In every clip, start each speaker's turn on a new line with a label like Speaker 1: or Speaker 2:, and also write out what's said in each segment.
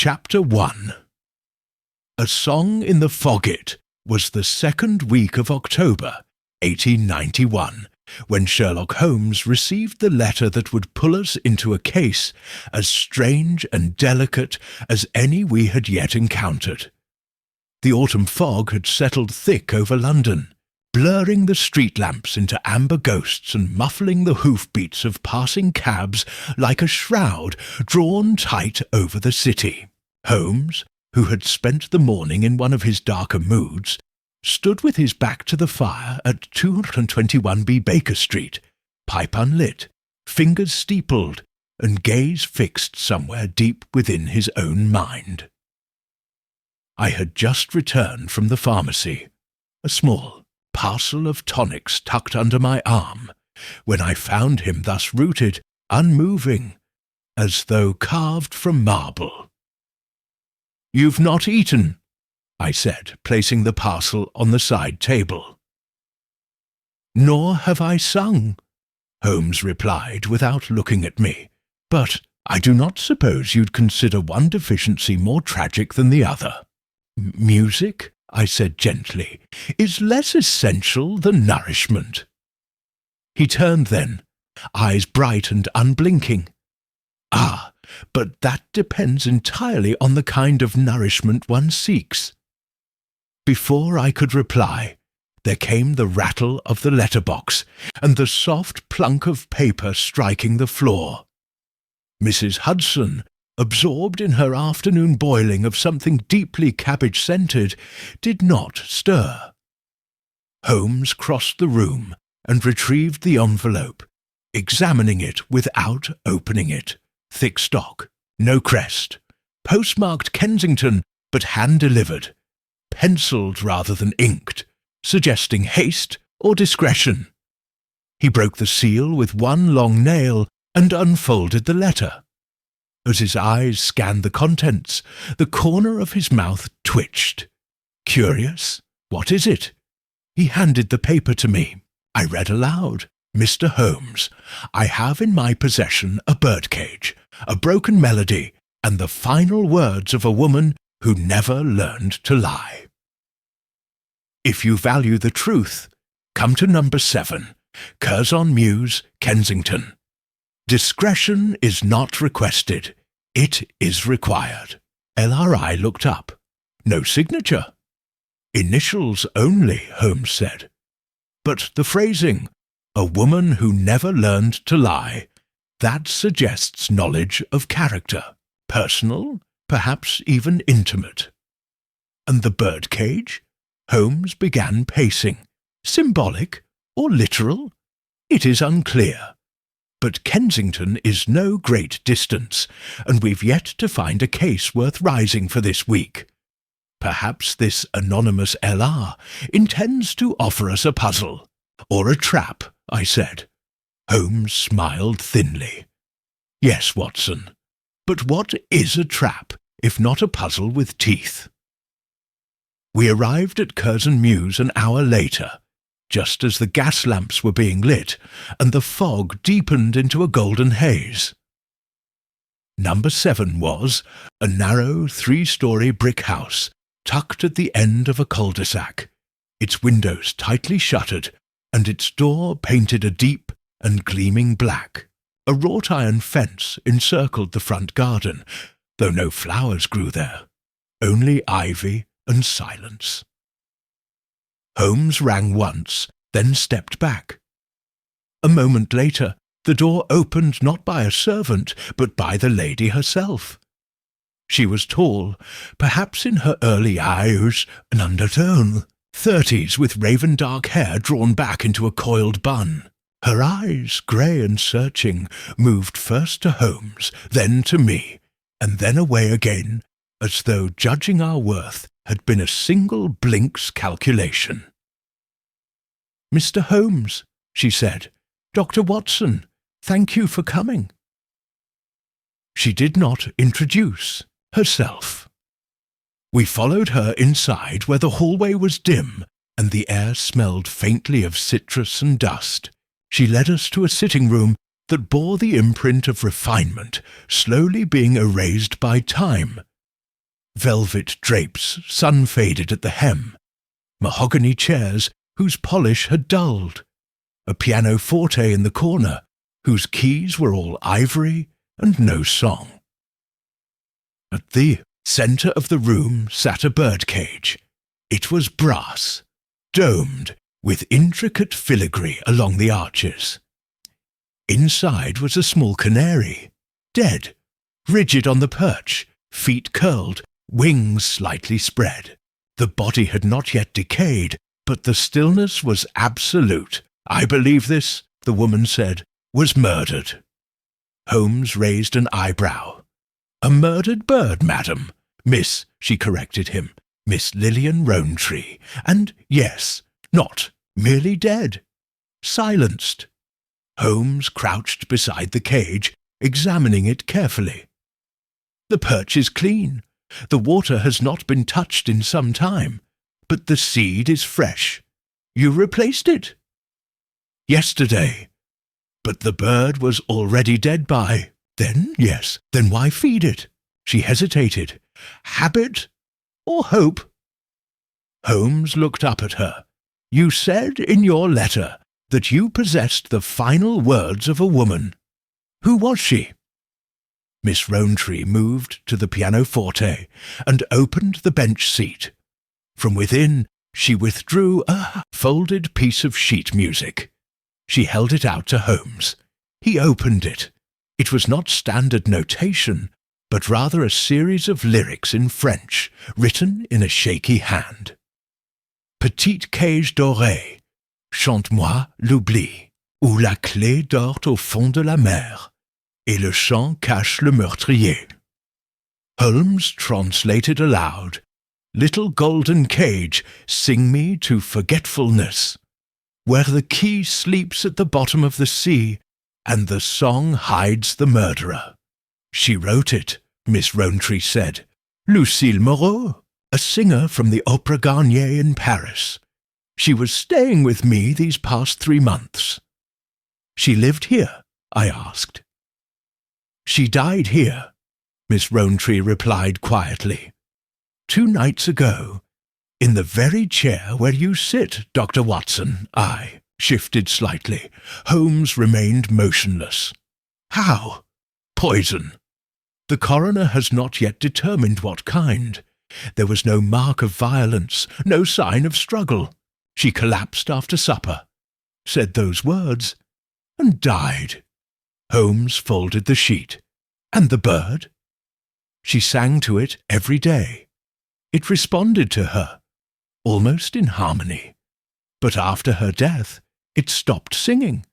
Speaker 1: Chapter 1. A Song in the Foggit was the second week of October, 1891, when Sherlock Holmes received the letter that would pull us into a case as strange and delicate as any we had yet encountered. The autumn fog had settled thick over London, blurring the street lamps into amber ghosts and muffling the hoofbeats of passing cabs like a shroud drawn tight over the city. Holmes, who had spent the morning in one of his darker moods, stood with his back to the fire at 221B Baker Street, pipe unlit, fingers steepled, and gaze fixed somewhere deep within his own mind. I had just returned from the pharmacy, a small parcel of tonics tucked under my arm, when I found him thus rooted, unmoving, as though carved from marble. "You've not eaten," I said, placing the parcel on the side table. "Nor have I sung," Holmes replied without looking at me, "but I do not suppose you'd consider one deficiency more tragic than the other. Music," I said gently, "is less essential than nourishment." He turned then, eyes bright and unblinking. "Ah, but that depends entirely on the kind of nourishment one seeks." Before I could reply, there came the rattle of the letterbox and the soft plunk of paper striking the floor. Mrs. Hudson, absorbed in her afternoon boiling of something deeply cabbage-scented, did not stir. Holmes crossed the room and retrieved the envelope, examining it without opening it. Thick stock, no crest, postmarked Kensington, but hand-delivered, penciled rather than inked, suggesting haste or discretion. He broke the seal with one long nail and unfolded the letter. As his eyes scanned the contents, the corner of his mouth twitched. "Curious? What is it?" He handed the paper to me. I read aloud. "Mr. Holmes, I have in my possession a birdcage, a broken melody, and the final words of a woman who never learned to lie. If you value the truth, come to number 7, Curzon Mews, Kensington. Discretion is not requested. It is required." LRI looked up. "No signature." "Initials only," Holmes said. "But the phrasing, 'a woman who never learned to lie,' that suggests knowledge of character, personal, perhaps even intimate." "And the birdcage?" Holmes began pacing. "Symbolic or literal? It is unclear. But Kensington is no great distance, and we've yet to find a case worth rising for this week. Perhaps this anonymous LR intends to offer us a puzzle, or a trap," I said. Holmes smiled thinly. "Yes, Watson, but what is a trap, if not a puzzle with teeth?" We arrived at Curzon Mews an hour later, just as the gas lamps were being lit and the fog deepened into a golden haze. Number 7 was a narrow 3-story brick house tucked at the end of a cul-de-sac, its windows tightly shuttered and its door painted a deep and gleaming black. A wrought-iron fence encircled the front garden, though no flowers grew there, only ivy and silence. Holmes rang once, then stepped back. A moment later, the door opened not by a servant, but by the lady herself. She was tall, perhaps in her early years, an undertone, 30s, with raven-dark hair drawn back into a coiled bun. Her eyes, grey and searching, moved first to Holmes, then to me, and then away again, as though judging our worth had been a single blink's calculation. "Mr. Holmes," she said, "Dr. Watson, thank you for coming." She did not introduce herself. We followed her inside, where the hallway was dim and the air smelled faintly of citrus and dust. She led us to a sitting room that bore the imprint of refinement, slowly being erased by time, velvet drapes sun-faded at the hem, mahogany chairs whose polish had dulled, a pianoforte in the corner whose keys were all ivory and no song. At the centre of the room sat a birdcage. It was brass, domed with intricate filigree along the arches. Inside was a small canary, dead, rigid on the perch, feet curled, wings slightly spread. The body had not yet decayed, but the stillness was absolute. "I believe this," the woman said, "was murdered." Holmes raised an eyebrow. "A murdered bird, madam. Miss," she corrected him, "Miss Lillian Rowntree. And yes, not merely dead. Silenced." Holmes crouched beside the cage, examining it carefully. "The perch is clean. The water has not been touched in some time, but the seed is fresh. You replaced it?" "Yesterday. But the bird was already dead by then, yes. Then why feed it?" She hesitated. "Habit or hope?" Holmes looked up at her. "You said in your letter that you possessed the final words of a woman. Who was she?" Miss Rowntree moved to the pianoforte and opened the bench seat. From within, she withdrew a folded piece of sheet music. She held it out to Holmes. He opened it. It was not standard notation, but rather a series of lyrics in French, written in a shaky hand. "Petite cage dorée, chante-moi l'oubli, où la clé dort au fond de la mer, et le chant cache le meurtrier." Holmes translated aloud, "Little golden cage, sing me to forgetfulness, where the key sleeps at the bottom of the sea, and the song hides the murderer." "She wrote it," Miss Rowntree said. "Lucille Moreau, a singer from the Opera Garnier in Paris. She was staying with me these past 3 months." "She lived here?" I asked. "She died here," Miss Rowntree replied quietly. "2 nights ago, in the very chair where you sit, Dr. Watson." I shifted slightly. Holmes remained motionless. "How?" "Poison. The coroner has not yet determined what kind. There was no mark of violence, no sign of struggle. She collapsed after supper, said those words, and died." Holmes folded the sheet. "And the bird?" "She sang to it every day. It responded to her, almost in harmony. But after her death, it stopped singing.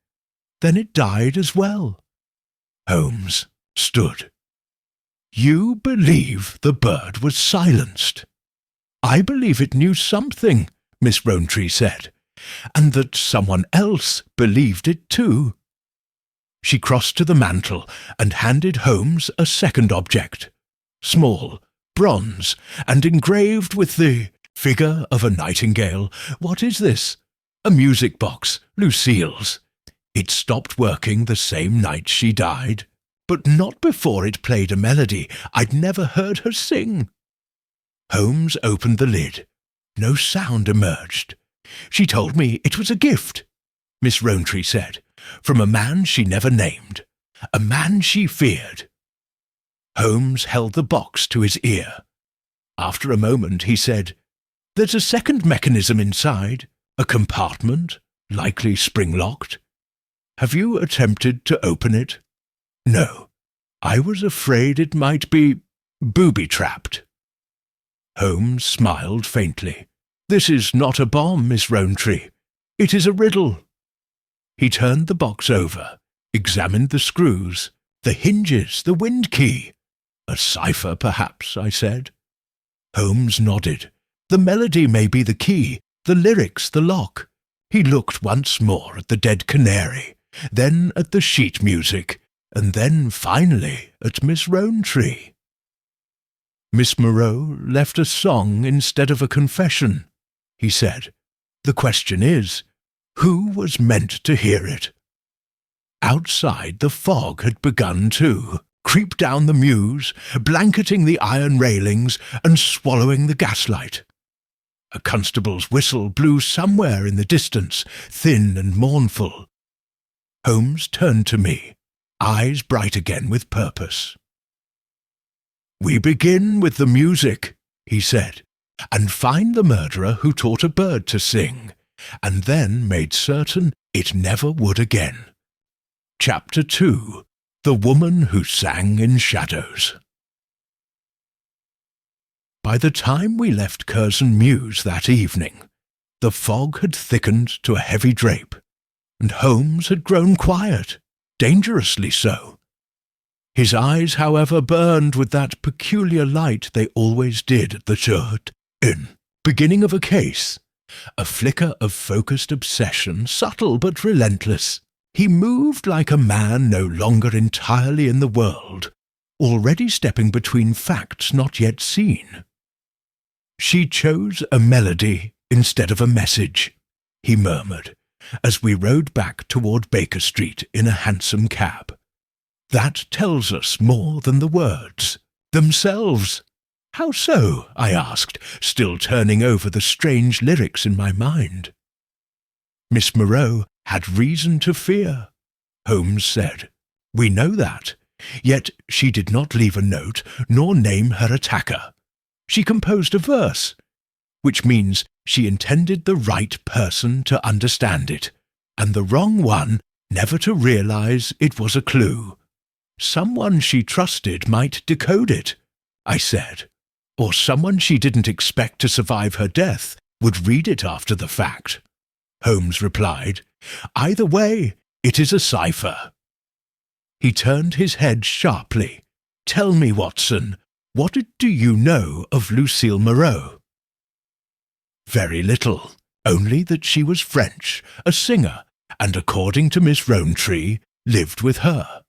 Speaker 1: Then it died as well." Holmes stood. "You believe the bird was silenced?" "I believe it knew something," Miss Rowntree said, "and that someone else believed it too." She crossed to the mantel and handed Holmes a second object, small, bronze, and engraved with the figure of a nightingale. "What is this?" "A music box, Lucille's. It stopped working the same night she died, but not before it played a melody I'd never heard her sing." Holmes opened the lid. No sound emerged. "She told me it was a gift," Miss Rowntree said, "from a man she never named, a man she feared." Holmes held the box to his ear. After a moment he said, "There's a second mechanism inside, a compartment, likely spring-locked. Have you attempted to open it?" "No. I was afraid it might be booby-trapped." Holmes smiled faintly. "This is not a bomb, Miss Rowntree. It is a riddle." He turned the box over, examined the screws, the hinges, the wind key. "A cipher, perhaps," I said. Holmes nodded. "The melody may be the key, the lyrics the lock." He looked once more at the dead canary, then at the sheet music, and then finally at Miss Rowntree. "Miss Moreau left a song instead of a confession," he said. "The question is, who was meant to hear it?" Outside the fog had begun to creep down the mews, blanketing the iron railings and swallowing the gaslight. A constable's whistle blew somewhere in the distance, thin and mournful. Holmes turned to me, eyes bright again with purpose. "We begin with the music," he said, "and find the murderer who taught a bird to sing, and then made certain it never would again." Chapter 2. The Woman Who Sang in Shadows. By the time we left Curzon Mews that evening, the fog had thickened to a heavy drape, and Holmes had grown quiet, dangerously so. His eyes, however, burned with that peculiar light they always did at the beginning of a case, a flicker of focused obsession, subtle but relentless. He moved like a man no longer entirely in the world, already stepping between facts not yet seen. "She chose a melody instead of a message," he murmured, as we rode back toward Baker Street in a hansom cab. "That tells us more than the words themselves." "How so?" I asked, still turning over the strange lyrics in my mind. "Miss Moreau had reason to fear," Holmes said. "We know that, yet she did not leave a note nor name her attacker. She composed a verse, which means she intended the right person to understand it, and the wrong one never to realize it was a clue. Someone she trusted might decode it," I said, "or someone she didn't expect to survive her death would read it after the fact." Holmes replied, "Either way, it is a cipher." He turned his head sharply. "Tell me, Watson, what do you know of Lucille Moreau?" "Very little, only that she was French, a singer, and according to Miss Rowntree, lived with her."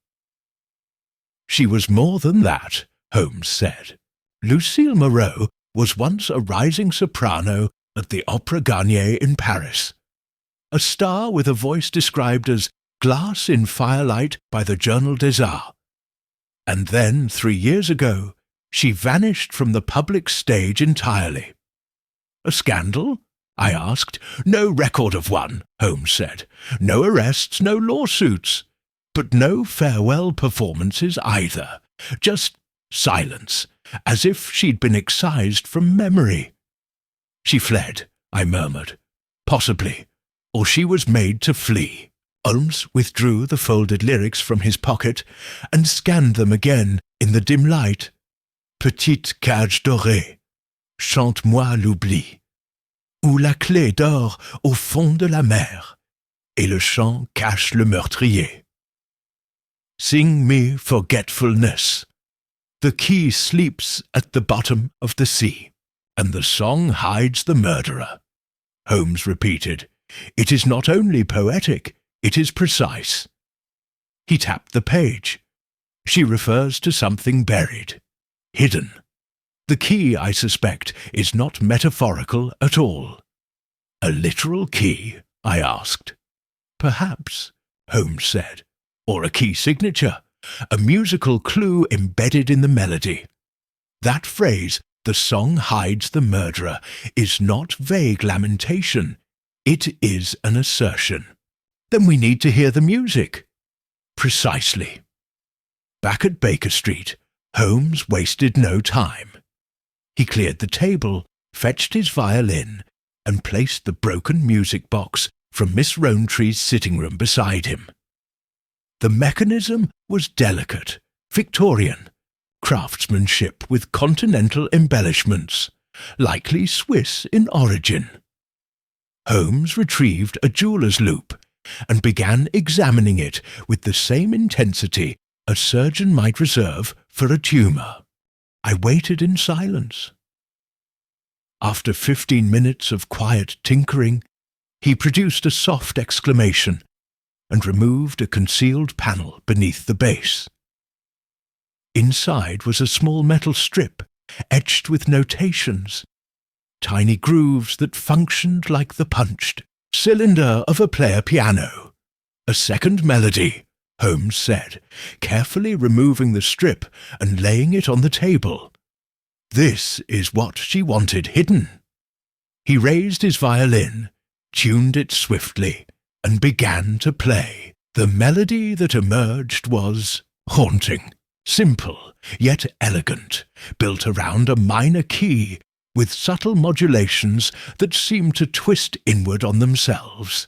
Speaker 1: "She was more than that," Holmes said. "Lucille Moreau was once a rising soprano at the Opera Garnier in Paris, a star with a voice described as glass in firelight by the Journal des Arts. And then, 3 years ago, she vanished from the public stage entirely." "A scandal?" I asked. "No record of one," Holmes said. "No arrests, no lawsuits. But no farewell performances either. Just silence, as if she'd been excised from memory." "She fled," I murmured. "Possibly. Or she was made to flee." Holmes withdrew the folded lyrics from his pocket and scanned them again in the dim light. "Petite cage dorée, chante-moi l'oubli, où la clé dort au fond de la mer, et le chant cache le meurtrier. Sing me forgetfulness. The key sleeps at the bottom of the sea, and the song hides the murderer." Holmes repeated. "It is not only poetic, it is precise." He tapped the page. "She refers to something buried, hidden. The key, I suspect, is not metaphorical at all." "A literal key?" I asked. "Perhaps," Holmes said. "Or a key signature, a musical clue embedded in the melody. That phrase, 'the song hides the murderer,' is not vague lamentation. It is an assertion." "Then we need to hear the music." "Precisely." Back at Baker Street, Holmes wasted no time. He cleared the table, fetched his violin, and placed the broken music box from Miss Rowntree's sitting room beside him. The mechanism was delicate, Victorian, craftsmanship with continental embellishments, likely Swiss in origin. Holmes retrieved a jeweller's loop and began examining it with the same intensity a surgeon might reserve for a tumour. I waited in silence. After 15 minutes of quiet tinkering, he produced a soft exclamation and removed a concealed panel beneath the base. Inside was a small metal strip, etched with notations, tiny grooves that functioned like the punched cylinder of a player piano. A second melody, Holmes said, carefully removing the strip and laying it on the table. This is what she wanted hidden. He raised his violin, tuned it swiftly, and began to play. The melody that emerged was haunting, simple, yet elegant, built around a minor key, with subtle modulations that seemed to twist inward on themselves.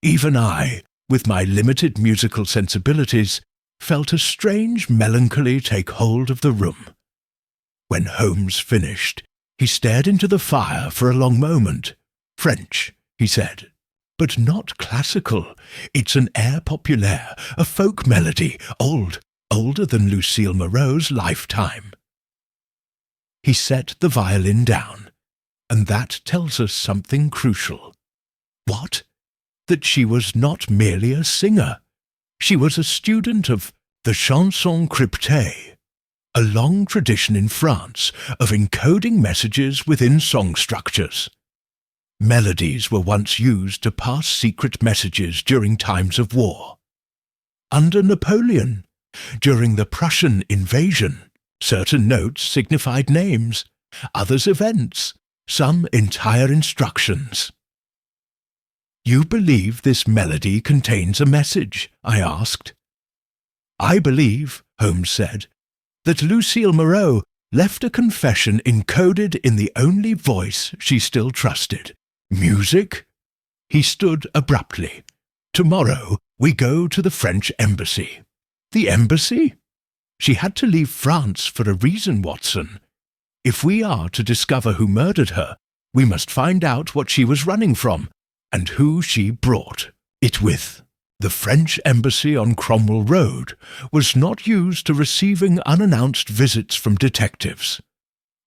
Speaker 1: Even I, with my limited musical sensibilities, felt a strange melancholy take hold of the room. When Holmes finished, he stared into the fire for a long moment. "French," he said, "but not classical. It's an air populaire, a folk melody, older than Lucille Moreau's lifetime." He set the violin down, and that tells us something crucial. What? That she was not merely a singer. She was a student of the chanson cryptée, a long tradition in France of encoding messages within song structures. Melodies were once used to pass secret messages during times of war. Under Napoleon, during the Prussian invasion, certain notes signified names, others events, some entire instructions. "You believe this melody contains a message?" I asked. "I believe," Holmes said, "that Lucille Moreau left a confession encoded in the only voice she still trusted. Music?" He stood abruptly. "Tomorrow we go to the French embassy." "The embassy?" "She had to leave France for a reason, Watson. If we are to discover who murdered her, we must find out what she was running from, and who she brought it with." The French embassy on Cromwell Road was not used to receiving unannounced visits from detectives,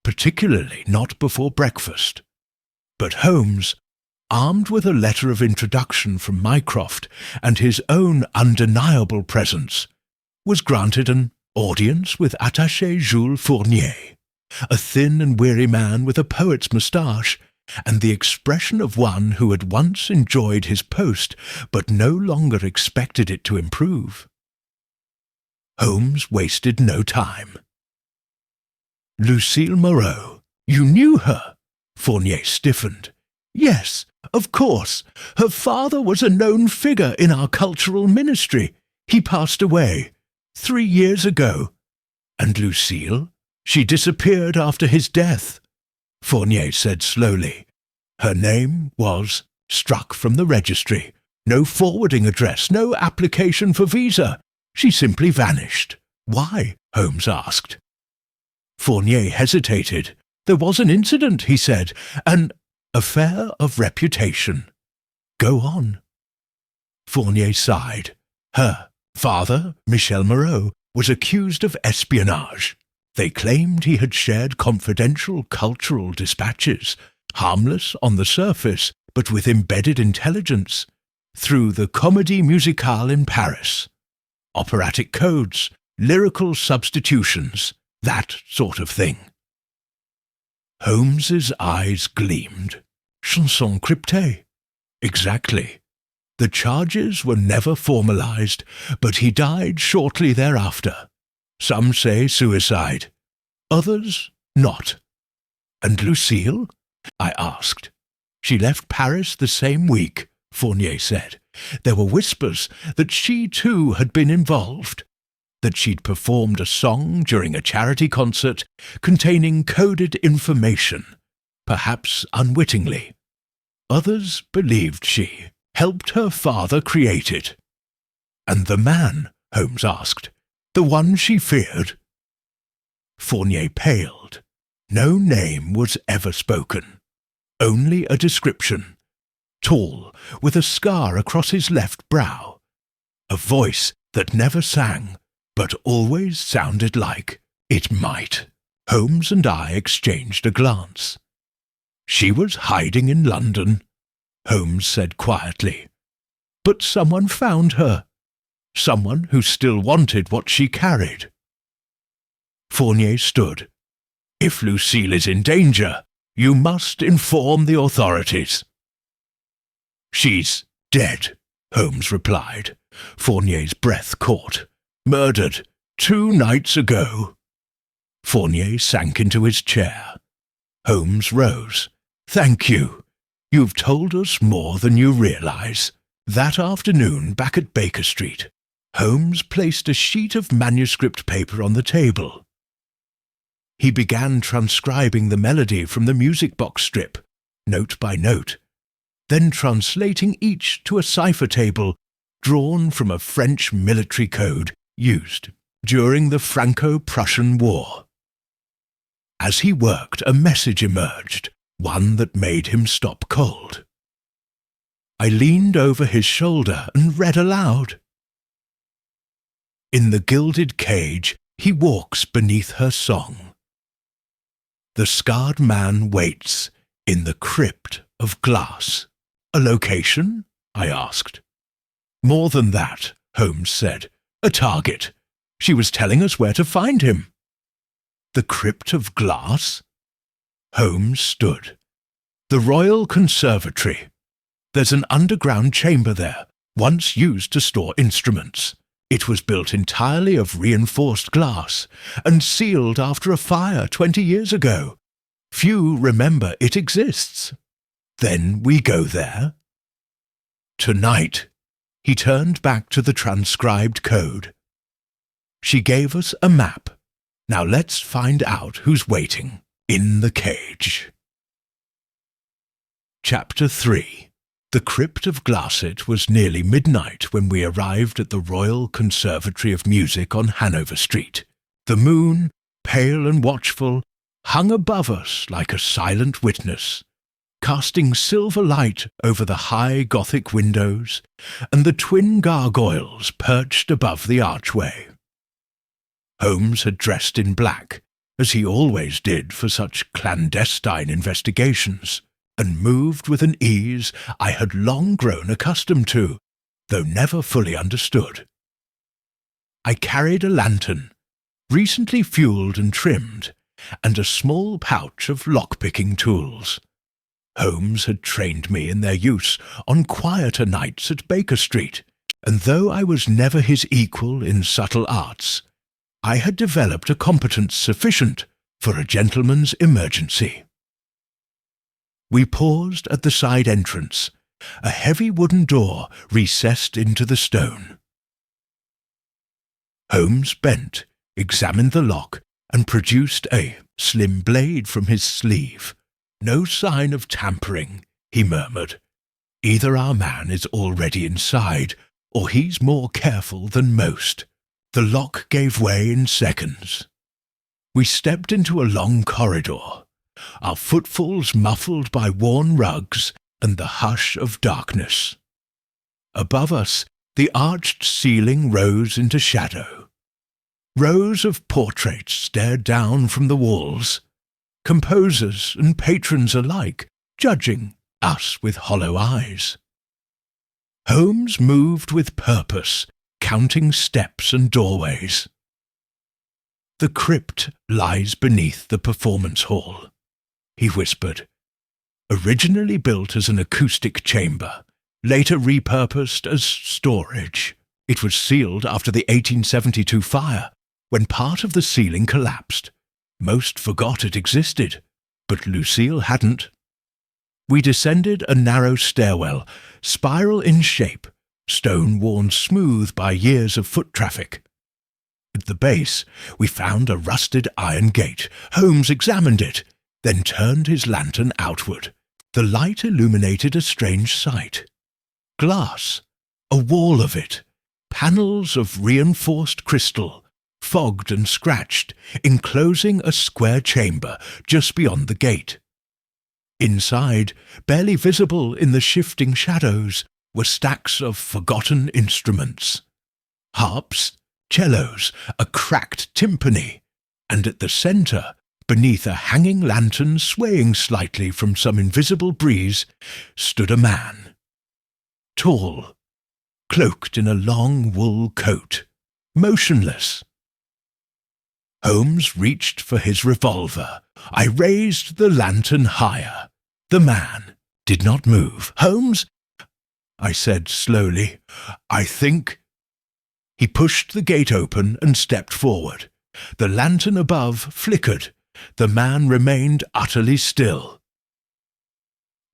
Speaker 1: particularly not before breakfast. But Holmes, armed with a letter of introduction from Mycroft and his own undeniable presence, was granted an audience with attaché Jules Fournier, a thin and weary man with a poet's moustache, and the expression of one who had once enjoyed his post but no longer expected it to improve. Holmes wasted no time. "Lucille Moreau, you knew her?" Fournier stiffened. "Yes, of course. Her father was a known figure in our cultural ministry. He passed away 3 years ago. And Lucille? She disappeared after his death," Fournier said slowly. "Her name was struck from the registry. No forwarding address, no application for visa. She simply vanished." "Why?" Holmes asked. Fournier hesitated. "There was an incident," he said, "an affair of reputation." "Go on." Fournier sighed. "Her father, Michel Moreau, was accused of espionage. They claimed he had shared confidential cultural dispatches, harmless on the surface, but with embedded intelligence, through the Comédie Musicale in Paris. Operatic codes, lyrical substitutions, that sort of thing." Holmes's eyes gleamed. "Chanson cryptée." "Exactly. The charges were never formalized, but he died shortly thereafter. Some say suicide, others not." "And Lucille?" I asked. "She left Paris the same week," Fournier said. "There were whispers that she too had been involved, that she'd performed a song during a charity concert containing coded information, perhaps unwittingly. Others believed she helped her father create it." "And the man?" Holmes asked. "The one she feared?" Fournier paled. No name was ever spoken. Only a description. Tall, with a scar across his left brow. A voice that never sang, but always sounded like it might. Holmes and I exchanged a glance. "She was hiding in London," Holmes said quietly. "But someone found her. Someone who still wanted what she carried." Fournier stood. "If Lucille is in danger, you must inform the authorities." "She's dead," Holmes replied. Fournier's breath caught. Murdered 2 nights ago. Fournier sank into his chair. Holmes rose. Thank you. You've told us more than you realize. That afternoon, back at Baker Street, Holmes placed a sheet of manuscript paper on the table. He began transcribing the melody from the music box strip, note by note, then translating each to a cipher table drawn from a French military code used during the Franco-Prussian War. As he worked, a message emerged, one that made him stop cold. I leaned over his shoulder and read aloud. In the gilded cage, he walks beneath her song. The scarred man waits in the crypt of glass. A location? I asked. More than that, Holmes said. A target. She was telling us where to find him. The crypt of glass? Holmes stood. The Royal Conservatory. There's an underground chamber there, once used to store instruments. It was built entirely of reinforced glass and sealed after a fire 20 years ago. Few remember it exists. Then we go there. Tonight, he turned back to the transcribed code. She gave us a map. Now let's find out who's waiting in the cage. Chapter 3. The crypt of Glasset was nearly midnight when we arrived at the Royal Conservatory of Music on Hanover Street. The moon, pale and watchful, hung above us like a silent witness, casting silver light over the high Gothic windows and the twin gargoyles perched above the archway. Holmes had dressed in black, as he always did for such clandestine investigations, and moved with an ease I had long grown accustomed to, though never fully understood. I carried a lantern, recently fueled and trimmed, and a small pouch of lock-picking tools. Holmes had trained me in their use on quieter nights at Baker Street, and though I was never his equal in subtle arts, I had developed a competence sufficient for a gentleman's emergency. We paused at the side entrance, a heavy wooden door recessed into the stone. Holmes bent, examined the lock, and produced a slim blade from his sleeve. No sign of tampering, he murmured. Either our man is already inside, or he's more careful than most. The lock gave way in seconds. We stepped into a long corridor, our footfalls muffled by worn rugs and the hush of darkness. Above us, the arched ceiling rose into shadow. Rows of portraits stared down from the walls, composers and patrons alike judging us with hollow eyes. Holmes moved with purpose, counting steps and doorways. The crypt lies beneath the performance hall, he whispered. Originally built as an acoustic chamber, later repurposed as storage. It was sealed after the 1872 fire, when part of the ceiling collapsed. Most forgot it existed, but Lucille hadn't. We descended a narrow stairwell, spiral in shape, stone worn smooth by years of foot traffic. At the base, we found a rusted iron gate. Holmes examined it, then turned his lantern outward. The light illuminated a strange sight. Glass, a wall of it, panels of reinforced crystal, fogged and scratched, enclosing a square chamber just beyond the gate. Inside, barely visible in the shifting shadows, were stacks of forgotten instruments. Harps, cellos, a cracked timpani, and at the centre, beneath a hanging lantern swaying slightly from some invisible breeze, stood a man. Tall, cloaked in a long wool coat, motionless. Holmes reached for his revolver. I raised the lantern higher. The man did not move. Holmes! I said slowly. "I think—" He pushed the gate open and stepped forward. The lantern above flickered. The man remained utterly still.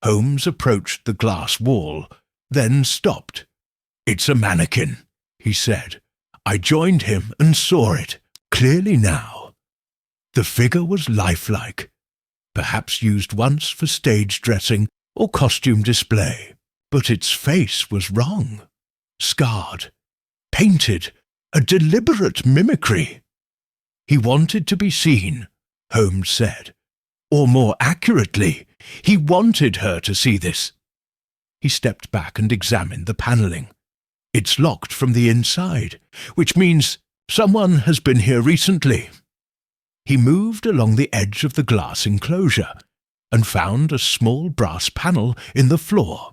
Speaker 1: Holmes approached the glass wall, then stopped. "It's a mannequin," he said. I joined him and saw it, clearly now. The figure was lifelike, perhaps used once for stage dressing or costume display, but its face was wrong, scarred, painted, a deliberate mimicry. He wanted to be seen, Holmes said. Or more accurately, he wanted her to see this. He stepped back and examined the panelling. It's locked from the inside, which means someone has been here recently. He moved along the edge of the glass enclosure and found a small brass panel in the floor.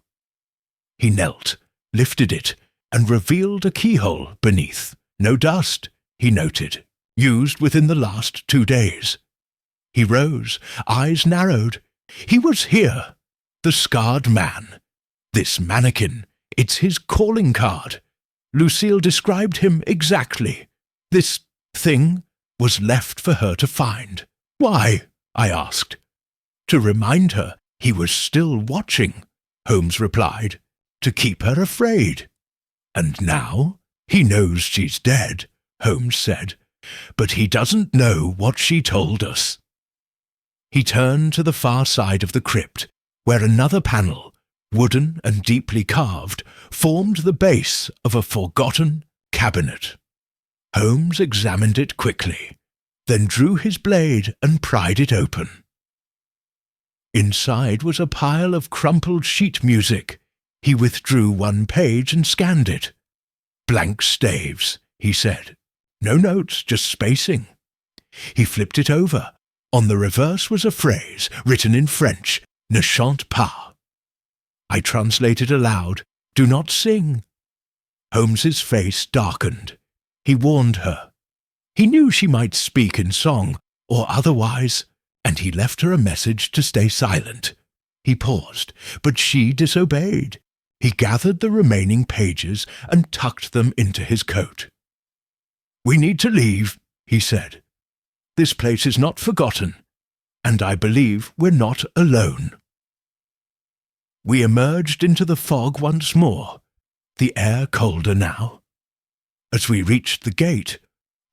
Speaker 1: He knelt, lifted it, and revealed a keyhole beneath. No dust, he noted, used within the last 2 days. He rose, eyes narrowed. He was here, the scarred man. This mannequin, it's his calling card. Lucille described him exactly. This thing was left for her to find. Why? I asked. To remind her he was still watching, Holmes replied, to keep her afraid. And now he knows she's dead, Holmes said, but he doesn't know what she told us. He turned to the far side of the crypt, where another panel, wooden and deeply carved, formed the base of a forgotten cabinet. Holmes examined it quickly, then drew his blade and pried it open. Inside was a pile of crumpled sheet music. He withdrew one page and scanned it. Blank staves, he said. No notes, just spacing. He flipped it over. On the reverse was a phrase, written in French, "Ne chante pas." I translated aloud, "Do not sing." Holmes's face darkened. He warned her. He knew she might speak in song, or otherwise, and he left her a message to stay silent. He paused, but she disobeyed. He gathered the remaining pages and tucked them into his coat. "We need to leave," he said. "This place is not forgotten, and I believe we're not alone." We emerged into the fog once more, the air colder now. As we reached the gate,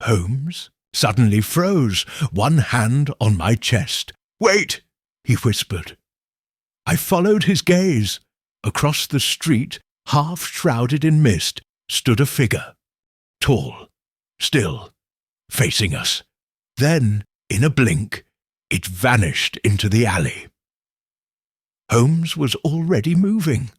Speaker 1: Holmes suddenly froze, one hand on my chest. "Wait!" he whispered. I followed his gaze. Across the street, half shrouded in mist, stood a figure, tall, still, facing us. Then, in a blink, it vanished into the alley. Holmes was already moving.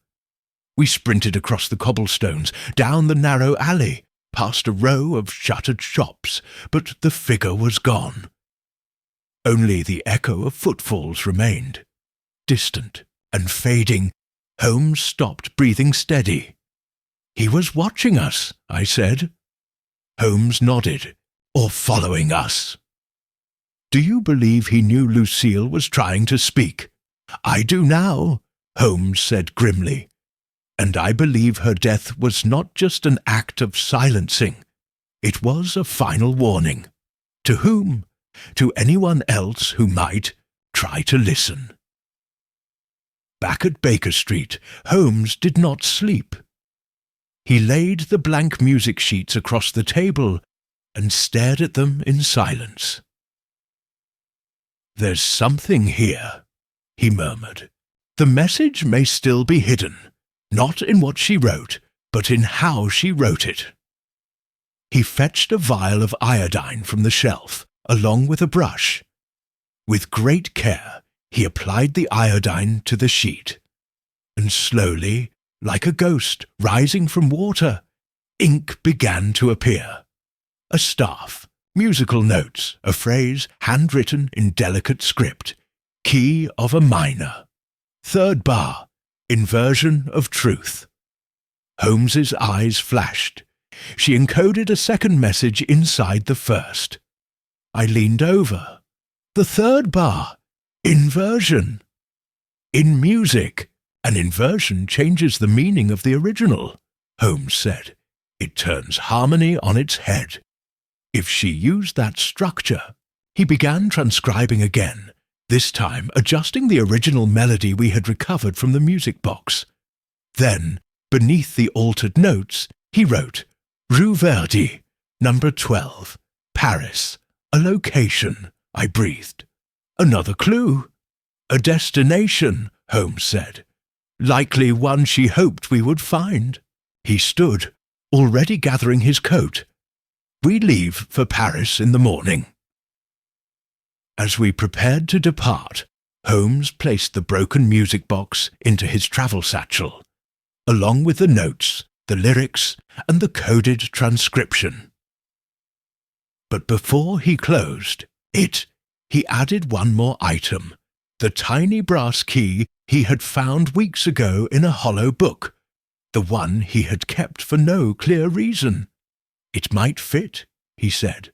Speaker 1: We sprinted across the cobblestones, down the narrow alley, past a row of shuttered shops, but the figure was gone. Only the echo of footfalls remained. Distant and fading, Holmes stopped, breathing steady. "He was watching us," I said. Holmes nodded. "Or following us." "Do you believe he knew Lucille was trying to speak?" "I do now," Holmes said grimly. "And I believe her death was not just an act of silencing. It was a final warning. To whom? To anyone else who might try to listen." Back at Baker Street, Holmes did not sleep. He laid the blank music sheets across the table and stared at them in silence. "There's something here," he murmured. "The message may still be hidden, not in what she wrote, but in how she wrote it." He fetched a vial of iodine from the shelf, along with a brush. With great care, he applied the iodine to the sheet, and slowly, like a ghost rising from water, ink began to appear. A staff, musical notes, a phrase handwritten in delicate script, key of a minor. Third bar, inversion of truth. Holmes's eyes flashed. She encoded a second message inside the first. I leaned over. The third bar, inversion. In music, An inversion changes the meaning of the original, Holmes said. It turns harmony on its head. If she used that structure, he began transcribing again, this time adjusting the original melody we had recovered from the music box. Then, beneath the altered notes, he wrote, Rue Verdi, number 12, Paris, a location, I breathed. Another clue. A destination, Holmes said. Likely one she hoped we would find. He stood, already gathering his coat. We leave for Paris in the morning. As we prepared to depart, Holmes placed the broken music box into his travel satchel, along with the notes, the lyrics, and the coded transcription. But before he closed it, he added one more item, the tiny brass key he had found weeks ago in a hollow book, the one he had kept for no clear reason. It might fit, he said,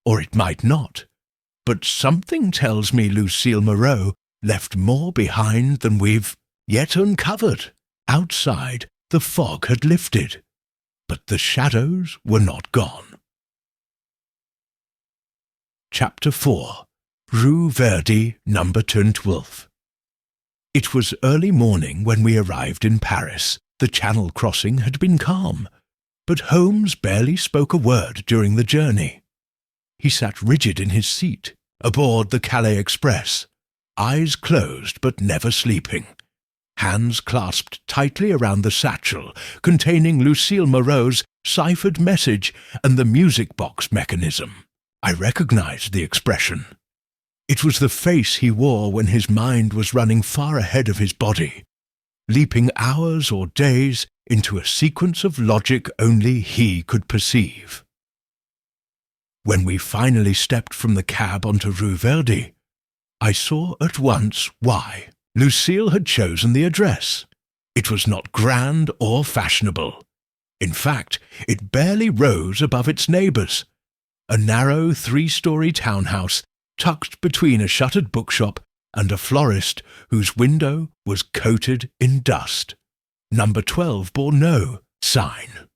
Speaker 1: or it might not, but something tells me Lucille Moreau left more behind than we've yet uncovered. Outside, the fog had lifted, but the shadows were not gone. Chapter 4. Rue Verdi, number 12. It was early morning when we arrived in Paris. The Channel crossing had been calm, but Holmes barely spoke a word during the journey. He sat rigid in his seat, aboard the Calais Express, eyes closed but never sleeping, hands clasped tightly around the satchel containing Lucille Moreau's ciphered message and the music box mechanism. I recognized the expression. It was the face he wore when his mind was running far ahead of his body, leaping hours or days into a sequence of logic only he could perceive. When we finally stepped from the cab onto Rue Verdi, I saw at once why Lucille had chosen the address. It was not grand or fashionable. In fact, it barely rose above its neighbours, a narrow 3-story townhouse tucked between a shuttered bookshop and a florist whose window was coated in dust. Number 12 bore no sign.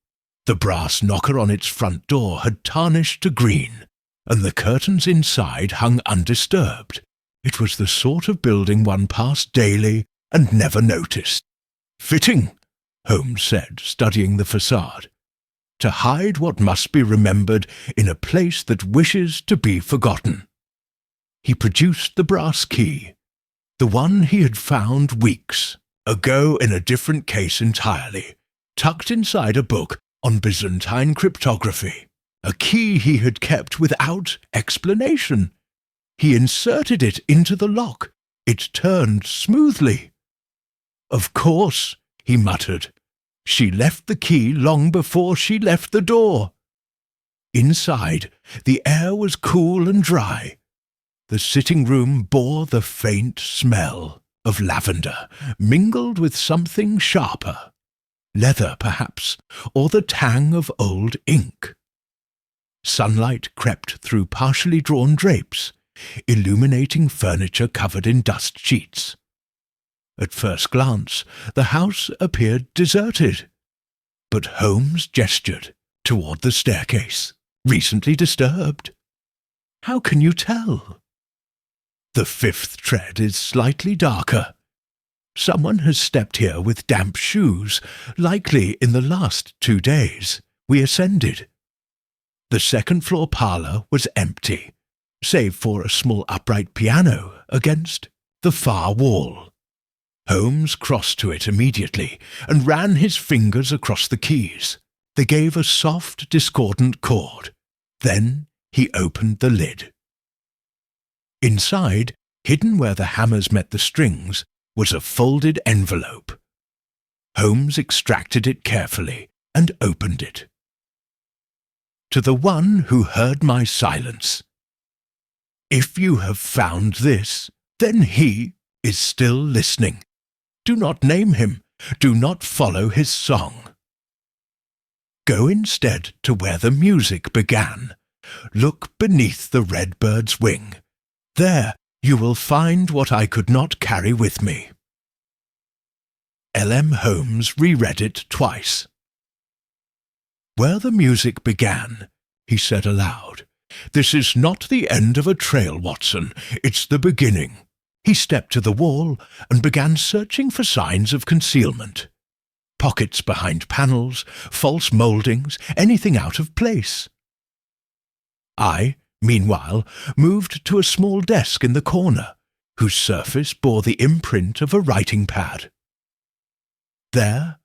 Speaker 1: The brass knocker on its front door had tarnished to green, and the curtains inside hung undisturbed. It was the sort of building one passed daily and never noticed. Fitting, Holmes said, studying the facade, to hide what must be remembered in a place that wishes to be forgotten. He produced the brass key, the one he had found weeks ago in a different case entirely, tucked inside a book on Byzantine cryptography, a key he had kept without explanation. He inserted it into the lock. It turned smoothly. Of course, he muttered. She left the key long before she left the door. Inside, the air was cool and dry. The sitting room bore the faint smell of lavender, mingled with something sharper, leather perhaps, or the tang of old ink. Sunlight crept through partially drawn drapes, illuminating furniture covered in dust sheets. At first glance, the house appeared deserted, but Holmes gestured toward the staircase, recently disturbed. How can you tell? The 5th tread is slightly darker. Someone has stepped here with damp shoes, likely in the last 2 days. We ascended. The 2nd-floor parlour was empty, save for a small upright piano against the far wall. Holmes crossed to it immediately and ran his fingers across the keys. They gave a soft, discordant chord. Then he opened the lid. Inside, hidden where the hammers met the strings, was a folded envelope. Holmes extracted it carefully and opened it. To the one who heard my silence. If you have found this, then he is still listening. Do not name him. Do not follow his song. Go instead to where the music began. Look beneath the red bird's wing. There you will find what I could not carry with me. L.M. Holmes reread it twice. "Where the music began," he said aloud. "This is not the end of a trail, Watson. It's the beginning." He stepped to the wall and began searching for signs of concealment. Pockets behind panels, false mouldings, anything out of place. I, meanwhile, moved to a small desk in the corner, whose surface bore the imprint of a writing pad. There,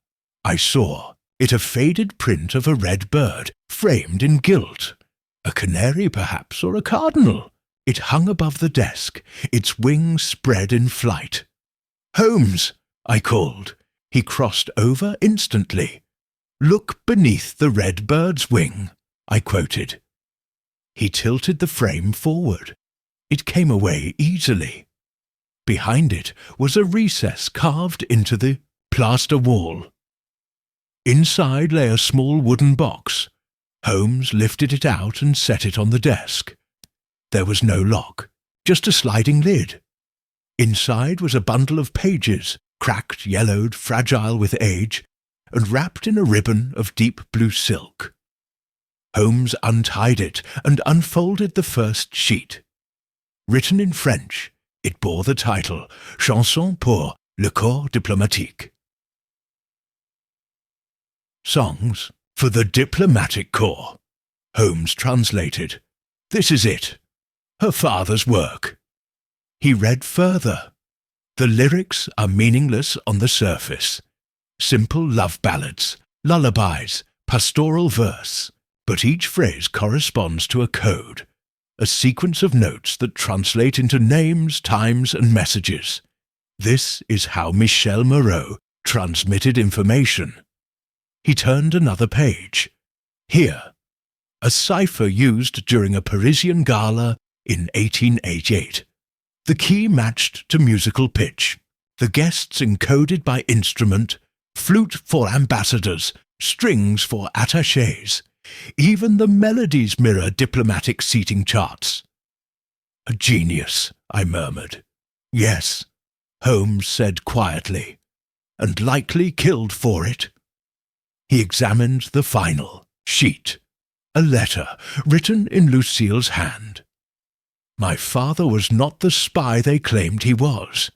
Speaker 1: I saw it, a faded print of a red bird, framed in gilt. A canary, perhaps, or a cardinal. It hung above the desk, its wings spread in flight. "Holmes!" I called. He crossed over instantly. "Look beneath the red bird's wing," I quoted. He tilted the frame forward. It came away easily. Behind it was a recess carved into the plaster wall. Inside lay a small wooden box. Holmes lifted it out and set it on the desk. There was no lock, just a sliding lid. Inside was a bundle of pages, cracked, yellowed, fragile with age, and wrapped in a ribbon of deep blue silk. Holmes untied it and unfolded the first sheet. Written in French, it bore the title, Chanson pour le corps diplomatique. Songs for the diplomatic corps. Holmes translated. This is it. Her father's work. He read further. The lyrics are meaningless on the surface. Simple love ballads, lullabies, pastoral verse. But each phrase corresponds to a code, a sequence of notes that translate into names, times, and messages. This is how Michel Moreau transmitted information. He turned another page. Here, a cipher used during a Parisian gala in 1888. The key matched to musical pitch. The guests encoded by instrument, flute for ambassadors, strings for attachés. Even the melodies mirror diplomatic seating charts. "A genius," I murmured. "Yes," Holmes said quietly, "and likely killed for it." He examined the final sheet, a letter written in Lucille's hand. My father was not the spy they claimed he was.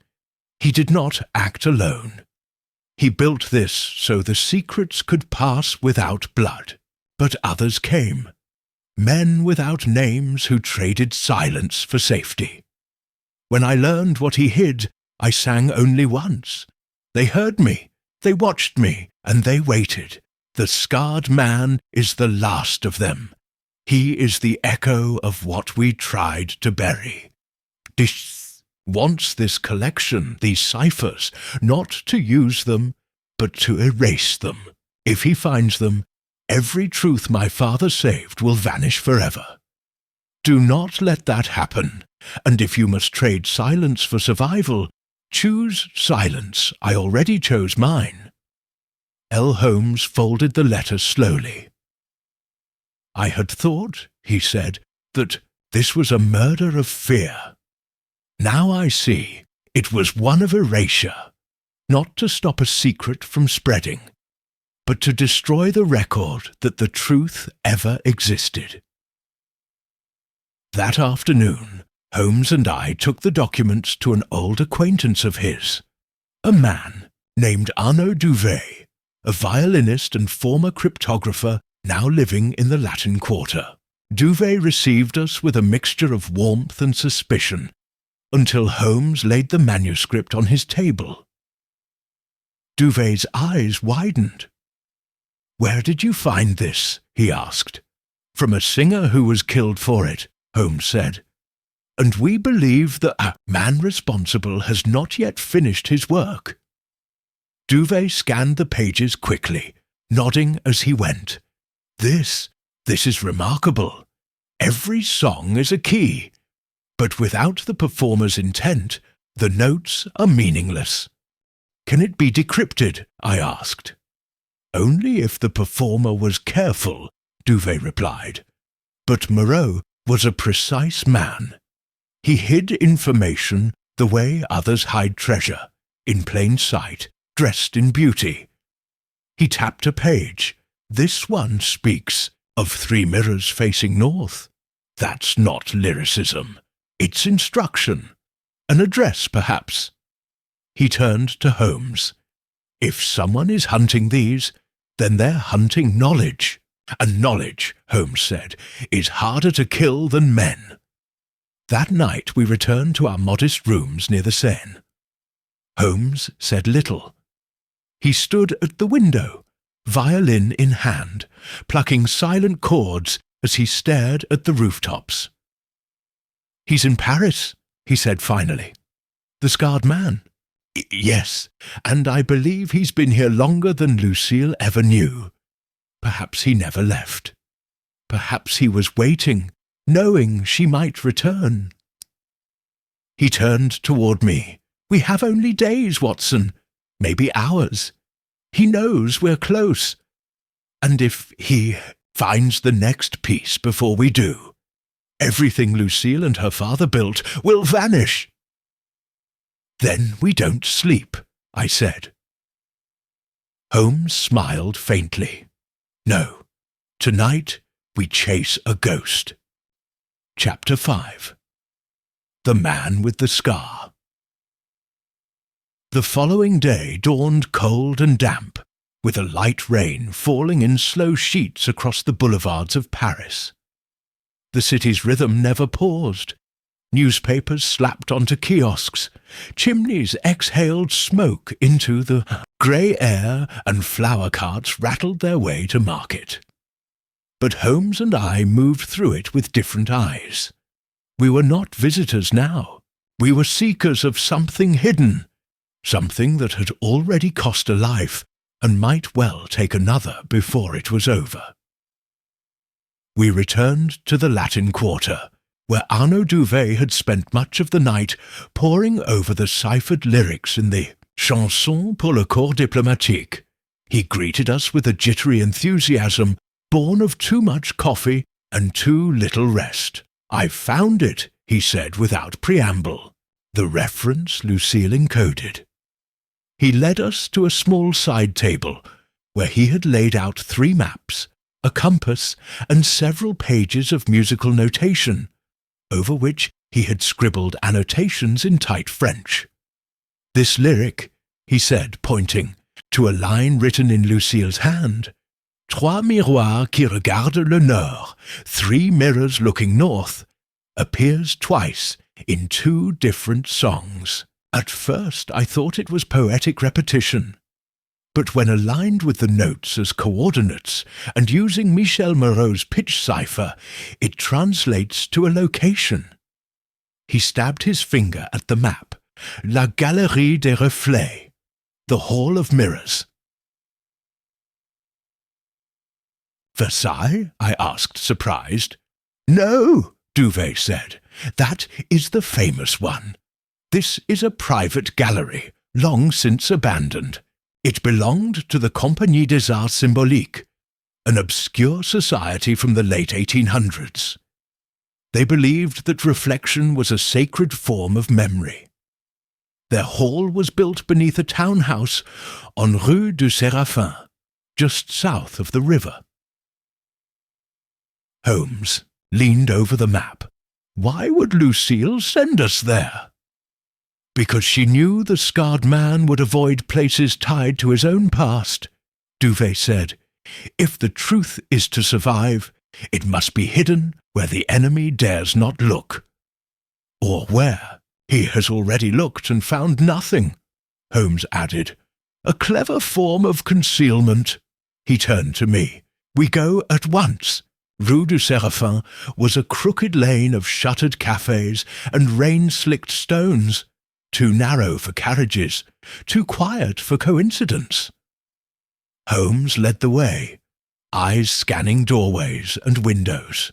Speaker 1: He did not act alone. He built this so the secrets could pass without blood. But others came, men without names who traded silence for safety. When I learned what he hid, I sang only once. They heard me, they watched me, and they waited. The scarred man is the last of them. He is the echo of what we tried to bury. Dish wants this collection, these ciphers, not to use them, but to erase them. If he finds them, every truth my father saved will vanish forever. Do not let that happen, and if you must trade silence for survival, choose silence. I already chose mine. L. Holmes folded the letter slowly. I had thought, he said, that this was a murder of fear. Now I see it was one of erasure, not to stop a secret from spreading, but to destroy the record that the truth ever existed. That afternoon, Holmes and I took the documents to an old acquaintance of his, a man named Arnaud Duvet, a violinist and former cryptographer now living in the Latin Quarter. Duvet received us with a mixture of warmth and suspicion, until Holmes laid the manuscript on his table. Duvet's eyes widened. "Where did you find this?" he asked. "From a singer who was killed for it," Holmes said. "And we believe the man responsible has not yet finished his work." Duvet scanned the pages quickly, nodding as he went. This is remarkable. Every song is a key, but without the performer's intent, the notes are meaningless. "Can it be decrypted?" I asked. "Only if the performer was careful," Duvet replied. But Moreau was a precise man. He hid information the way others hide treasure, in plain sight, dressed in beauty. He tapped a page. This one speaks of 3 mirrors facing north. That's not lyricism. It's instruction. An address, perhaps. He turned to Holmes. If someone is hunting these, then they're hunting knowledge. And knowledge, Holmes said, is harder to kill than men. That night we returned to our modest rooms near the Seine. Holmes said little. He stood at the window, violin in hand, plucking silent chords as he stared at the rooftops. "He's in Paris," he said finally. "The scarred man." "Yes, and I believe he's been here longer than Lucille ever knew. Perhaps he never left. Perhaps he was waiting, knowing she might return." He turned toward me. "We have only days, Watson, maybe hours. He knows we're close. And if he finds the next piece before we do, everything Lucille and her father built will vanish." "Then we don't sleep," I said. Holmes smiled faintly. "No, tonight we chase a ghost." Chapter 5. The Man with the Scar. The following day dawned cold and damp, with a light rain falling in slow sheets across the boulevards of Paris. The city's rhythm never paused. Newspapers slapped onto kiosks, chimneys exhaled smoke into the grey air, and flower carts rattled their way to market. But Holmes and I moved through it with different eyes. We were not visitors now. We were seekers of something hidden, something that had already cost a life and might well take another before it was over. We returned to the Latin Quarter, where Arnaud Duvet had spent much of the night poring over the ciphered lyrics in the Chanson pour le Corps Diplomatique. He greeted us with a jittery enthusiasm born of too much coffee and too little rest. "I've found it," he said without preamble, the reference Lucille encoded. He led us to a small side table, where he had laid out 3 maps, a compass, and several pages of musical notation, over which he had scribbled annotations in tight French. "This lyric," he said, pointing to a line written in Lucille's hand, "Trois miroirs qui regardent le nord, 3 mirrors looking north," appears twice in 2 different songs. At first I thought it was poetic repetition, but when aligned with the notes as coordinates and using Michel Moreau's pitch cipher, it translates to a location. He stabbed his finger at the map, La Galerie des Reflets, the Hall of Mirrors. "Versailles?" I asked, surprised. "No," Duvet said. "That is the famous one. This is a private gallery, long since abandoned. It belonged to the Compagnie des Arts Symboliques, an obscure society from the late 1800s. They believed that reflection was a sacred form of memory. Their hall was built beneath a townhouse on Rue du Séraphin, just south of the river." Holmes leaned over the map. "Why would Lucille send us there?" "Because she knew the scarred man would avoid places tied to his own past," Duvet said. "If the truth is to survive, it must be hidden where the enemy dares not look. Or where he has already looked and found nothing," Holmes added. "A clever form of concealment." He turned to me. "We go at once." Rue du Séraphin was a crooked lane of shuttered cafes and rain-slicked stones, too narrow for carriages, too quiet for coincidence. Holmes led the way, eyes scanning doorways and windows.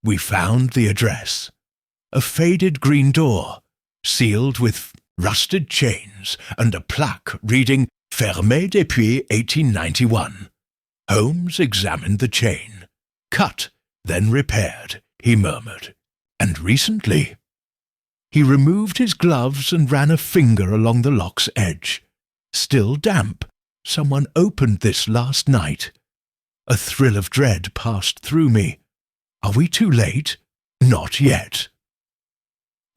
Speaker 1: We found the address, a faded green door, sealed with rusted chains and a plaque reading "Fermé depuis 1891. Holmes examined the chain. "Cut, then repaired," he murmured. "And recently?" He removed his gloves and ran a finger along the lock's edge. Still damp. Someone opened this last night. A thrill of dread passed through me. Are we too late? Not yet.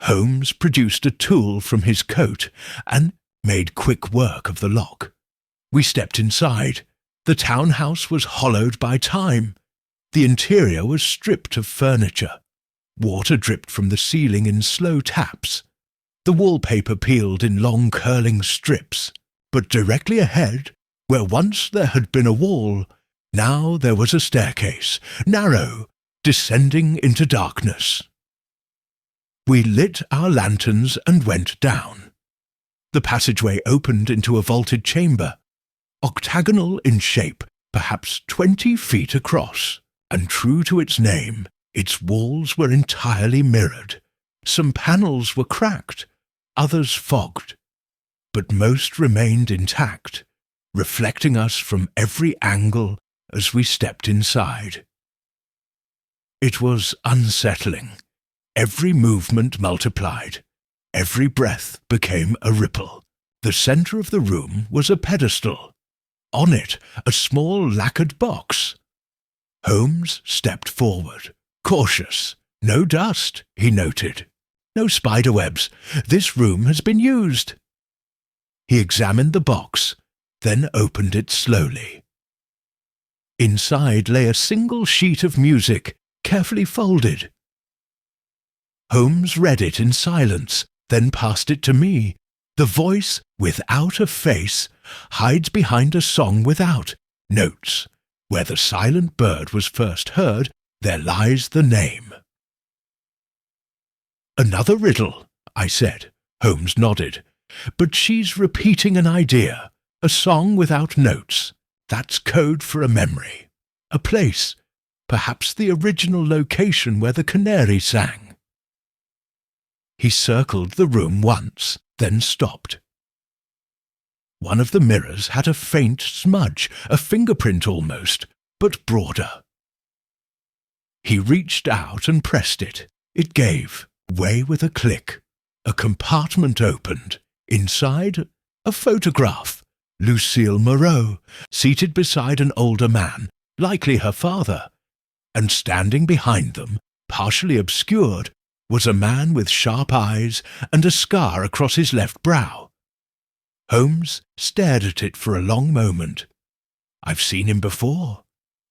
Speaker 1: Holmes produced a tool from his coat and made quick work of the lock. We stepped inside. The townhouse was hollowed by time. The interior was stripped of furniture. Water dripped from the ceiling in slow taps. The wallpaper peeled in long curling strips. But directly ahead, where once there had been a wall, now there was a staircase, narrow, descending into darkness. We lit our lanterns and went down. The passageway opened into a vaulted chamber, octagonal in shape, perhaps 20 feet across, and true to its name, its walls were entirely mirrored. Some panels were cracked, others fogged, but most remained intact, reflecting us from every angle as we stepped inside. It was unsettling. Every movement multiplied. Every breath became a ripple. The centre of the room was a pedestal. On it, a small lacquered box. Holmes stepped forward, cautious. No dust, he noted. No spiderwebs. This room has been used. He examined the box, then opened it slowly. Inside lay a single sheet of music, carefully folded. Holmes read it in silence, then passed it to me. The voice, without a face, hides behind a song without notes. Where the silent bird was first heard, there lies the name. Another riddle, I said. Holmes nodded. But she's repeating an idea. A song without notes. That's code for a memory. A place. Perhaps the original location where the Canary sang. He circled the room once, then stopped. One of the mirrors had a faint smudge, a fingerprint almost, but broader. He reached out and pressed it. It gave way with a click. A compartment opened. Inside, a photograph. Lucille Moreau, seated beside an older man, likely her father, and standing behind them, partially obscured, was a man with sharp eyes and a scar across his left brow. Holmes stared at it for a long moment. I've seen him before.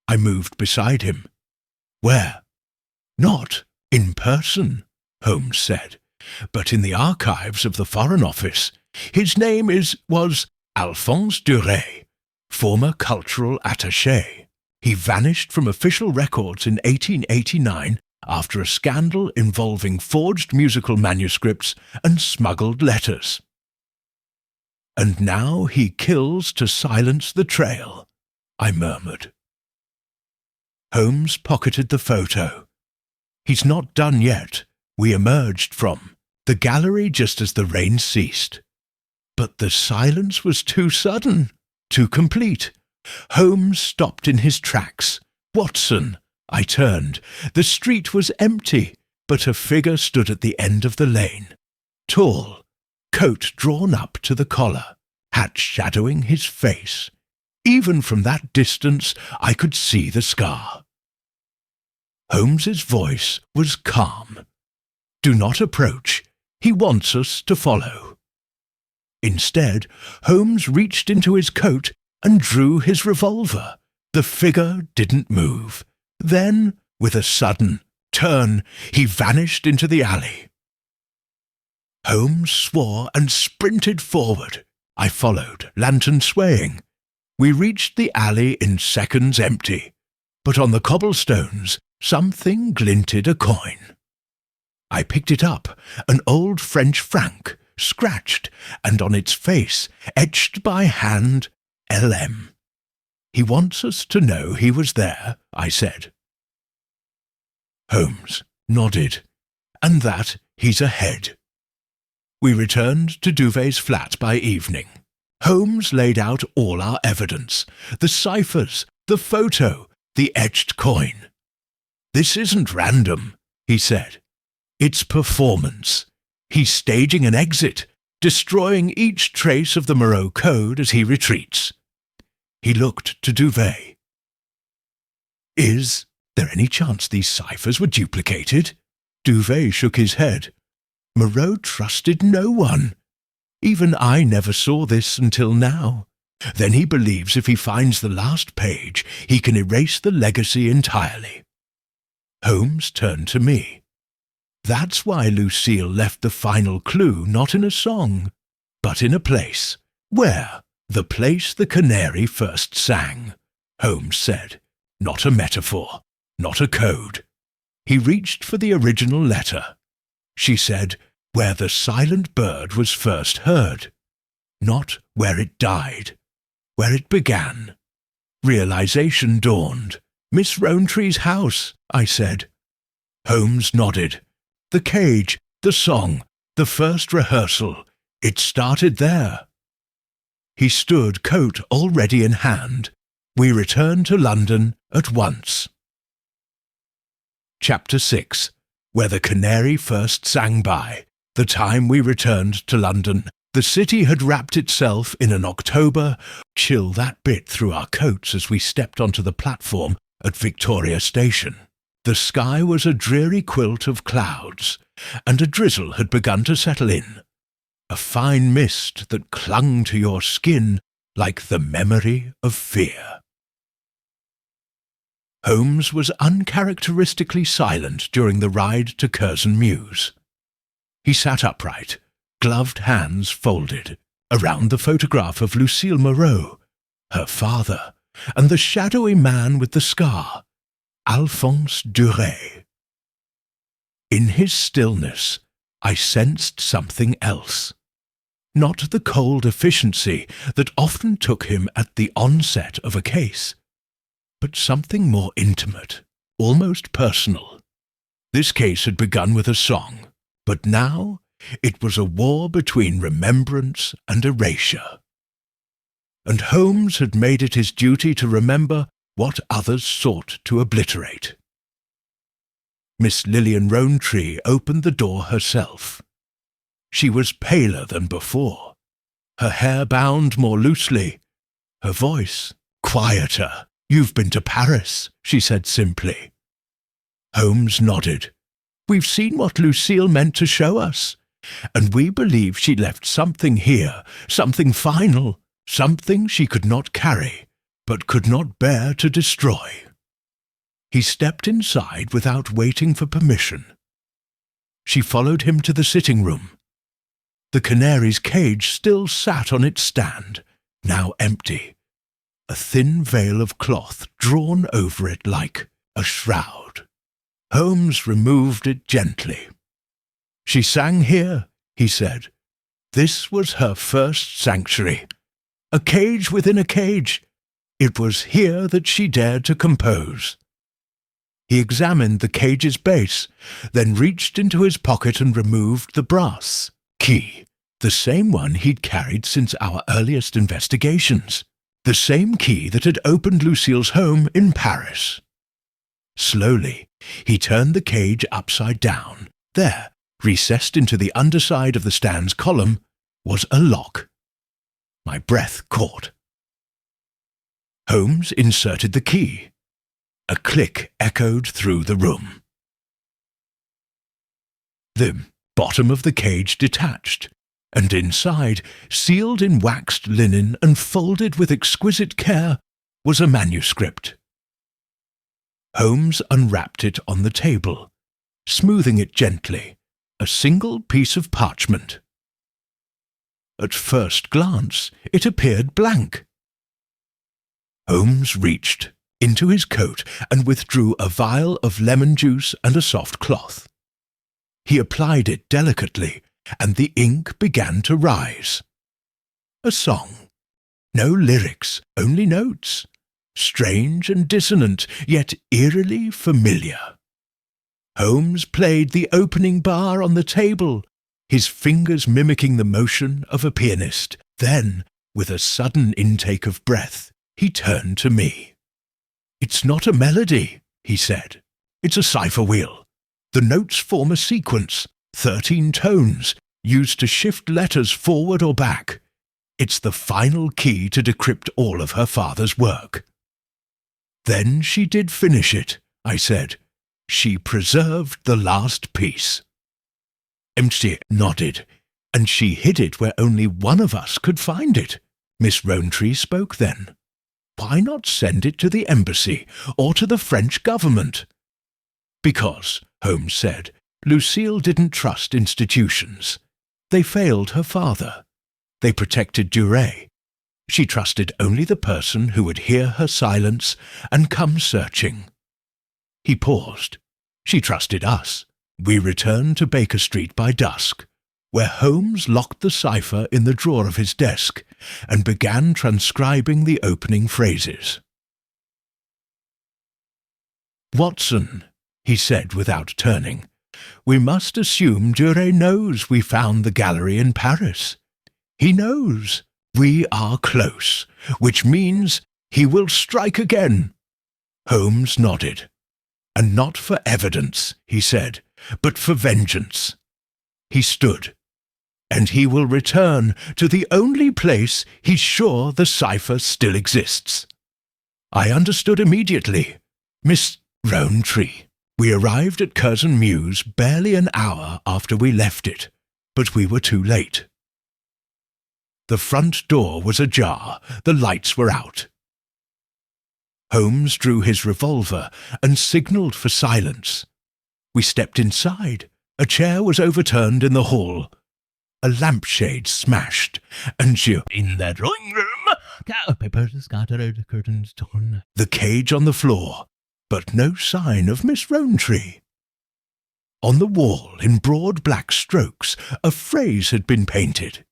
Speaker 1: I moved beside him. Where? Not in person, Holmes said, but in the archives of the Foreign Office. His name was Alphonse Duret, former cultural attaché. He vanished from official records in 1889 after a scandal involving forged musical manuscripts and smuggled letters. And now he kills to silence the trail, I murmured. Holmes pocketed the photo. He's not done yet. We emerged from the gallery just as the rain ceased. But the silence was too sudden, too complete. Holmes stopped in his tracks. Watson, I turned. The street was empty, but a figure stood at the end of the lane. Tall, coat drawn up to the collar, hat shadowing his face. Even from that distance I could see the scar. Holmes's voice was calm. Do not approach. He wants us to follow. Instead, Holmes reached into his coat and drew his revolver. The figure didn't move. Then, with a sudden turn, he vanished into the alley. Holmes swore and sprinted forward. I followed, lantern swaying. We reached the alley in seconds empty, but on the cobblestones something glinted a coin. I picked it up, an old French franc, scratched, and on its face, etched by hand, LM. He wants us to know he was there, I said. Holmes nodded, and that he's ahead. We returned to Duvet's flat by evening. Holmes laid out all our evidence, the ciphers, the photo, the etched coin. This isn't random, he said. It's performance. He's staging an exit, destroying each trace of the Moreau code as he retreats. He looked to Duvet. Is there any chance these ciphers were duplicated? Duvet shook his head. Moreau trusted no one. Even I never saw this until now. Then he believes if he finds the last page, he can erase the legacy entirely. Holmes turned to me. That's why Lucille left the final clue not in a song, but in a place. Where? The place the Canary first sang, Holmes said. Not a metaphor, not a code. He reached for the original letter. She said, where the silent bird was first heard. Not where it died, where it began. Realization dawned. Miss Rowntree's house, I said. Holmes nodded. The cage, the song, the first rehearsal. It started there. He stood, coat already in hand. We returned to London at once. Chapter 6. Where the Canary first sang by. The time we returned to London, the city had wrapped itself in an October chill that bit through our coats as we stepped onto the platform at Victoria Station. The sky was a dreary quilt of clouds, and a drizzle had begun to settle in. A fine mist that clung to your skin like the memory of fear. Holmes was uncharacteristically silent during the ride to Curzon Mews. He sat upright, gloved hands folded, around the photograph of Lucille Moreau, her father, and the shadowy man with the scar, Alphonse Duret. In his stillness, I sensed something else. Not the cold efficiency that often took him at the onset of a case, but something more intimate, almost personal. This case had begun with a song, but now it was a war between remembrance and erasure. And Holmes had made it his duty to remember what others sought to obliterate. Miss Lillian Rowntree opened the door herself. She was paler than before, her hair bound more loosely, her voice quieter. "You've been to Paris," she said simply. Holmes nodded. "We've seen what Lucille meant to show us, and we believe she left something here, something final, something she could not carry, but could not bear to destroy." He stepped inside without waiting for permission. She followed him to the sitting room. The Canary's cage still sat on its stand, now empty, a thin veil of cloth drawn over it like a shroud. Holmes removed it gently. "She sang here," he said. "This was her first sanctuary. A cage within a cage. It was here that she dared to compose." He examined the cage's base, then reached into his pocket and removed the brass key, the same one he'd carried since our earliest investigations, the same key that had opened Lucille's home in Paris. Slowly, he turned the cage upside down. There, recessed into the underside of the stand's column, was a lock. My breath caught. Holmes inserted the key. A click echoed through the room. The bottom of the cage detached, and inside, sealed in waxed linen and folded with exquisite care, was a manuscript. Holmes unwrapped it on the table, smoothing it gently, a single piece of parchment. At first glance, it appeared blank. Holmes reached into his coat and withdrew a vial of lemon juice and a soft cloth. He applied it delicately, and the ink began to rise. A song. No lyrics, only notes. Strange and dissonant, yet eerily familiar. Holmes played the opening bar on the table, his fingers mimicking the motion of a pianist. Then, with a sudden intake of breath, he turned to me. "It's not a melody," he said. "It's a cipher wheel. The notes form a sequence, 13 tones, used to shift letters forward or back. It's the final key to decrypt all of her father's work." "Then she did finish it," I said. "She preserved the last piece." MC nodded. "And she hid it where only one of us could find it." Miss Rowntree spoke then. "Why not send it to the embassy or to the French government?" "Because," Holmes said, "Lucille didn't trust institutions. They failed her father. They protected Duret. She trusted only the person who would hear her silence and come searching." He paused. "She trusted us." We returned to Baker Street by dusk, where Holmes locked the cipher in the drawer of his desk and began transcribing the opening phrases. "Watson," he said without turning, "we must assume Duret knows we found the gallery in Paris. He knows. We are close, which means he will strike again." Holmes nodded. "And not for evidence," he said, "but for vengeance." He stood. "And he will return to the only place he's sure the cipher still exists." I understood immediately. "Miss Rowntree." We arrived at Curzon Mews barely an hour after we left it, but we were too late. The front door was ajar, the lights were out. Holmes drew his revolver and signalled for silence. We stepped inside. A chair was overturned in the hall. A lampshade smashed, and in the drawing room, papers scattered, curtains torn. The cage on the floor, but no sign of Miss Rowntree. On the wall, in broad black strokes, a phrase had been painted.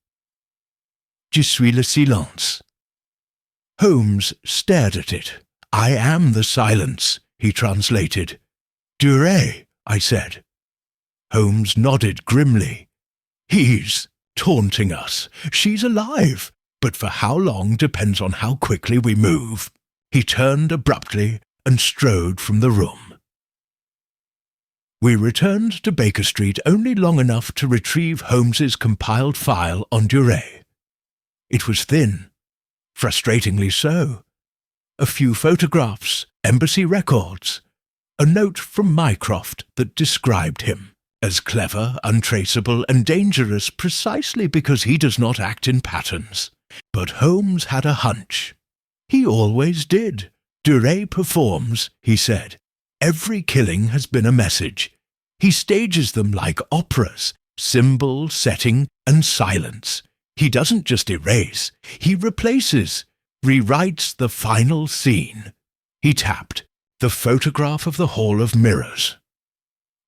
Speaker 1: "Je suis le silence." Holmes stared at it. "I am the silence," he translated. "Duret," I said. Holmes nodded grimly. "He's taunting us. She's alive, but for how long depends on how quickly we move." He turned abruptly and strode from the room. We returned to Baker Street only long enough to retrieve Holmes's compiled file on Duret. It was thin, frustratingly so. A few photographs, embassy records, a note from Mycroft that described him as clever, untraceable, and dangerous precisely because he does not act in patterns. But Holmes had a hunch. He always did. "Duret performs," he said. "Every killing has been a message. He stages them like operas, symbol, setting, and silence. He doesn't just erase, he replaces, rewrites the final scene." He tapped. The photograph of the Hall of Mirrors.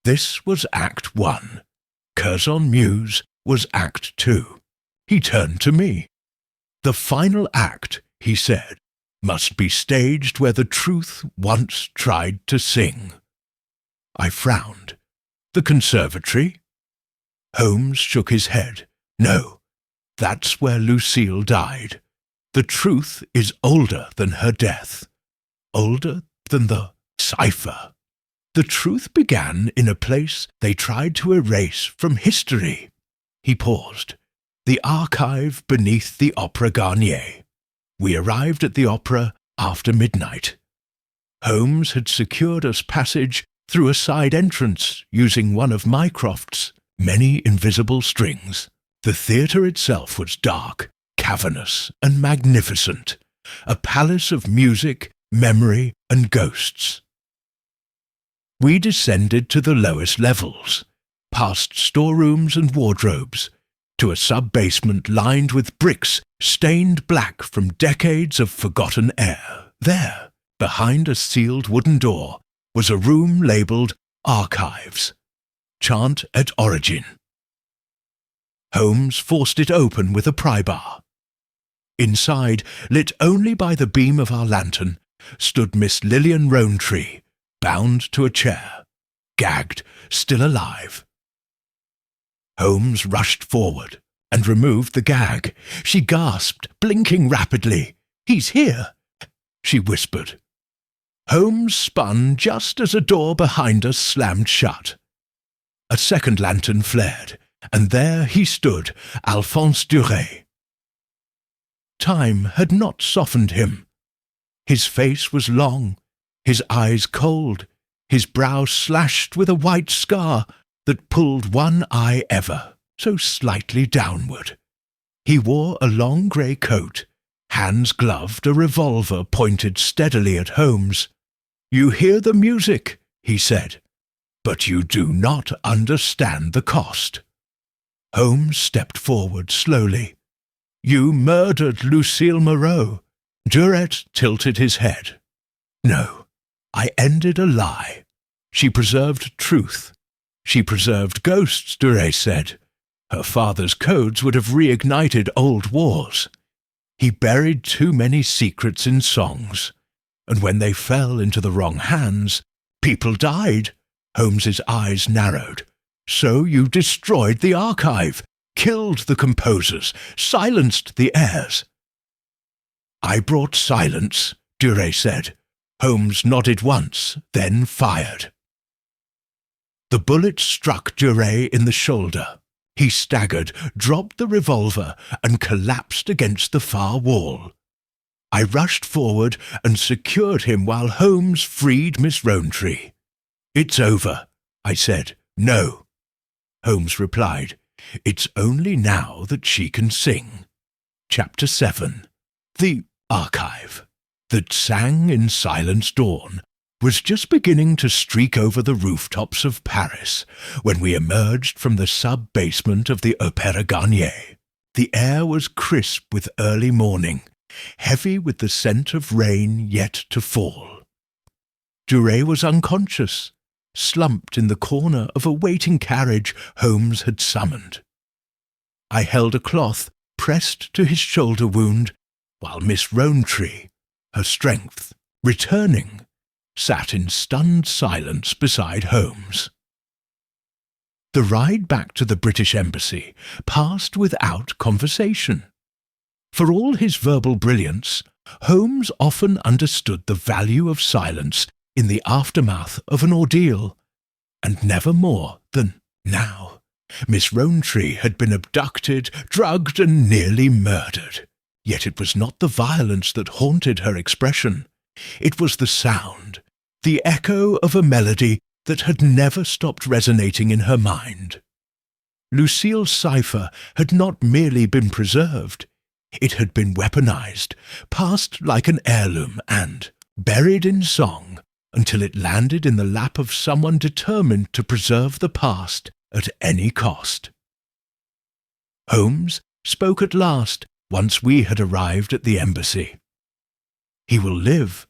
Speaker 1: This was Act 1. Curzon Mews was Act 2. He turned to me. "The final act," he said, "must be staged where the truth once tried to sing." I frowned. "The conservatory?" Holmes shook his head. "No, that's where Lucille died. The truth is older than her death. Older than the cipher. The truth began in a place they tried to erase from history." He paused. "The archive beneath the Opera Garnier." We arrived at the opera after midnight. Holmes had secured us passage through a side entrance using one of Mycroft's many invisible strings. The theatre itself was dark, cavernous, and magnificent, a palace of music, memory, and ghosts. We descended to the lowest levels, past storerooms and wardrobes, to a sub-basement lined with bricks stained black from decades of forgotten air. There, behind a sealed wooden door, was a room labelled Archives. Chant et origine. Holmes forced it open with a pry bar. Inside, lit only by the beam of our lantern, stood Miss Lillian Rowntree, bound to a chair, gagged, still alive. Holmes rushed forward and removed the gag. She gasped, blinking rapidly. "He's here," she whispered. Holmes spun just as a door behind us slammed shut. A second lantern flared. and there he stood, Alphonse Duret. Time had not softened him. His face was long, his eyes cold, his brow slashed with a white scar that pulled one eye ever so slightly downward. He wore a long grey coat, hands gloved, a revolver pointed steadily at Holmes. "You hear the music," he said, "but you do not understand the cost." Holmes stepped forward slowly. "You murdered Lucille Moreau." Duret tilted his head. "No, I ended a lie. She preserved truth. She preserved ghosts," Duret said. "Her father's codes would have reignited old wars. He buried too many secrets in songs, and when they fell into the wrong hands, people died." Holmes's eyes narrowed. "So you destroyed the archive, killed the composers, silenced the heirs." "I brought silence," Duret said. Holmes nodded once, then fired. The bullet struck Duret in the shoulder. He staggered, dropped the revolver, and collapsed against the far wall. I rushed forward and secured him while Holmes freed Miss Rowntree. "It's over," I said. "No." Holmes replied, "It's only now that she can sing." Chapter 7. The Archive, that sang in silence dawn, was just beginning to streak over the rooftops of Paris when we emerged from the sub-basement of the Opéra Garnier. The air was crisp with early morning, heavy with the scent of rain yet to fall. Duret was unconscious, slumped in the corner of a waiting carriage Holmes had summoned. I held a cloth pressed to his shoulder wound, while Miss Rowntree, her strength returning, sat in stunned silence beside Holmes. The ride back to the British Embassy passed without conversation. For all his verbal brilliance, Holmes often understood the value of silence in the aftermath of an ordeal, and never more than now. Miss Rowntree had been abducted, drugged, and nearly murdered. Yet it was not the violence that haunted her expression. It was the sound, the echo of a melody that had never stopped resonating in her mind. Lucille's cipher had not merely been preserved. It had been weaponized, passed like an heirloom, and buried in song until it landed in the lap of someone determined to preserve the past at any cost. Holmes spoke at last, once we had arrived at the embassy. "He will live,"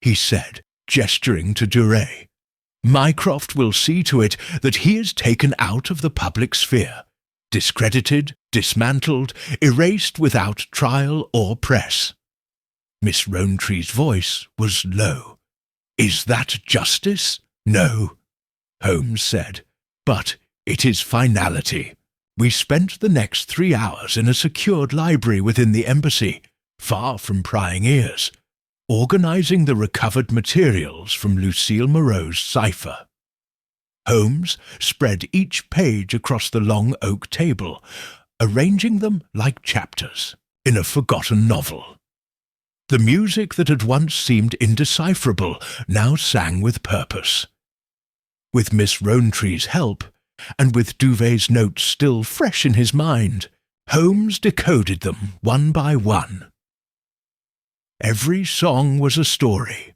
Speaker 1: he said, gesturing to Duret. "Mycroft will see to it that he is taken out of the public sphere, discredited, dismantled, erased without trial or press." Miss Rowntree's voice was low. "Is that justice?" "No," Holmes said, "but it is finality." We spent the next 3 hours in a secured library within the embassy, far from prying ears, organizing the recovered materials from Lucille Moreau's cipher. Holmes spread each page across the long oak table, arranging them like chapters in a forgotten novel. The music that had once seemed indecipherable now sang with purpose. With Miss Rowntree's help, and with Duvet's notes still fresh in his mind, Holmes decoded them one by one. Every song was a story.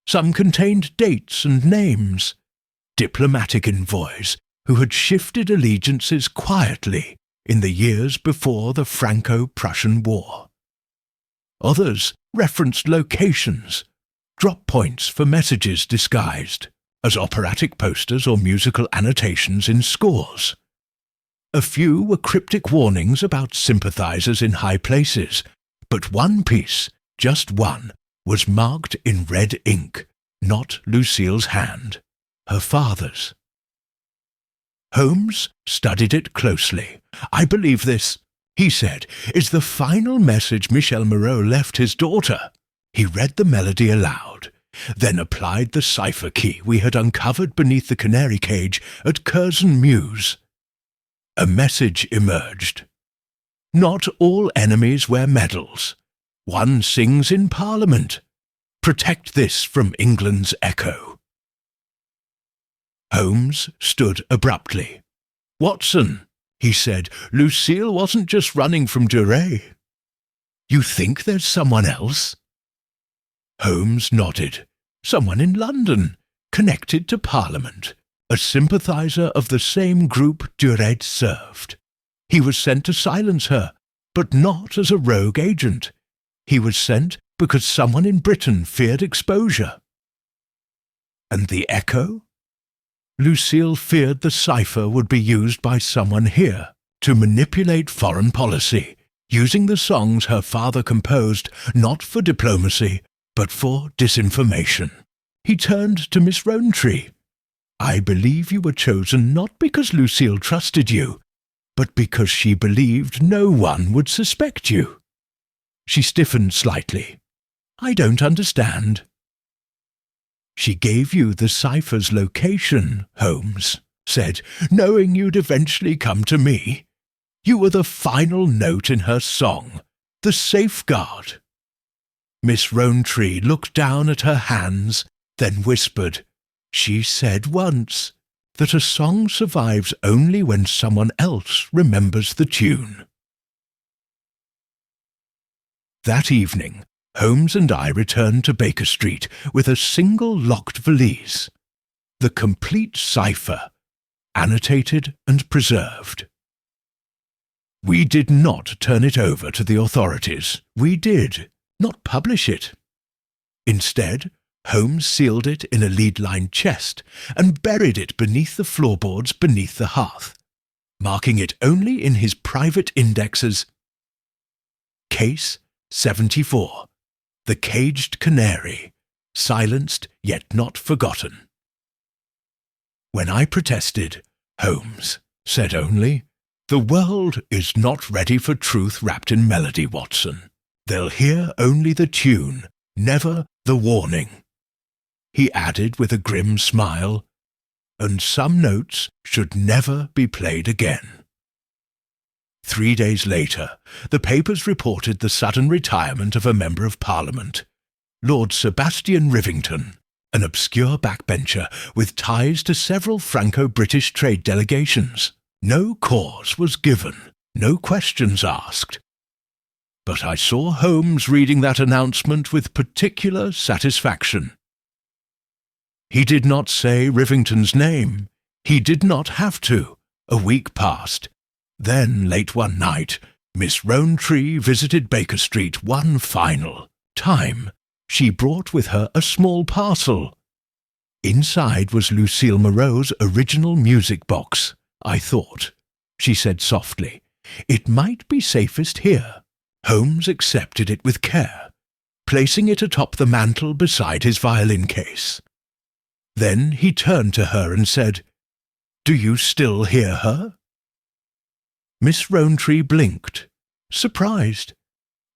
Speaker 1: Some contained dates and names, diplomatic envoys who had shifted allegiances quietly in the years before the Franco-Prussian War. Others referenced locations, drop points for messages disguised as operatic posters or musical annotations in scores. A few were cryptic warnings about sympathizers in high places, but one piece, just one, was marked in red ink, not Lucille's hand, her father's. Holmes studied it closely. "I believe this," he said, "is the final message Michel Moreau left his daughter." He read the melody aloud, then applied the cipher key we had uncovered beneath the canary cage at Curzon Mews. A message emerged. Not all enemies wear medals. One sings in Parliament. Protect this from England's echo. Holmes stood abruptly. "Watson," he said, "Lucille wasn't just running from Duray. You think there's someone else?" Holmes nodded. "Someone in London, connected to Parliament, a sympathiser of the same group Duray served. He was sent to silence her, but not as a rogue agent. He was sent because someone in Britain feared exposure." "And the echo?" "Lucille feared the cipher would be used by someone here to manipulate foreign policy, using the songs her father composed not for diplomacy, but for disinformation. He turned to Miss Rowntree. I believe you were chosen not because Lucille trusted you, but because she believed no one would suspect you." She stiffened slightly. "I don't understand." "She gave you the cipher's location," Holmes said, "knowing you'd eventually come to me. You were the final note in her song, the safeguard." Miss Rowntree looked down at her hands, then whispered, "She said once that a song survives only when someone else remembers the tune." That evening, Holmes and I returned to Baker Street with a single locked valise, the complete cipher, annotated and preserved. We did not turn it over to the authorities. We did not publish it. Instead, Holmes sealed it in a lead-lined chest and buried it beneath the floorboards beneath the hearth, marking it only in his private indexes. Case 74. The Caged Canary, silenced yet not forgotten. When I protested, Holmes said only, "The world is not ready for truth wrapped in melody, Watson. They'll hear only the tune, never the warning." He added with a grim smile, "And some notes should never be played again." 3 days later, the papers reported the sudden retirement of a Member of Parliament, Lord Sebastian Rivington, an obscure backbencher with ties to several Franco-British trade delegations. No cause was given, no questions asked. But I saw Holmes reading that announcement with particular satisfaction. He did not say Rivington's name. He did not have to. A week passed. Then, late one night, Miss Rowntree visited Baker Street one final time. She brought with her a small parcel. Inside was Lucille Moreau's original music box, I thought. She said softly, "It might be safest here." Holmes accepted it with care, placing it atop the mantel beside his violin case. Then he turned to her and said, "Do you still hear her?" Miss Rowntree blinked, surprised.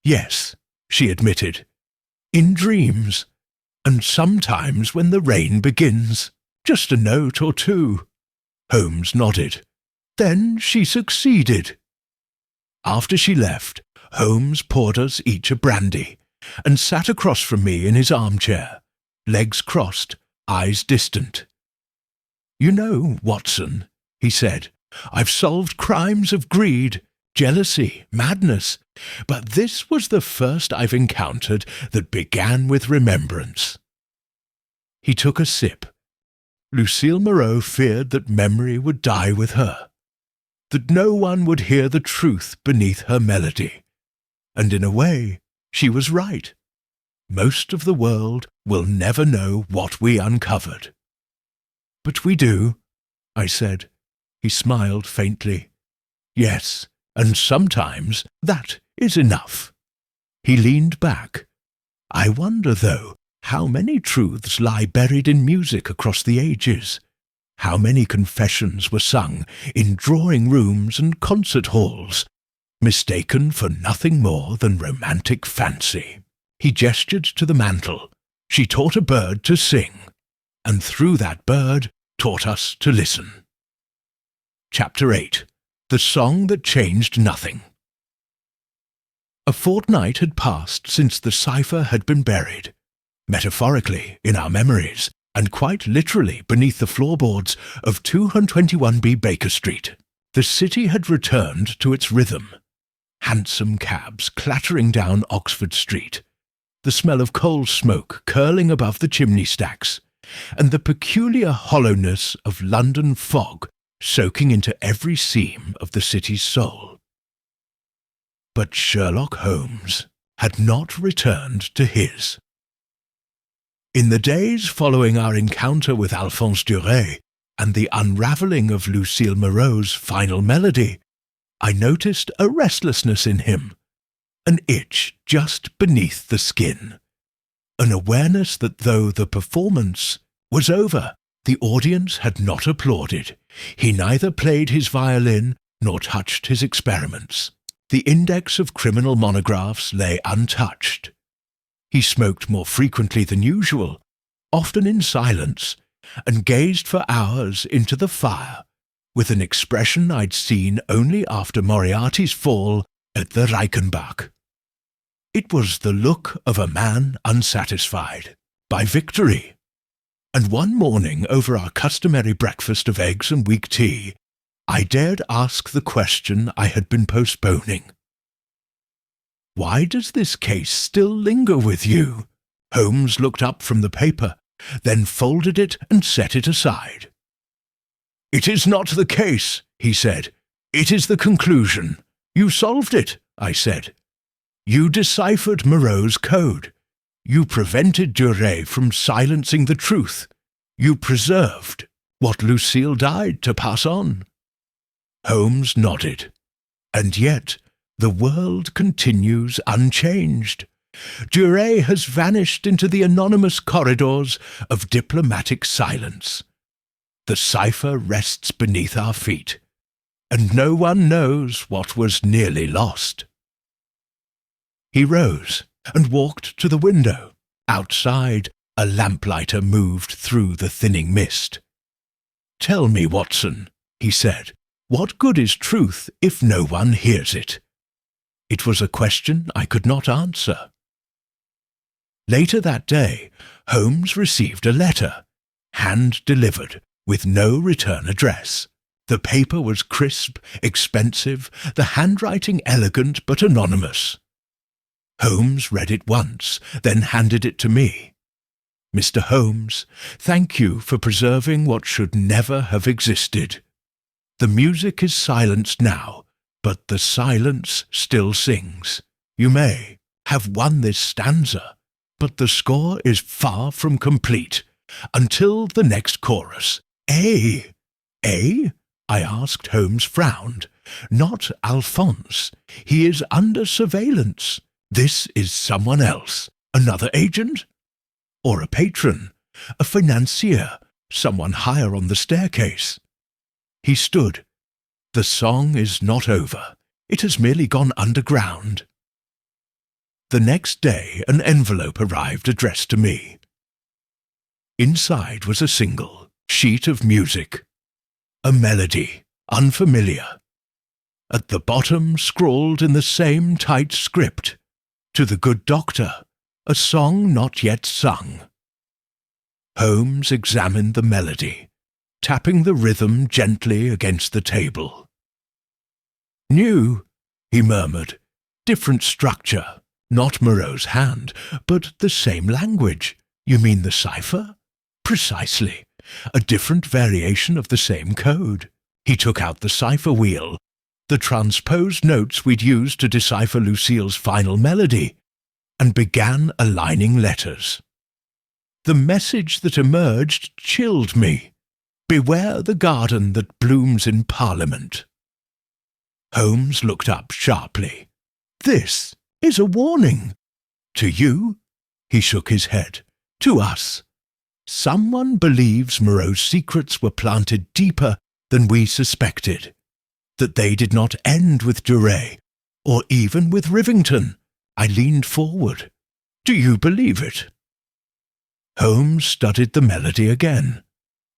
Speaker 1: "Yes," she admitted, "in dreams, and sometimes when the rain begins, just a note or two." Holmes nodded. "Then she succeeded." After she left, Holmes poured us each a brandy, and sat across from me in his armchair, legs crossed, eyes distant. "You know, Watson," he said, "I've solved crimes of greed, jealousy, madness, but this was the first I've encountered that began with remembrance." He took a sip. Lucille Moreau feared that memory would die with her, that no one would hear the truth beneath her melody. And in a way, she was right. Most of the world will never know what we uncovered. "But we do," I said. He smiled faintly. "Yes, and sometimes that is enough." He leaned back. "I wonder, though, how many truths lie buried in music across the ages? How many confessions were sung in drawing rooms and concert halls, mistaken for nothing more than romantic fancy?" He gestured to the mantel. "She taught a bird to sing, and through that bird taught us to listen." Chapter 8. the song that changed nothing. A fortnight had passed since the cipher had been buried, metaphorically in our memories, and quite literally beneath the floorboards of 221B Baker Street. The city had returned to its rhythm. Hansom cabs clattering down Oxford Street, the smell of coal smoke curling above the chimney stacks, and the peculiar hollowness of London fog soaking into every seam of the city's soul. But Sherlock Holmes had not returned to his. In the days following our encounter with Alphonse Duret and the unravelling of Lucille Moreau's final melody, I noticed a restlessness in him, an itch just beneath the skin, an awareness that though the performance was over, the audience had not applauded. He neither played his violin nor touched his experiments. The index of criminal monographs lay untouched. He smoked more frequently than usual, often in silence, and gazed for hours into the fire with an expression I'd seen only after Moriarty's fall at the Reichenbach. It was the look of a man unsatisfied by victory. And one morning, over our customary breakfast of eggs and weak tea, I dared ask the question I had been postponing. "Why does this case still linger with you?" Holmes looked up from the paper, then folded it and set it aside. "It is not the case," he said. "It is the conclusion. You solved it," I said. "You deciphered Moreau's code. You prevented Duret from silencing the truth. You preserved what Lucille died to pass on." Holmes nodded. "And yet the world continues unchanged. Duret has vanished into the anonymous corridors of diplomatic silence. The cipher rests beneath our feet, and no one knows what was nearly lost." He rose and walked to the window. Outside, a lamplighter moved through the thinning mist. "Tell me, Watson," he said, "what good is truth if no one hears it?" It was a question I could not answer. Later that day, Holmes received a letter, hand-delivered, with no return address. The paper was crisp, expensive, the handwriting elegant but anonymous. Holmes read it once, then handed it to me. "Mr. Holmes, thank you for preserving what should never have existed. The music is silenced now, but the silence still sings. You may have won this stanza, but the score is far from complete. Until the next chorus." "Eh? Eh?" I asked. Holmes frowned. "Not Alphonse. He is under surveillance. This is someone else. Another agent? Or a patron? A financier? Someone higher on the staircase?" He stood. "The song is not over. It has merely gone underground." The next day an envelope arrived addressed to me. Inside was a single sheet of music, a melody, unfamiliar. At the bottom, scrawled in the same tight script, "To the good doctor, a song not yet sung." Holmes examined the melody, tapping the rhythm gently against the table. "New," he murmured. "Different structure. Not Moreau's hand, but the same language. You mean the cipher?" "Precisely. A different variation of the same code." He took out the cipher wheel, the transposed notes we'd used to decipher Lucille's final melody, and began aligning letters. The message that emerged chilled me. "Beware the garden that blooms in Parliament." Holmes looked up sharply. "This is a warning." "To you?" He shook his head. "To us. Someone believes Moreau's secrets were planted deeper than we suspected, that they did not end with Duret, or even with Rivington." I leaned forward. "Do you believe it?" Holmes studied the melody again.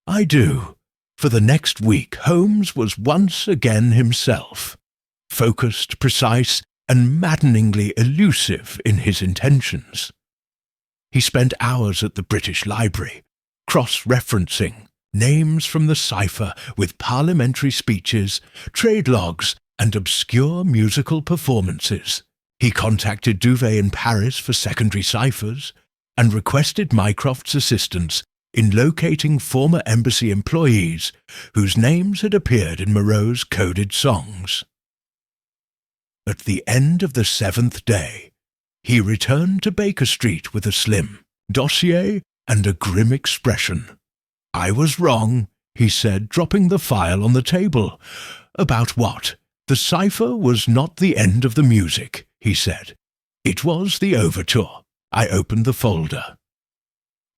Speaker 1: "I do. For the next week, Holmes was once again himself, focused, precise, and maddeningly elusive in his intentions. He spent hours at the British Library, cross-referencing names from the Cipher with parliamentary speeches, trade logs, and obscure musical performances. He contacted Duvet in Paris for secondary ciphers and requested Mycroft's assistance in locating former embassy employees whose names had appeared in Moreau's coded songs. At the end of the 7th day, he returned to Baker Street with a slim dossier and a grim expression. "I was wrong," he said, dropping the file on the table. "About what? The cipher was not the end of the music," he said. "It was the overture." I opened the folder.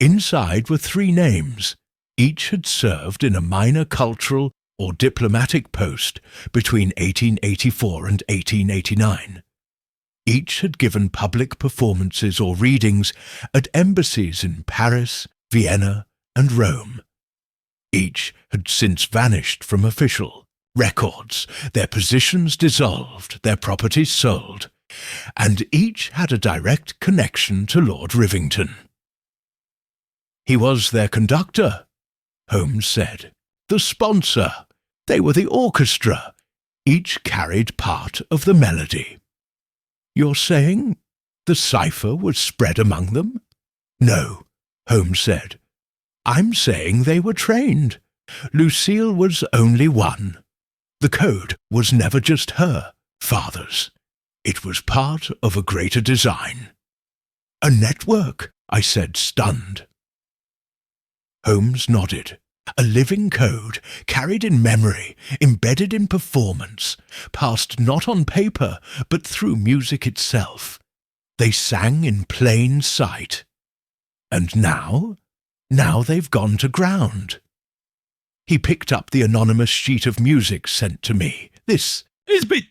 Speaker 1: Inside were 3 names. Each had served in a minor cultural or diplomatic post between 1884 and 1889. Each had given public performances or readings at embassies in Paris, Vienna, and Rome. Each had since vanished from official records, their positions dissolved, their properties sold, and each had a direct connection to Lord Rivington. "He was their conductor," Holmes said, "the sponsor. They were the orchestra. Each carried part of the melody." "You're saying the cipher was spread among them?" "No," Holmes said. "I'm saying they were trained. Lucille was only one. The code was never just her father's. It was part of a greater design." "A network," I said, stunned. Holmes nodded. "A living code, carried in memory, embedded in performance, passed not on paper, but through music itself. They sang in plain sight. And now they've gone to ground." He picked up the anonymous sheet of music sent to me. "This is bit..."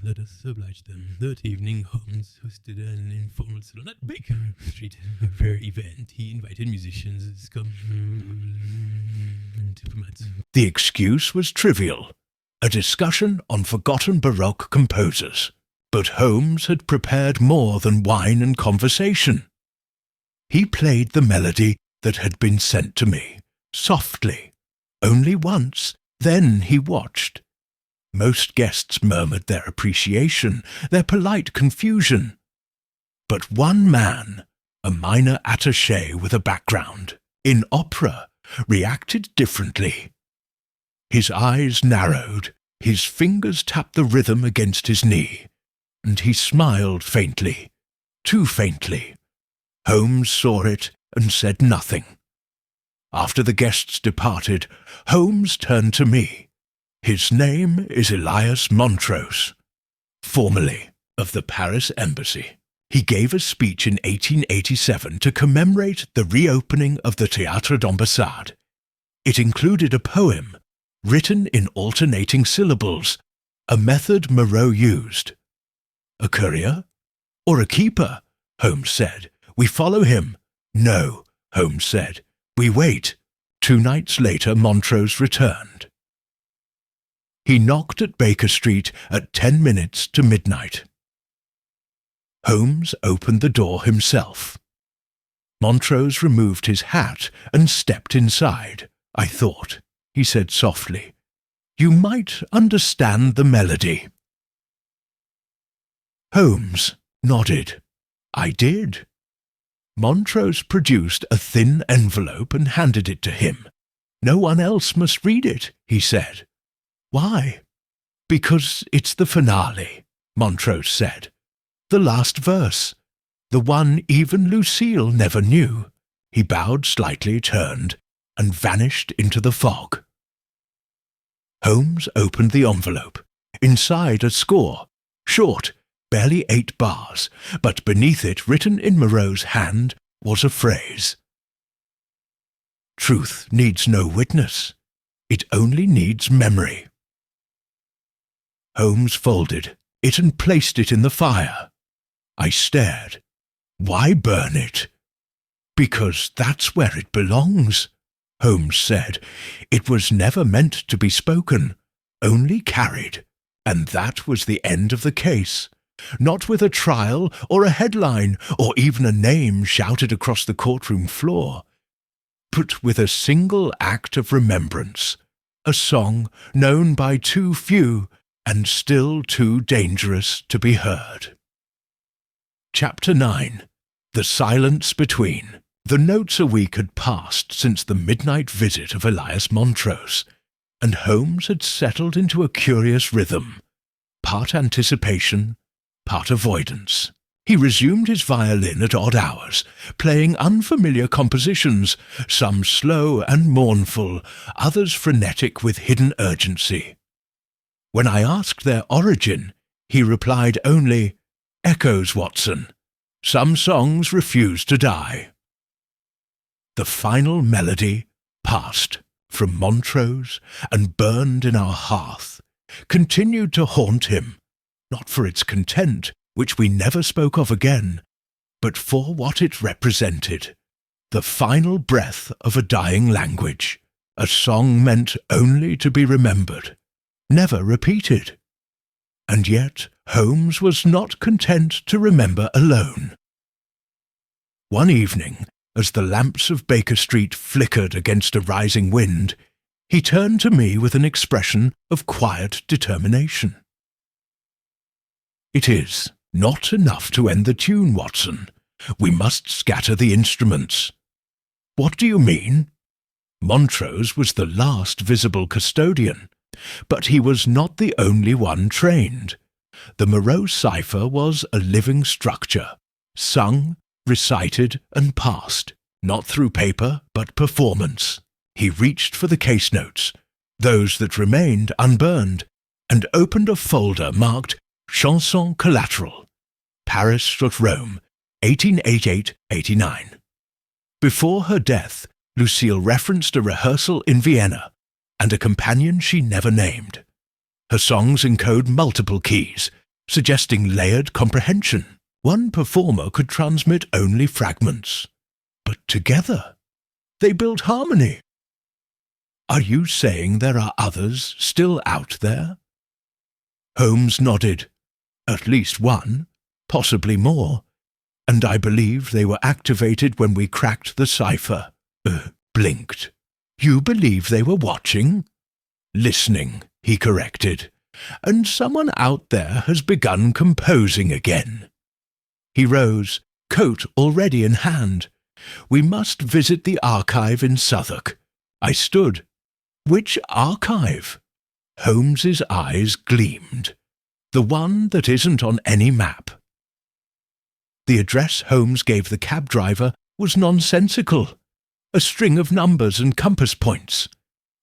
Speaker 2: Let us oblige them. That evening, Holmes hosted an informal salon at Baker Street. For an event, he invited musicians, and diplomats.
Speaker 1: The excuse was trivial, a discussion on forgotten Baroque composers. But Holmes had prepared more than wine and conversation. He played the melody that had been sent to me, softly, only once. Then he watched. Most guests murmured their appreciation, their polite confusion. But one man, a minor attaché with a background in opera, reacted differently. His eyes narrowed, his fingers tapped the rhythm against his knee, and he smiled faintly, too faintly. Holmes saw it and said nothing. After the guests departed, Holmes turned to me. "His name is Elias Montrose, formerly of the Paris Embassy. He gave a speech in 1887 to commemorate the reopening of the Théâtre d'Ambassade. It included a poem, written in alternating syllables, a method Moreau used." "A courier? Or a keeper?" Holmes said. "We follow him." "No," Holmes said. "We wait." 2 nights later, Montrose returned. He knocked at Baker Street at 10 minutes to midnight. Holmes opened the door himself. Montrose removed his hat and stepped inside. "I thought," he said softly, "you might understand the melody." Holmes nodded. "I did." Montrose produced a thin envelope and handed it to him. "No one else must read it," he said. "Why?" "Because it's the finale," Montrose said. "The last verse. The one even Lucille never knew." He bowed slightly, turned, and vanished into the fog. Holmes opened the envelope. Inside a score, short, barely 8 bars, but beneath it, written in Moreau's hand, was a phrase. "Truth needs no witness. It only needs memory." Holmes folded it and placed it in the fire. I stared. Why burn it? "Because that's where it belongs," Holmes said. "It was never meant to be spoken, only carried, and that was the end of the case. Not with a trial or a headline or even a name shouted across the courtroom floor, but with a single act of remembrance, a song known by too few and still too dangerous to be heard." Chapter 9. The Silence Between. The notes a week had passed since the midnight visit of Elias Montrose, and Holmes had settled into a curious rhythm, part anticipation, part avoidance. He resumed his violin at odd hours, playing unfamiliar compositions, some slow and mournful, others frenetic with hidden urgency. When I asked their origin, he replied only, "Echoes, Watson. Some songs refuse to die." The final melody passed from Montrose and burned in our hearth, continued to haunt him, not for its content, which we never spoke of again, but for what it represented, the final breath of a dying language, a song meant only to be remembered, never repeated. And yet Holmes was not content to remember alone. One evening, as the lamps of Baker Street flickered against a rising wind, he turned to me with an expression of quiet determination. "It is not enough to end the tune, Watson. We must scatter the instruments." "What do you mean?" Montrose was the last visible custodian, but he was not the only one trained. The Moreau cipher was a living structure, sung, recited, and passed, not through paper, but performance. He reached for the case notes, those that remained unburned, and opened a folder marked Chanson Collateral, Paris/Rome, 1888-89. Before her death, Lucille referenced a rehearsal in Vienna and a companion she never named. Her songs encode multiple keys, suggesting layered comprehension. One performer could transmit only fragments, but together they built harmony. "Are you saying there are others still out there?" Holmes nodded. "At least one, possibly more, and I believe they were activated when we cracked the cipher." Blinked. "You believe they were watching?" "Listening," he corrected. "And someone out there has begun composing again." He rose, coat already in hand. "We must visit the archive in Southwark." I stood. "Which archive?" Holmes's eyes gleamed. "The one that isn't on any map." The address Holmes gave the cab driver was nonsensical, a string of numbers and compass points,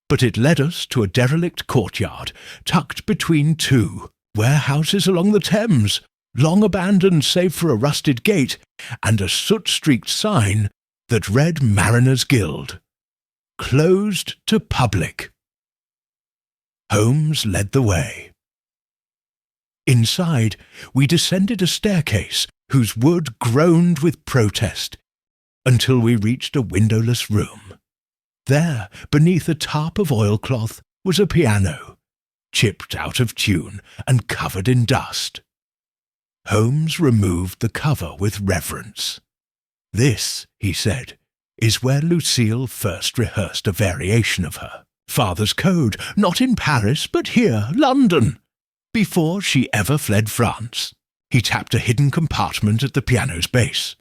Speaker 1: but it led us to a derelict courtyard tucked between two warehouses along the Thames, long abandoned save for a rusted gate and a soot-streaked sign that read Mariners' Guild. Closed to public. Holmes led the way. Inside, we descended a staircase whose wood groaned with protest until we reached a windowless room. There, beneath a tarp of oilcloth, was a piano, chipped out of tune and covered in dust. Holmes removed the cover with reverence. "This," he said, "is where Lucille first rehearsed a variation of her father's code, not in Paris, but here, London, before she ever fled France." He tapped a hidden compartment at the piano's base.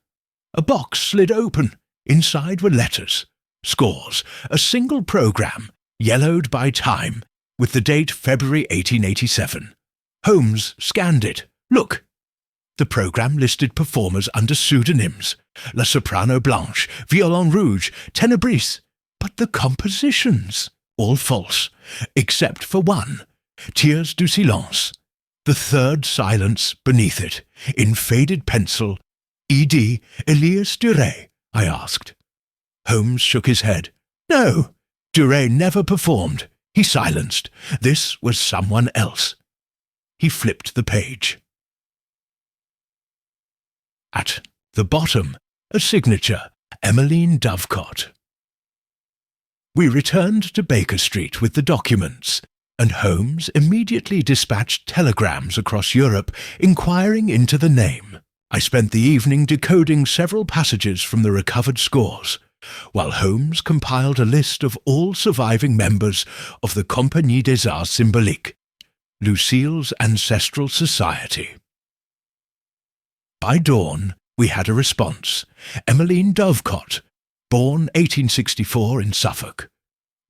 Speaker 1: A box slid open. Inside were letters, scores, a single program, yellowed by time, with the date February 1887. Holmes scanned it. "Look!" The program listed performers under pseudonyms: La Soprano Blanche, Violon Rouge, Tenebrice. But the compositions, all false, except for one, Tiers du Silence. The third silence beneath it, in faded pencil, E.D. Elias Duret, I asked. Holmes shook his head. "No, Duret never performed. He silenced. This was someone else." He flipped the page. At the bottom, a signature Emmeline Dovecot. We returned to Baker Street with the documents, and Holmes immediately dispatched telegrams across Europe inquiring into the name. I spent the evening decoding several passages from the recovered scores, while Holmes compiled a list of all surviving members of the Compagnie des Arts Symboliques, Lucille's ancestral society. By dawn, we had a response. Emmeline Dovecot, born 1864 in Suffolk.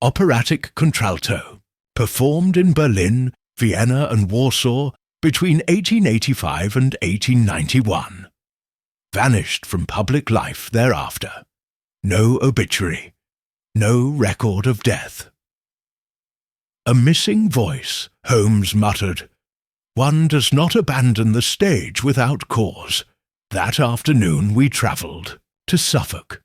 Speaker 1: Operatic contralto. Performed in Berlin, Vienna and Warsaw between 1885 and 1891. Vanished from public life thereafter. No obituary. No record of death. A missing voice, Holmes muttered. One does not abandon the stage without cause. That afternoon we travelled to Suffolk.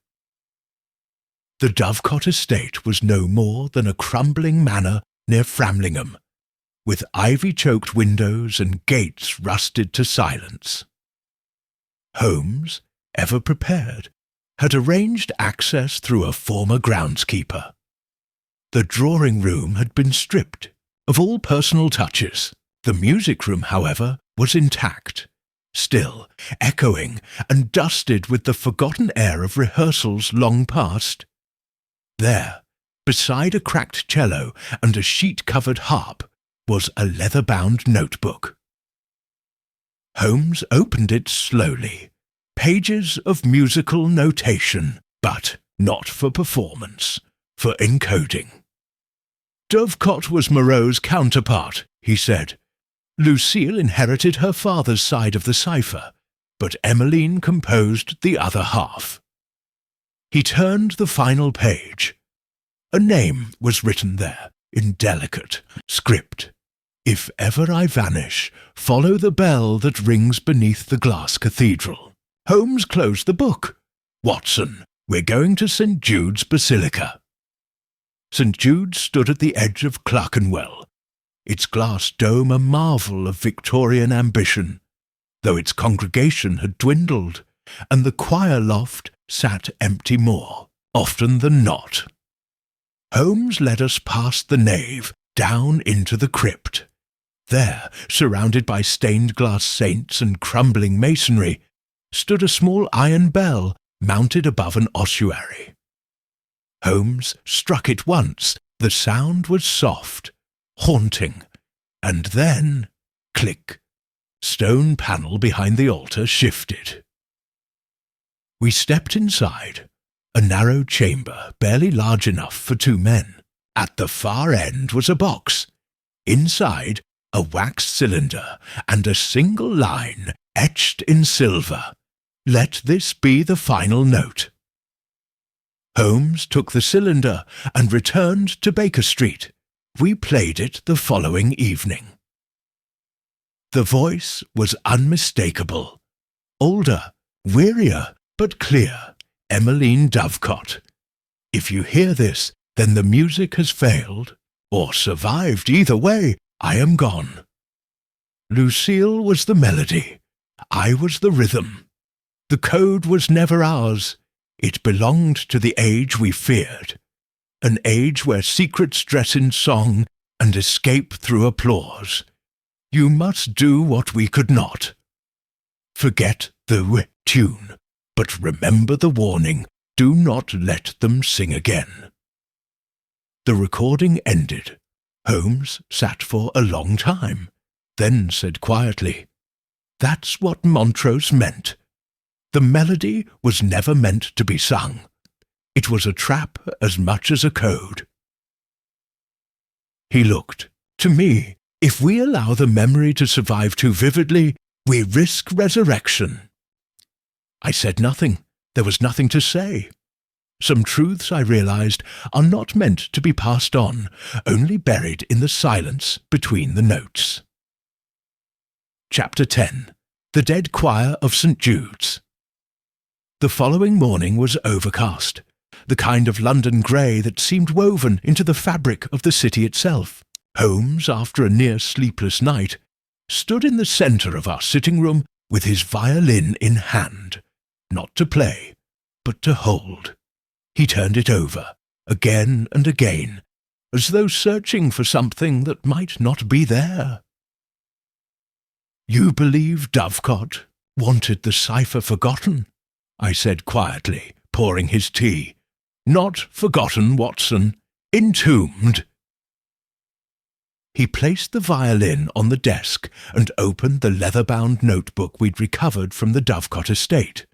Speaker 1: The Dovecot estate was no more than a crumbling manor near Framlingham, with ivy-choked windows and gates rusted to silence. Holmes, ever prepared, had arranged access through a former groundskeeper. The drawing-room had been stripped of all personal touches. The music-room, however, was intact, still, echoing and dusted with the forgotten air of rehearsals long past. There, beside a cracked cello and a sheet-covered harp, was a leather-bound notebook. Holmes opened it slowly. Pages of musical notation, but not for performance, for encoding. Dovecot was Moreau's counterpart, he said. Lucille inherited her father's side of the cipher, but Emmeline composed the other half. He turned the final page. A name was written there, in delicate script. If ever I vanish, follow the bell that rings beneath the glass cathedral. Holmes closed the book. Watson, we're going to St. Jude's Basilica. St. Jude's stood at the edge of Clerkenwell, its glass dome a marvel of Victorian ambition, though its congregation had dwindled, and the choir loft sat empty more often than not. Holmes led us past the nave, down into the crypt. There, surrounded by stained-glass saints and crumbling masonry, stood a small iron bell mounted above an ossuary. Holmes struck it once. The sound was soft, haunting, and then, click, stone panel behind the altar shifted. We stepped inside, a narrow chamber barely large enough for 2 men. At the far end was a box. Inside, a wax cylinder and a single line etched in silver. Let this be the final note. Holmes took the cylinder and returned to Baker Street. We played it the following evening. The voice was unmistakable. Older, wearier, but clear. Emmeline Dovecot. If you hear this, then the music has failed, or survived. Either way, I am gone. Lucille was the melody. I was the rhythm. The code was never ours. It belonged to the age we feared, an age where secrets dress in song and escape through applause. You must do what we could not. Forget the tune, but remember the warning. Do not let them sing again. The recording ended. Holmes sat for a long time, then said quietly, "That's what Montrose meant. The melody was never meant to be sung. It was a trap as much as a code." He looked. To me, if we allow the memory to survive too vividly, we risk resurrection. I said nothing. There was nothing to say. Some truths, I realized, are not meant to be passed on, only buried in the silence between the notes. Chapter 10. The Dead Choir of St. Jude's. The following morning was overcast, the kind of London grey that seemed woven into the fabric of the city itself. Holmes, after a near sleepless night, stood in the centre of our sitting-room with his violin in hand, not to play, but to hold. He turned it over, again and again, as though searching for something that might not be there. "You believe Dovecot wanted the cipher forgotten?" I said quietly, pouring his tea. "Not forgotten, Watson. Entombed." He placed the violin on the desk and opened the leather-bound notebook we'd recovered from the Dovecot estate.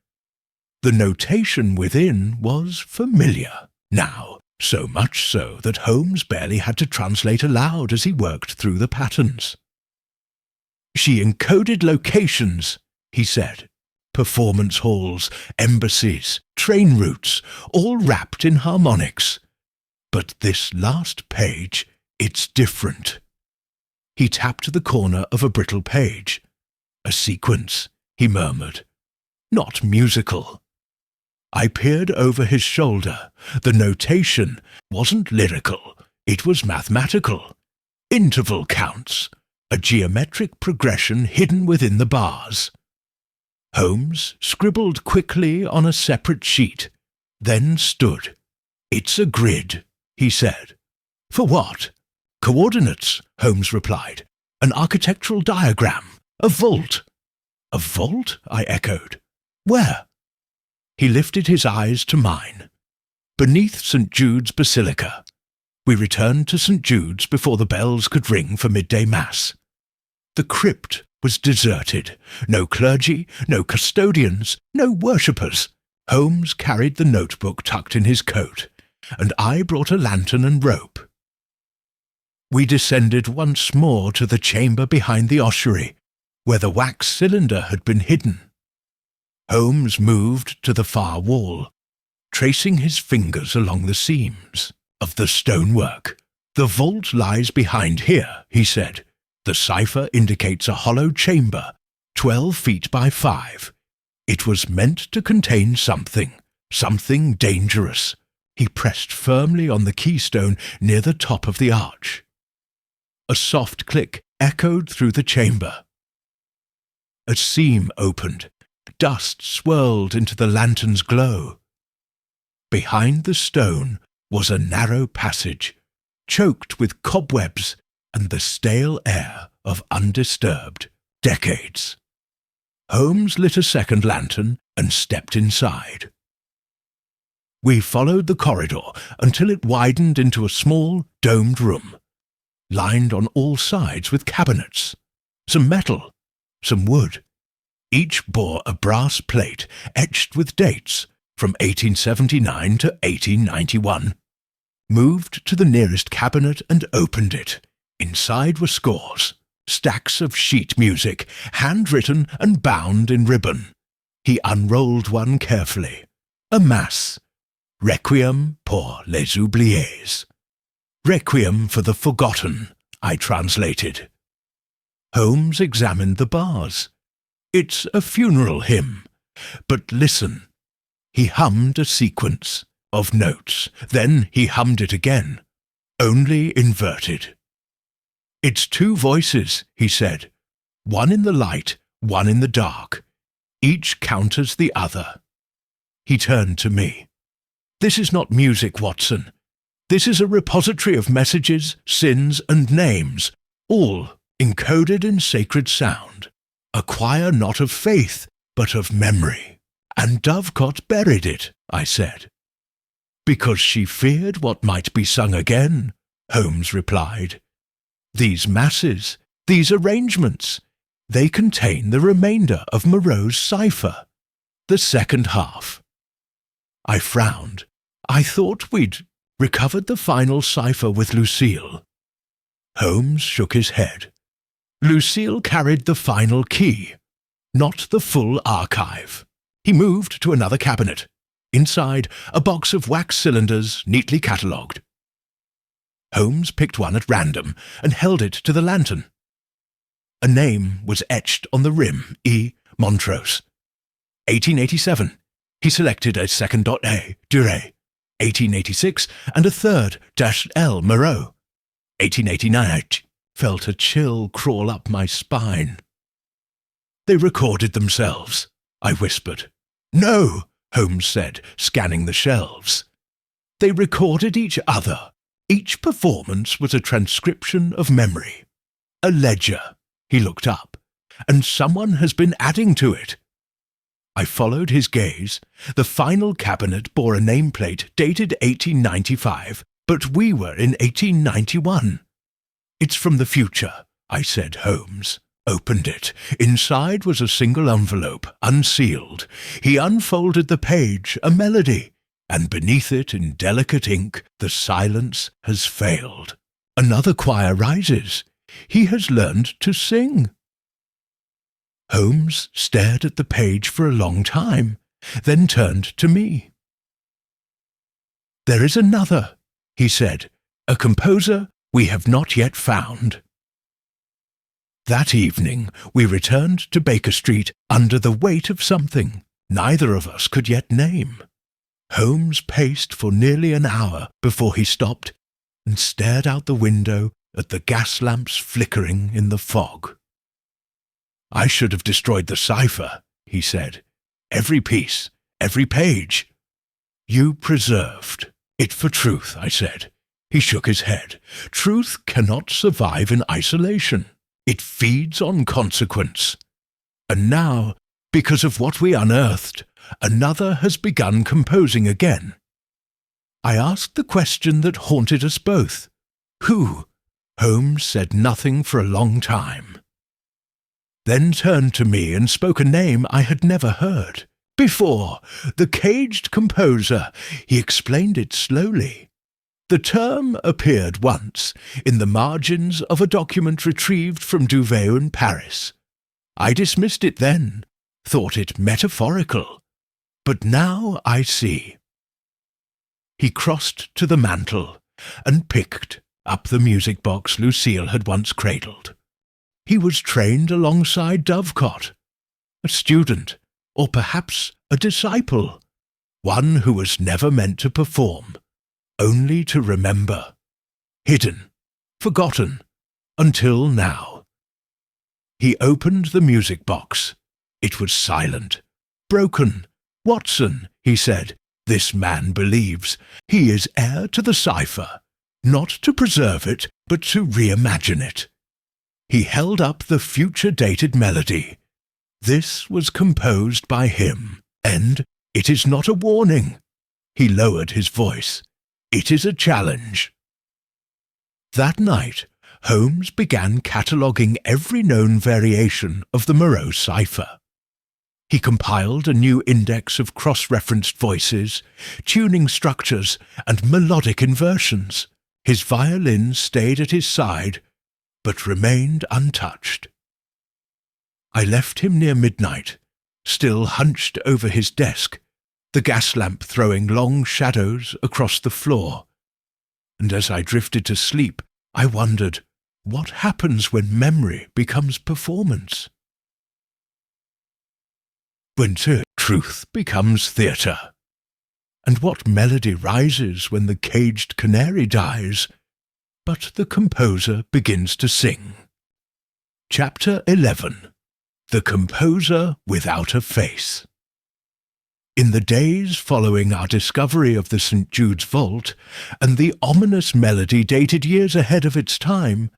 Speaker 1: The notation within was familiar now, so much so that Holmes barely had to translate aloud as he worked through the patterns. "She encoded locations," he said. "Performance halls, embassies, train routes, all wrapped in harmonics. But this last page, it's different." He tapped the corner of a brittle page. "A sequence," he murmured. "Not musical." I peered over his shoulder. The notation wasn't lyrical, it was mathematical. Interval counts, a geometric progression hidden within the bars. Holmes scribbled quickly on a separate sheet, then stood. "It's a grid," he said. "For what?" "Coordinates," Holmes replied. "An architectural diagram. A vault." "A vault?" I echoed. "Where?" He lifted his eyes to mine. "Beneath St. Jude's Basilica." We returned to St. Jude's before the bells could ring for midday mass. The crypt was deserted. No clergy, no custodians, no worshippers. Holmes carried the notebook tucked in his coat, and I brought a lantern and rope. We descended once more to the chamber behind the ossuary, where the wax cylinder had been hidden. Holmes moved to the far wall, tracing his fingers along the seams of the stonework. "The vault lies behind here," he said. "The cipher indicates a hollow chamber, 12 feet by 5. It was meant to contain something dangerous." He pressed firmly on the keystone near the top of the arch. A soft click echoed through the chamber. A seam opened. Dust swirled into the lantern's glow. Behind the stone was a narrow passage, choked with cobwebs and the stale air of undisturbed decades. Holmes lit a second lantern and stepped inside. We followed the corridor until it widened into a small, domed room, lined on all sides with cabinets, some metal, some wood. Each bore a brass plate etched with dates from 1879 to 1891. Moved to the nearest cabinet and opened it. Inside were scores, stacks of sheet music, handwritten and bound in ribbon. He unrolled one carefully. A mass. Requiem pour les oubliés. Requiem for the forgotten, I translated. Holmes examined the bars. "It's a funeral hymn. But listen." He hummed a sequence of notes. Then he hummed it again, only inverted. "It's 2 voices," he said. "One in the light, one in the dark. Each counters the other." He turned to me. "This is not music, Watson. This is a repository of messages, sins, and names, all encoded in sacred sound. A choir not of faith, but of memory." "And Dovecot buried it," I said. "Because she feared what might be sung again," Holmes replied. "These masses, these arrangements, they contain the remainder of Moreau's cipher, the second half." I frowned. I thought we'd recovered the final cipher with Lucille. Holmes shook his head. Lucille carried the final key, not the full archive. He moved to another cabinet. Inside, a box of wax cylinders neatly catalogued. Holmes picked one at random and held it to the lantern. A name was etched on the rim, E. Montrose. 1887. He selected a second .A, Duret. 1886, and a third -L, Moreau. 1889. I felt a chill crawl up my spine. "They recorded themselves," I whispered. "No," Holmes said, scanning the shelves. They recorded each other. Each performance was a transcription of memory. A ledger. He looked up. And someone has been adding to it. I followed his gaze. The final cabinet bore a nameplate dated 1895, but we were in 1891. It's from the future, I said. Holmes opened it. Inside was a single envelope, unsealed. He unfolded the page, a melody, and beneath it, in delicate ink, the silence has failed. Another choir rises. He has learned to sing. Holmes stared at the page for a long time, then turned to me. There is another, he said, a composer we have not yet found. That evening we returned to Baker Street under the weight of something neither of us could yet name. Holmes paced for nearly an hour before he stopped and stared out the window at the gas lamps flickering in the fog. I should have destroyed the cipher, he said. Every piece, every page. You preserved it for truth, I said. He shook his head. Truth cannot survive in isolation. It feeds on consequence. And now, because of what we unearthed, another has begun composing again. I asked the question that haunted us both. Who? Holmes said nothing for a long time. Then turned to me and spoke a name I had never heard before. The caged composer. He explained it slowly. The term appeared once in the margins of a document retrieved from Duvet in Paris. I dismissed it then, thought it metaphorical. But now I see. He crossed to the mantel and picked up the music box Lucille had once cradled. He was trained alongside Dovecot, a student, or perhaps a disciple, one who was never meant to perform, only to remember, hidden, forgotten, until now. He opened the music box. It was silent, broken. Watson, he said, this man believes he is heir to the cipher, not to preserve it, but to reimagine it. He held up the future-dated melody. This was composed by him, and it is not a warning. He lowered his voice. It is a challenge. That night, Holmes began cataloguing every known variation of the Moreau cipher. He compiled a new index of cross-referenced voices, tuning structures, and melodic inversions. His violin stayed at his side, but remained untouched. I left him near midnight, still hunched over his desk, the gas lamp throwing long shadows across the floor. And as I drifted to sleep, I wondered, what happens when memory becomes performance? When truth becomes theatre? And what melody rises when the caged canary dies, but the composer begins to sing? Chapter 11. The Composer Without a Face. In the days following our discovery of the St. Jude's vault, and the ominous melody dated years ahead of its time,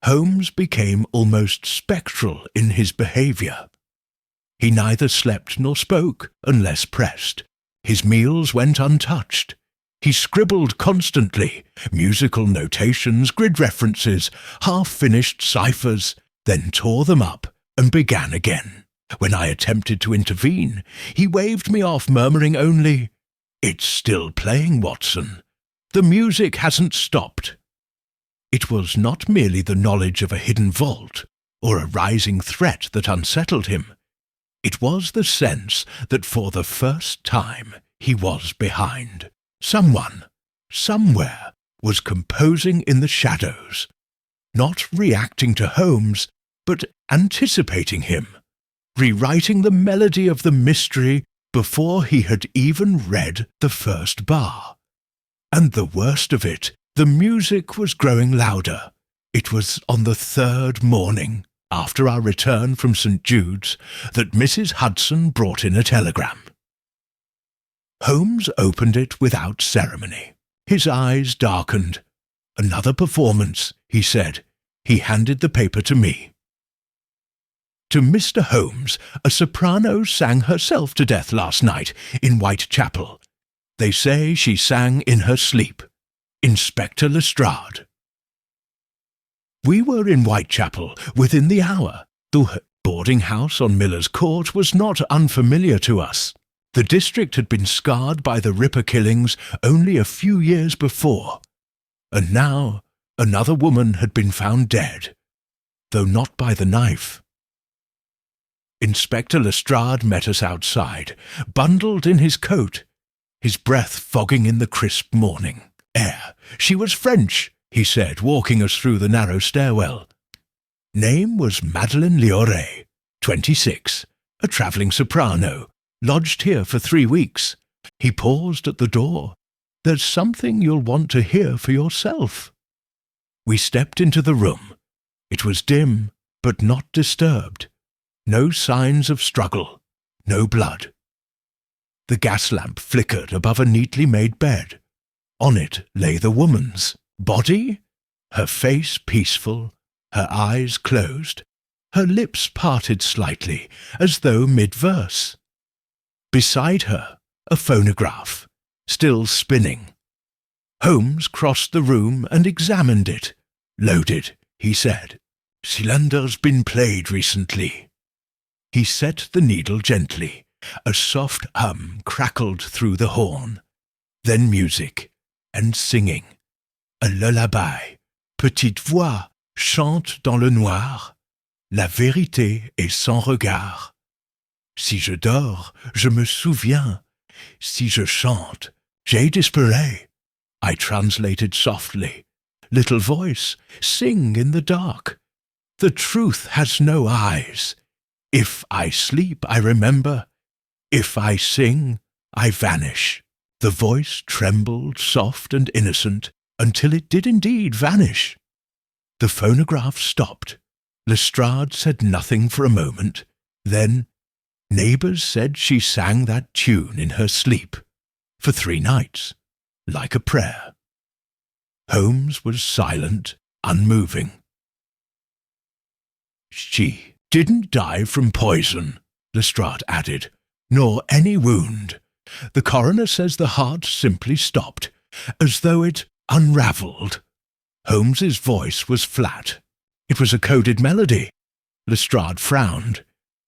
Speaker 1: Holmes became almost spectral in his behaviour. He neither slept nor spoke unless pressed. His meals went untouched. He scribbled constantly, musical notations, grid references, half-finished ciphers, then tore them up and began again. When I attempted to intervene, he waved me off, murmuring only, "It's still playing, Watson. The music hasn't stopped." It was not merely the knowledge of a hidden vault or a rising threat that unsettled him. It was the sense that for the first time he was behind. Someone, somewhere, was composing in the shadows, not reacting to Holmes, but anticipating him, rewriting the melody of the mystery before he had even read the first bar. And the worst of it, the music was growing louder. It was on the third morning, after our return from St. Jude's, that Mrs. Hudson brought in a telegram. Holmes opened it without ceremony. His eyes darkened. "Another performance," he said. He handed the paper to me. To Mr. Holmes, a soprano sang herself to death last night in Whitechapel. They say she sang in her sleep. Inspector Lestrade. We were in Whitechapel within the hour. The boarding house on Miller's Court was not unfamiliar to us. The district had been scarred by the Ripper killings only a few years before, and now another woman had been found dead, though not by the knife. Inspector Lestrade met us outside, bundled in his coat, his breath fogging in the crisp morning air. "She was French," he said, walking us through the narrow stairwell. Name was Madeleine Lioré, 26, a travelling soprano, lodged here for 3 weeks. He paused at the door. "There's something you'll want to hear for yourself." We stepped into the room. It was dim, but not disturbed. No signs of struggle, no blood. The gas lamp flickered above a neatly made bed. On it lay the woman's body, her face peaceful, her eyes closed, her lips parted slightly, as though mid-verse. Beside her, a phonograph, still spinning. Holmes crossed the room and examined it. "Loaded," he said. "Cylinder's been played recently." He set the needle gently. A soft hum crackled through the horn. Then music and singing. A lullaby. Petite voix chante dans le noir. La vérité est sans regard. Si je dors, je me souviens. Si je chante, j'ai disparu. I translated softly. Little voice, sing in the dark. The truth has no eyes. If I sleep, I remember. If I sing, I vanish. The voice trembled, soft and innocent, until it did indeed vanish. The phonograph stopped. Lestrade said nothing for a moment. Then, neighbours said she sang that tune in her sleep, for 3 nights, like a prayer. Holmes was silent, unmoving. "She didn't die from poison," Lestrade added, "nor any wound. The coroner says the heart simply stopped, as though it unravelled." Holmes's voice was flat. It was a coded melody. Lestrade frowned.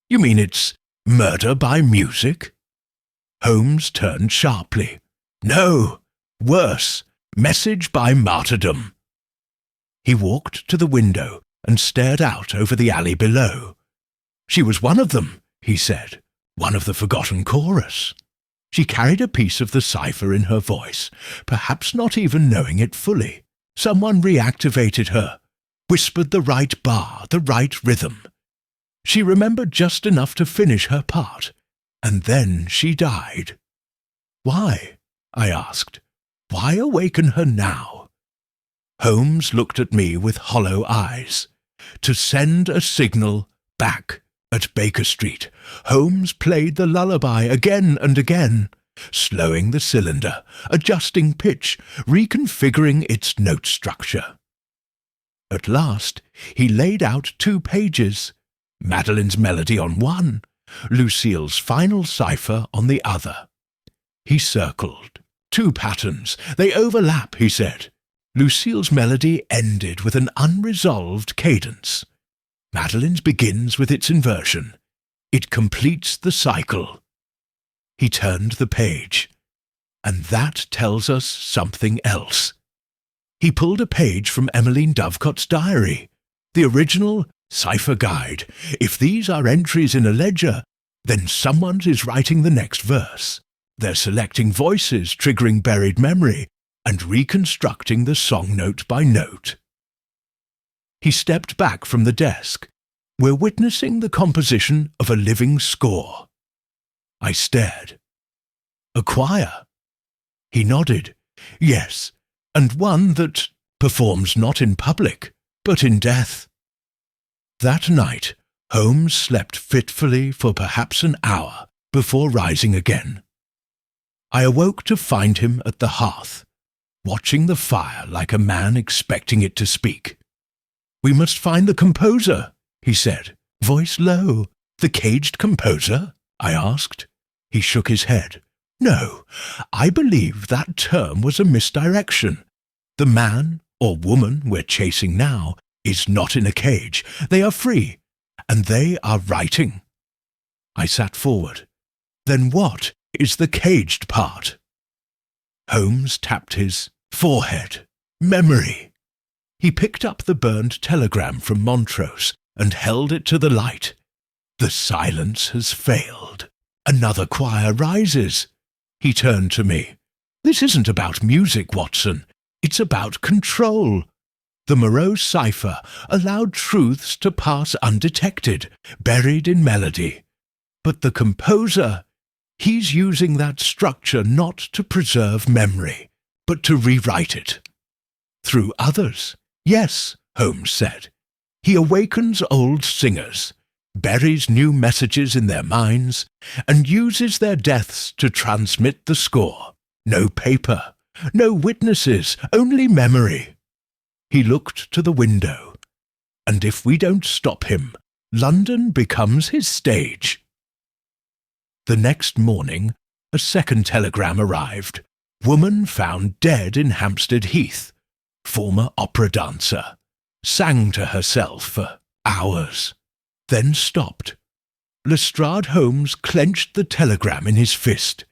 Speaker 1: "You mean it's murder by music?" Holmes turned sharply. "No, worse, message by martyrdom." He walked to the window and stared out over the alley below. "She was one of them," he said, "one of the forgotten chorus." She carried a piece of the cipher in her voice, perhaps not even knowing it fully. Someone reactivated her, whispered the right bar, the right rhythm. She remembered just enough to finish her part, and then she died. "Why?" I asked. "Why awaken her now?" Holmes looked at me with hollow eyes. To send a signal back. At Baker Street, Holmes played the lullaby again and again, slowing the cylinder, adjusting pitch, reconfiguring its note structure. At last, he laid out 2 pages, Madeleine's melody on one, Lucille's final cipher on the other. He circled. 2 patterns. They overlap, he said. Lucille's melody ended with an unresolved cadence. Madeleine's begins with its inversion. It completes the cycle. He turned the page. And that tells us something else. He pulled a page from Emmeline Dovecott's diary, the original cipher guide. If these are entries in a ledger, then someone is writing the next verse. They're selecting voices, triggering buried memory, and reconstructing the song note by note. He stepped back from the desk. "We're witnessing the composition of a living score." I stared. "A choir?" He nodded. "Yes, and one that performs not in public, but in death." That night, Holmes slept fitfully for perhaps an hour before rising again. I awoke to find him at the hearth, watching the fire like a man expecting it to speak. "We must find the composer," he said, voice low. "The caged composer?" I asked. He shook his head. "No, I believe that term was a misdirection. The man or woman we're chasing now is not in a cage. They are free, and they are writing." I sat forward. "Then what is the caged part?" Holmes tapped his forehead. "Memory." He picked up the burned telegram from Montrose and held it to the light. "The silence has failed. Another choir rises." He turned to me. "This isn't about music, Watson. It's about control. The Moreau cipher allowed truths to pass undetected, buried in melody. But the composer, he's using that structure not to preserve memory, but to rewrite it. Through others. Yes," Holmes said. "He awakens old singers, buries new messages in their minds, and uses their deaths to transmit the score. No paper, no witnesses, only memory." He looked to the window. "And if we don't stop him, London becomes his stage." The next morning, a second telegram arrived. "Woman found dead in Hampstead Heath. Former opera dancer. Sang to herself for hours. Then stopped." Lestrade Holmes clenched the telegram in his fist.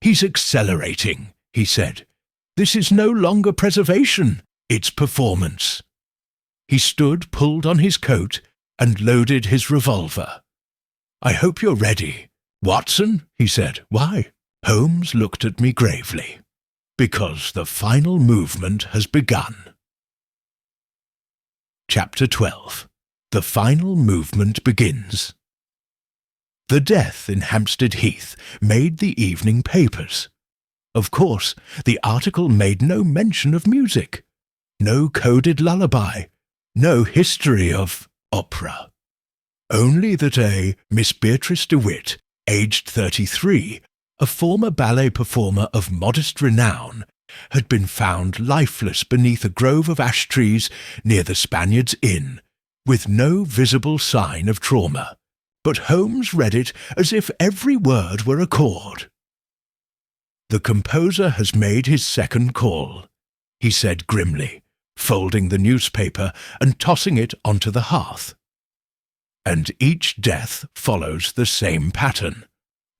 Speaker 1: "He's accelerating," he said. "This is no longer preservation, it's performance." He stood, pulled on his coat, and loaded his revolver. "I hope you're ready." "Watson," he said. "Why?" Holmes looked at me gravely. "Because the final movement has begun." Chapter 12. The final movement begins. The death in Hampstead Heath made the evening papers. Of course, the article made no mention of music. No coded lullaby. No history of opera. Only that a Miss Beatrice DeWitt, aged 33, a former ballet performer of modest renown, had been found lifeless beneath a grove of ash trees near the Spaniard's Inn, with no visible sign of trauma. But Holmes read it as if every word were a chord. "The composer has made his second call," he said grimly, folding the newspaper and tossing it onto the hearth. "And each death follows the same pattern.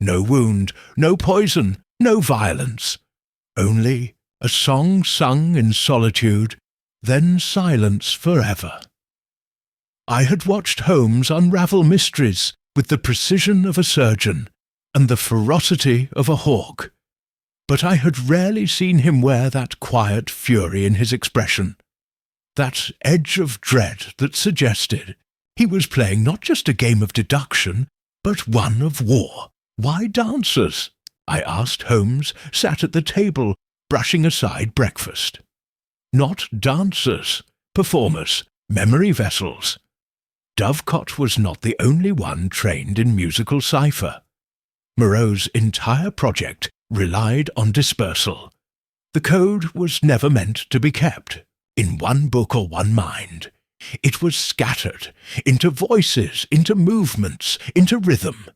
Speaker 1: No wound, no poison, no violence. Only a song sung in solitude, then silence forever." I had watched Holmes unravel mysteries with the precision of a surgeon and the ferocity of a hawk, but I had rarely seen him wear that quiet fury in his expression, that edge of dread that suggested he was playing not just a game of deduction, but one of war. "Why dancers?" I asked Holmes, sat at the table, brushing aside breakfast. "Not dancers, performers, memory vessels." Dovecot was not the only one trained in musical cipher. Moreau's entire project relied on dispersal. The code was never meant to be kept in one book or one mind. It was scattered into voices, into movements, into rhythm.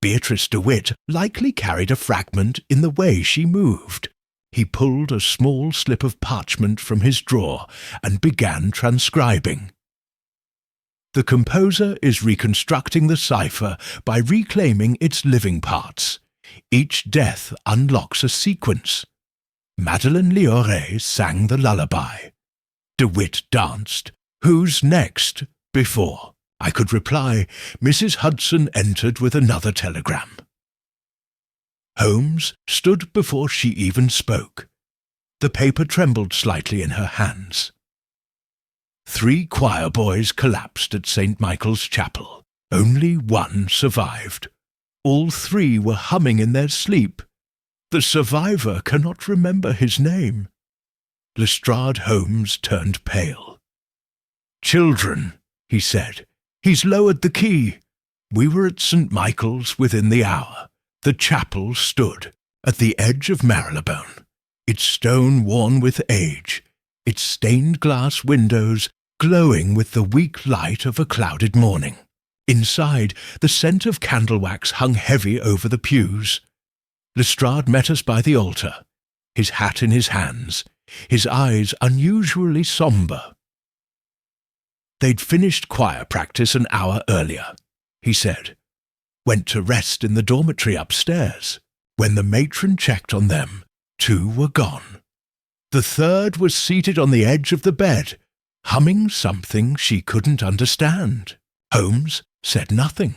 Speaker 1: Beatrice DeWitt likely carried a fragment in the way she moved. He pulled a small slip of parchment from his drawer and began transcribing. "The composer is reconstructing the cipher by reclaiming its living parts. Each death unlocks a sequence. Madeleine Lioré sang the lullaby. DeWitt danced. Who's next? Before I could reply, Mrs. Hudson entered with another telegram. Holmes stood before she even spoke. The paper trembled slightly in her hands. 3 choir boys collapsed at St. Michael's Chapel. Only one survived. All 3 were humming in their sleep. The survivor cannot remember his name. Lestrade Holmes turned pale. "Children," he said. "He's lowered the key." We were at St. Michael's within the hour. The chapel stood. at the edge of Marylebone, its stone worn with age, its stained glass windows glowing with the weak light of a clouded morning. Inside, the scent of candle wax hung heavy over the pews. Lestrade met us by the altar, his hat in his hands, his eyes unusually sombre. They'd finished choir practice an hour earlier, he said. Went to rest in the dormitory upstairs. When the matron checked on them, 2 were gone. The third was seated on the edge of the bed, humming something she couldn't understand. Holmes said nothing.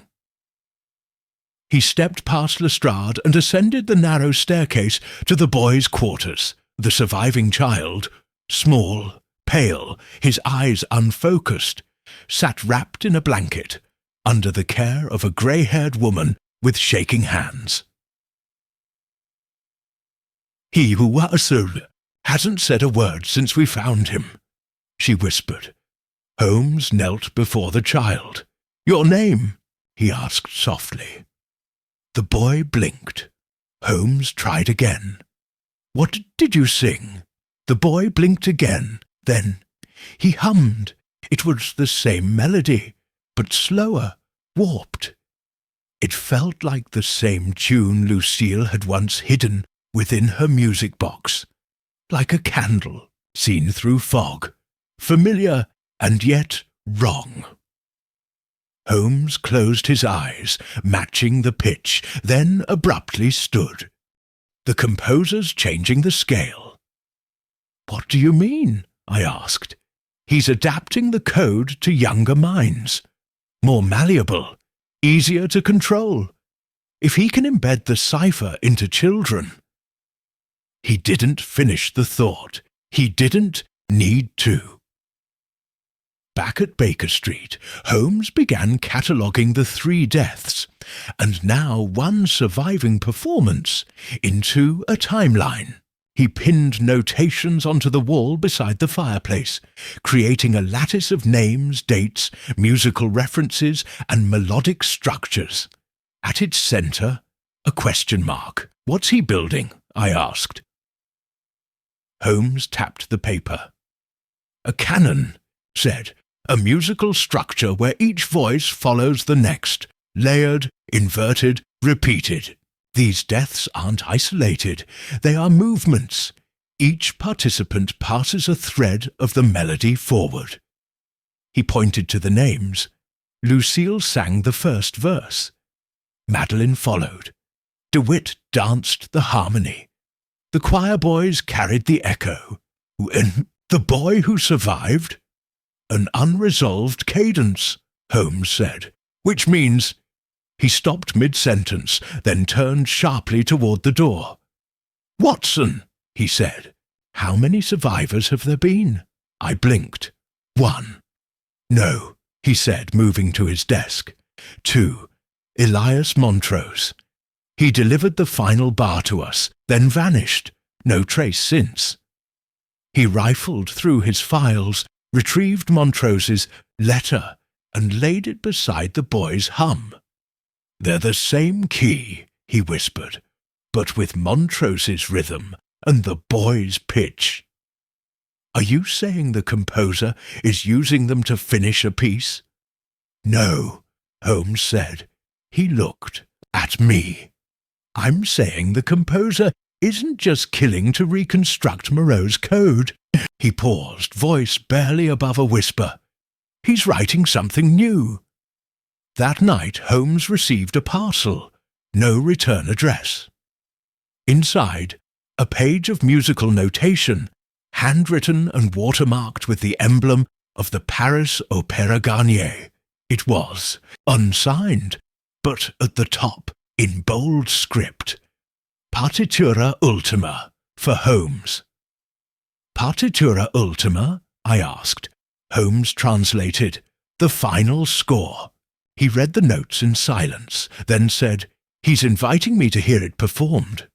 Speaker 1: He stepped past Lestrade and ascended the narrow staircase to the boys' quarters. The surviving child, small, pale, his eyes unfocused, sat wrapped in a blanket, under the care of a grey-haired woman with shaking hands. "He who was hasn't said a word since we found him," she whispered. Holmes knelt before the child. "Your name?" he asked softly. The boy blinked. Holmes tried again. "What did you sing?" The boy blinked again. Then he hummed. It was the same melody, but slower, warped. It felt like the same tune Lucille had once hidden within her music box, like a candle seen through fog, familiar and yet wrong. Holmes closed his eyes, matching the pitch, then abruptly stood. The composer's changing the scale. "What do you mean?" I asked. "He's adapting the code to younger minds. More malleable, easier to control. If he can embed the cipher into children—" He didn't finish the thought. He didn't need to. Back at Baker Street, Holmes began cataloguing the 3 deaths, and now one surviving performance, into a timeline. He pinned notations onto the wall beside the fireplace, creating a lattice of names, dates, musical references, and melodic structures. At its centre, a question mark. "What's he building?" I asked. Holmes tapped the paper. "A canon," said, "a musical structure where each voice follows the next, layered, inverted, repeated. These deaths aren't isolated. They are movements. Each participant passes a thread of the melody forward." He pointed to the names. Lucille sang the first verse. Madeline followed. DeWitt danced the harmony. The choir boys carried the echo. And the boy who survived? "An unresolved cadence," Holmes said, "which means—" He stopped mid-sentence, then turned sharply toward the door. "Watson," he said, "how many survivors have there been?" I blinked. 1. "No," he said, moving to his desk. 2. Elias Montrose. He delivered the final bar to us, then vanished. No trace since. He rifled through his files, retrieved Montrose's letter, and laid it beside the boy's hum. "They're the same key," he whispered, "but with Montrose's rhythm and the boy's pitch." "Are you saying the composer is using them to finish a piece?" "No," Holmes said. He looked at me. "I'm saying the composer isn't just killing to reconstruct Moreau's code." He paused, voice barely above a whisper. "He's writing something new." That night Holmes received a parcel, no return address. Inside, a page of musical notation, handwritten and watermarked with the emblem of the Paris Opéra Garnier. It was unsigned, but at the top, in bold script, Partitura Ultima for Holmes. "Partitura Ultima?" I asked. Holmes translated, "The final score." He read the notes in silence, then said, "He's inviting me to hear it performed."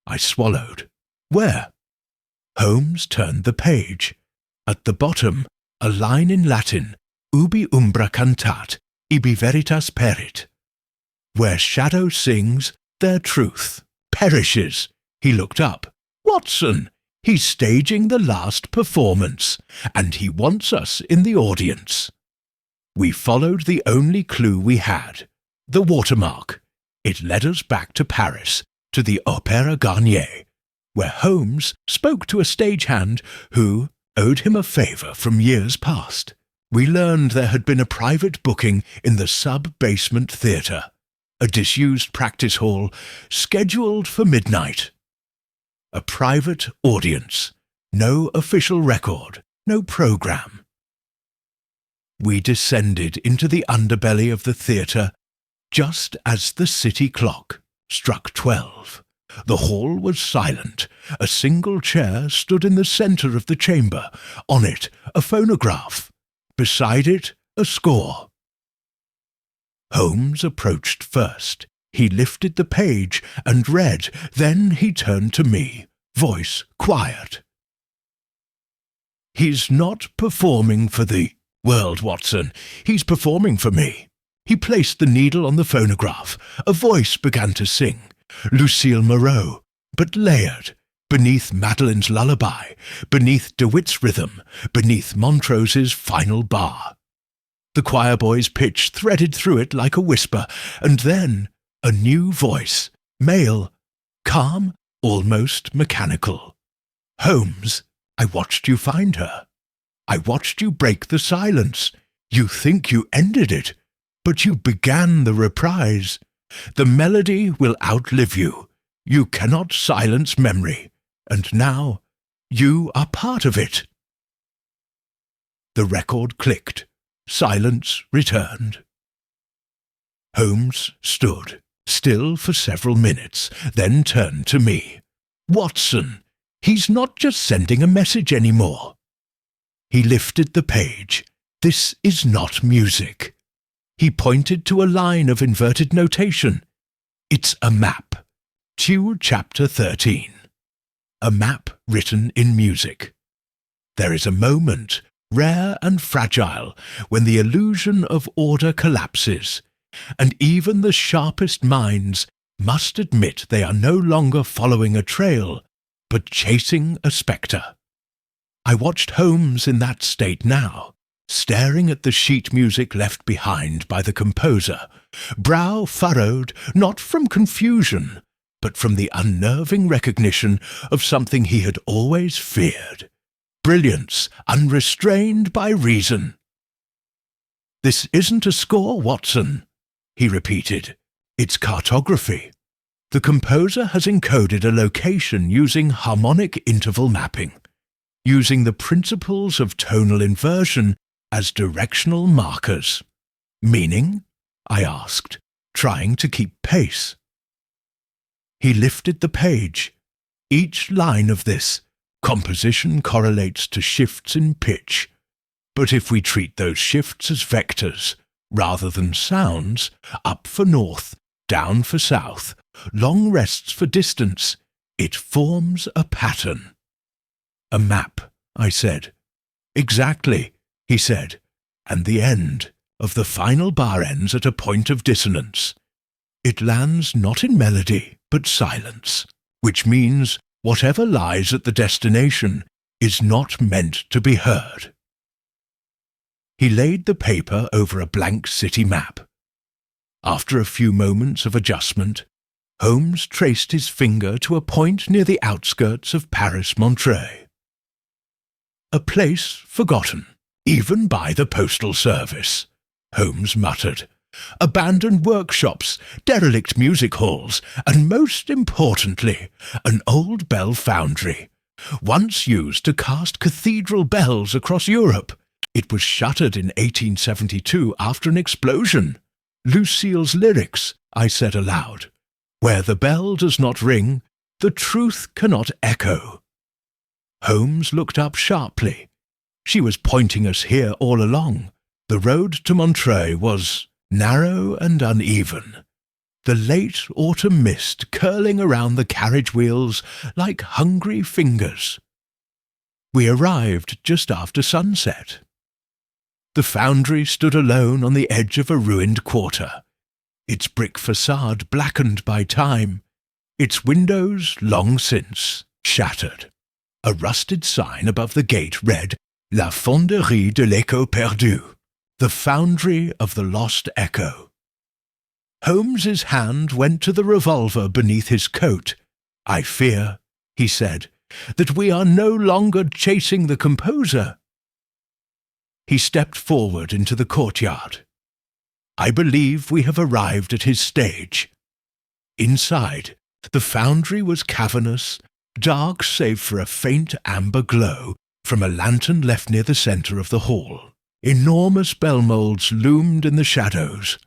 Speaker 1: I swallowed. "Where?" Holmes turned the page. At the bottom, a line in Latin, "Ubi umbra cantat, ibi veritas perit." Where shadow sings, there truth perishes. He looked up. Watson! He's staging the last performance, and he wants us in the audience. We followed the only clue we had, the watermark. It led us back to Paris, to the Opéra Garnier, where Holmes spoke to a stagehand who owed him a favour from years past. We learned there had been a private booking in the sub-basement theatre, a disused practice hall, scheduled for midnight. A private audience, no official record, no programme. We descended into the underbelly of the theatre just as the city clock struck 12. The hall was silent. A single chair stood in the centre of the chamber. On it, a phonograph. Beside it, a score. Holmes approached first. He lifted the page and read. Then he turned to me, voice quiet. "He's not performing for the world, Watson. He's performing for me." He placed the needle on the phonograph. A voice began to sing. Lucille Moreau, but layered, beneath Madeleine's lullaby, beneath DeWitt's rhythm, beneath Montrose's final bar. The choir boy's pitch threaded through it like a whisper, and then a new voice, male, calm, almost mechanical. "Holmes, I watched you find her. I watched you break the silence. You think you ended it, but you began the reprise. The melody will outlive you. You cannot silence memory, and now you are part of it." The record clicked. Silence returned. Holmes stood, still for several minutes, then turned to me. "Watson, he's not just sending a message anymore." He lifted the page. "This is not music." He pointed to a line of inverted notation. "It's a map. Tue chapter 13. A map written in music. There is a moment, rare and fragile, when the illusion of order collapses, and even the sharpest minds must admit they are no longer following a trail, but chasing a spectre." I watched Holmes in that state now, staring at the sheet music left behind by the composer, brow furrowed not from confusion, but from the unnerving recognition of something he had always feared, brilliance unrestrained by reason. "This isn't a score, Watson," he repeated. "It's cartography. The composer has encoded a location using harmonic interval mapping, using the principles of tonal inversion as directional markers." "Meaning?" I asked, trying to keep pace. He lifted the page. "Each line of this composition correlates to shifts in pitch, but if we treat those shifts as vectors, rather than sounds, up for north, down for south, long rests for distance, it forms a pattern." "A map," I said. "Exactly," he said, "and the end of the final bar ends at a point of dissonance. It lands not in melody, but silence, which means whatever lies at the destination is not meant to be heard." He laid the paper over a blank city map. After a few moments of adjustment, Holmes traced his finger to a point near the outskirts of Paris-Montreuil. "A place forgotten, even by the postal service," Holmes muttered. "Abandoned workshops, derelict music halls, and most importantly, an old bell foundry, once used to cast cathedral bells across Europe. It was shuttered in 1872 after an explosion. Lucille's lyrics," I said aloud. "Where the bell does not ring, the truth cannot echo." Holmes looked up sharply. She was pointing us here all along. The road to Montreuil was narrow and uneven, the late autumn mist curling around the carriage wheels like hungry fingers. We arrived just after sunset. The foundry stood alone on the edge of a ruined quarter, its brick facade blackened by time, its windows long since shattered. A rusted sign above the gate read, La Fonderie de l'Echo Perdu, the foundry of the lost echo. Holmes's hand went to the revolver beneath his coat. I fear, he said, that we are no longer chasing the composer. He stepped forward into the courtyard. I believe we have arrived at his stage. Inside, the foundry was cavernous, dark save for a faint amber glow from a lantern left near the centre of the hall. Enormous bell moulds loomed in the shadows.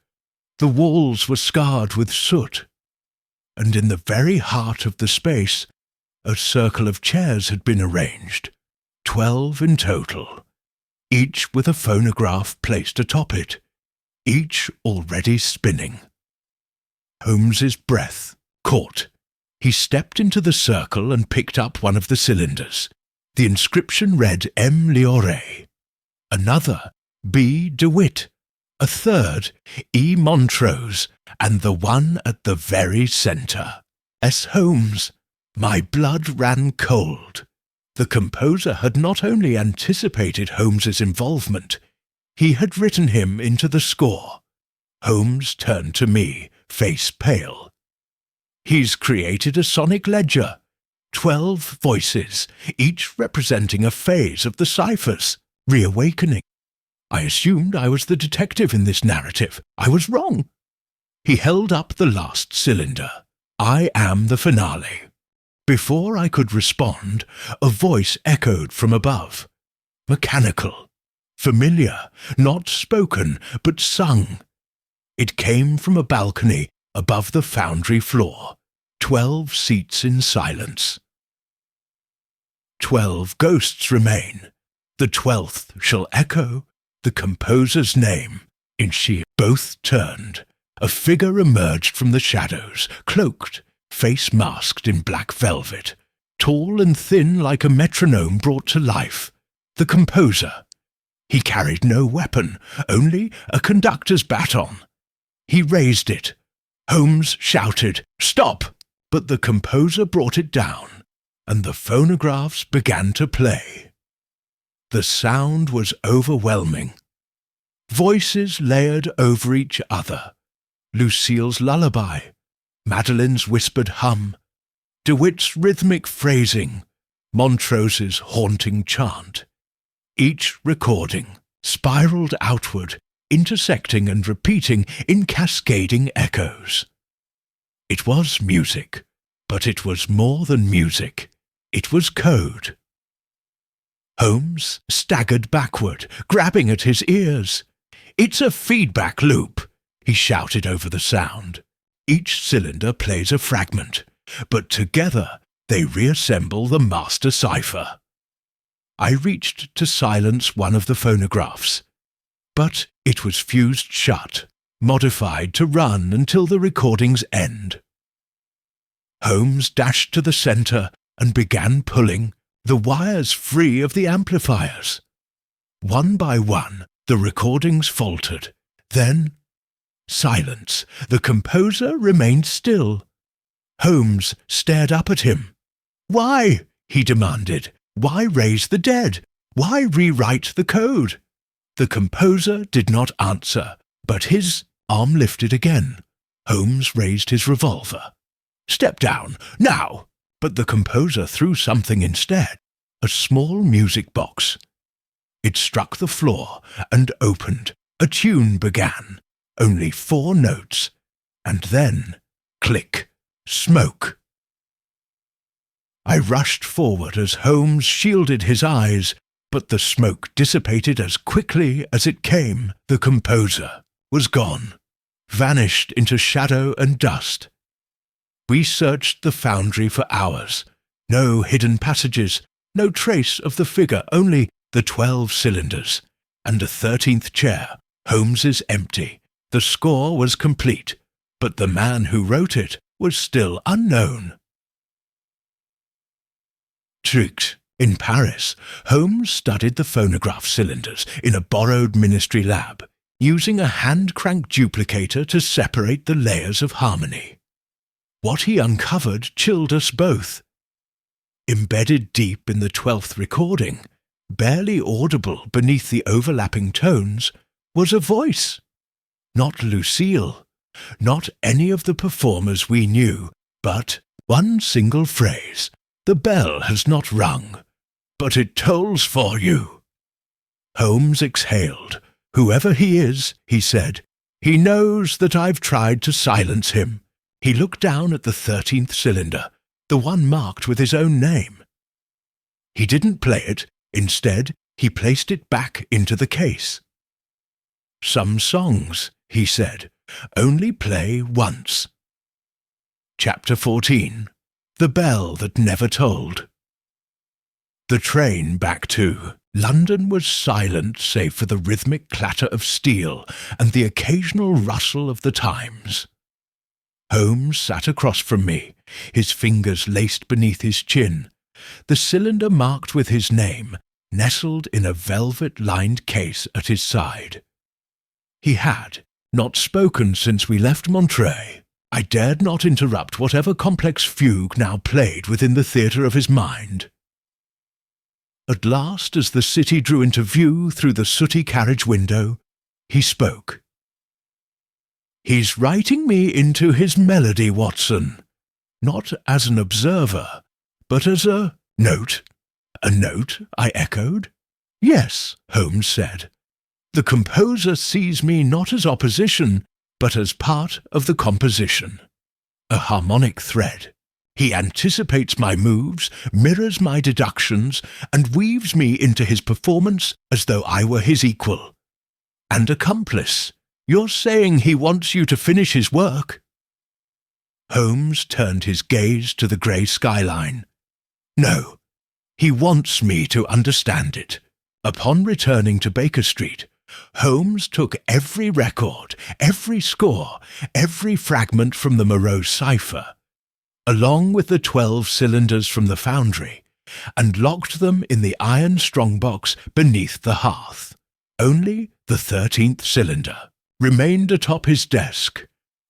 Speaker 1: The walls were scarred with soot, and in the very heart of the space, a circle of chairs had been arranged, 12 in total, each with a phonograph placed atop it, each already spinning. Holmes's breath caught. He stepped into the circle and picked up one of the cylinders. The inscription read M. Liore, another B. DeWitt, a third E. Montrose, and the one at the very centre, S. Holmes. My blood ran cold. The composer had not only anticipated Holmes's involvement, he had written him into the score. Holmes turned to me, face pale. He's created a sonic ledger, 12 voices, each representing a phase of the ciphers, reawakening. I assumed I was the detective in this narrative. I was wrong. He held up the last cylinder. I am the finale. Before I could respond, a voice echoed from above. Mechanical, familiar, not spoken, but sung. It came from a balcony above the foundry floor. 12 seats in silence. 12 ghosts remain. The 12th shall echo the composer's name. In she both turned. A figure emerged from the shadows, cloaked, face masked in black velvet, tall and thin like a metronome brought to life. The composer. He carried no weapon, only a conductor's baton. He raised it. Holmes shouted, "Stop!" But the composer brought it down, and the phonographs began to play. The sound was overwhelming. Voices layered over each other. Lucille's lullaby, Madeline's whispered hum, DeWitt's rhythmic phrasing, Montrose's haunting chant. Each recording spiraled outward, intersecting and repeating in cascading echoes. It was music, but it was more than music. It was code. Holmes staggered backward, grabbing at his ears. "It's a feedback loop," he shouted over the sound. Each cylinder plays a fragment, but together they reassemble the master cipher. I reached to silence one of the phonographs, but it was fused shut, modified to run until the recording's end. Holmes dashed to the centre and began pulling, the wires free of the amplifiers. One by one, the recordings faltered. Then, silence. The composer remained still. Holmes stared up at him. "Why?" he demanded. "Why raise the dead? Why rewrite the code?" The composer did not answer, but his arm lifted again. Holmes raised his revolver. "Step down, now!" But the composer threw something instead, a small music box. It struck the floor and opened. A tune began, only 4 notes, and then, click, smoke. I rushed forward as Holmes shielded his eyes, but the smoke dissipated as quickly as it came. The composer was gone, vanished into shadow and dust. We searched the foundry for hours. No hidden passages, no trace of the figure, only the 12 cylinders, and a 13th chair, Holmes's empty. The score was complete, but the man who wrote it was still unknown. Tricks. In Paris, Holmes studied the phonograph cylinders in a borrowed ministry lab, using a hand-crank duplicator to separate the layers of harmony. What he uncovered chilled us both. Embedded deep in the 12th recording, barely audible beneath the overlapping tones, was a voice. Not Lucille, not any of the performers we knew, but one single phrase. "The bell has not rung, but it tolls for you." Holmes exhaled. "Whoever he is," he said, "he knows that I've tried to silence him." He looked down at the 13th cylinder, the one marked with his own name. He didn't play it. Instead, he placed it back into the case. "Some songs," he said, "only play once." Chapter 14. The Bell That Never Tolled. The train back to London was silent save for the rhythmic clatter of steel and the occasional rustle of the Times. Holmes sat across from me, his fingers laced beneath his chin, the cylinder marked with his name nestled in a velvet-lined case at his side. He had not spoken since we left Montreuil. I dared not interrupt whatever complex fugue now played within the theatre of his mind. At last, as the city drew into view through the sooty carriage window, he spoke. "He's writing me into his melody, Watson. Not as an observer, but as a note." "A note?" I echoed. "Yes," Holmes said. "The composer sees me not as opposition, but as part of the composition. A harmonic thread. He anticipates my moves, mirrors my deductions, and weaves me into his performance as though I were his equal. And accomplice. You're saying he wants you to finish his work?" Holmes turned his gaze to the grey skyline. "No, he wants me to understand it." Upon returning to Baker Street, Holmes took every record, every score, every fragment from the Moreau Cipher, along with the 12 cylinders from the foundry, and locked them in the iron strongbox beneath the hearth. Only the 13th cylinder remained atop his desk,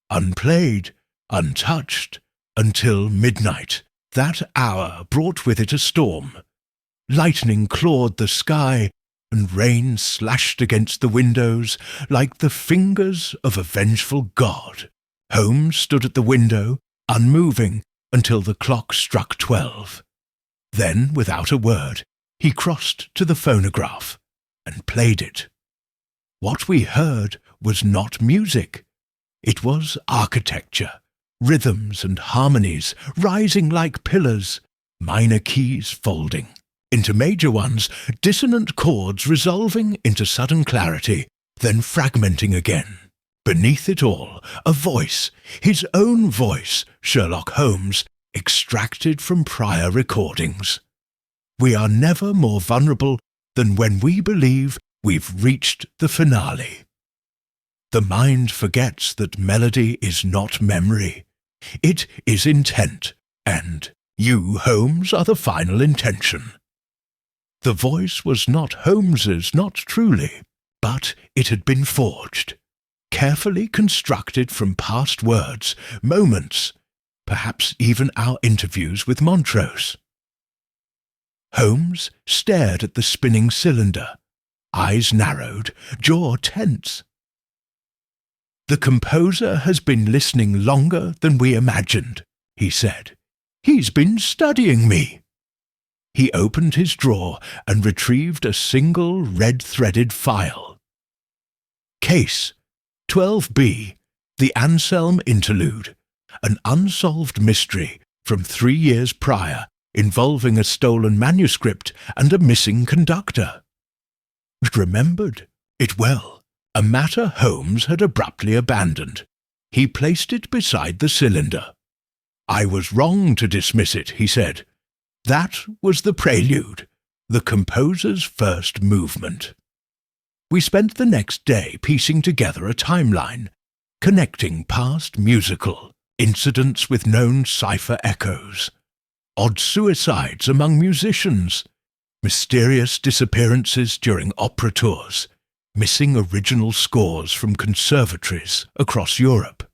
Speaker 1: unplayed, untouched, until midnight. That hour brought with it a storm. Lightning clawed the sky, and rain slashed against the windows like the fingers of a vengeful god. Holmes stood at the window, unmoving, until the clock struck 12. Then, without a word, he crossed to the phonograph and played it. What we heard was not music. It was architecture, rhythms and harmonies rising like pillars, minor keys folding into major ones, dissonant chords resolving into sudden clarity, then fragmenting again. Beneath it all, a voice, his own voice, Sherlock Holmes, extracted from prior recordings. We are never more vulnerable than when we believe we've reached the finale. The mind forgets that melody is not memory. It is intent, and you, Holmes, are the final intention. The voice was not Holmes's, not truly, but it had been forged, carefully constructed from past words, moments, perhaps even our interviews with Montrose. Holmes stared at the spinning cylinder, eyes narrowed, jaw tense. "The composer has been listening longer than we imagined," he said. "He's been studying me." He opened his drawer and retrieved a single red-threaded file. Case 12B, the Anselm Interlude, an unsolved mystery from 3 years prior involving a stolen manuscript and a missing conductor. It remembered it well, a matter Holmes had abruptly abandoned. He placed it beside the cylinder. "I was wrong to dismiss it," he said. "That was the prelude, the composer's first movement." We spent the next day piecing together a timeline, connecting past musical incidents with known cipher echoes, odd suicides among musicians, mysterious disappearances during opera tours, missing original scores from conservatories across Europe.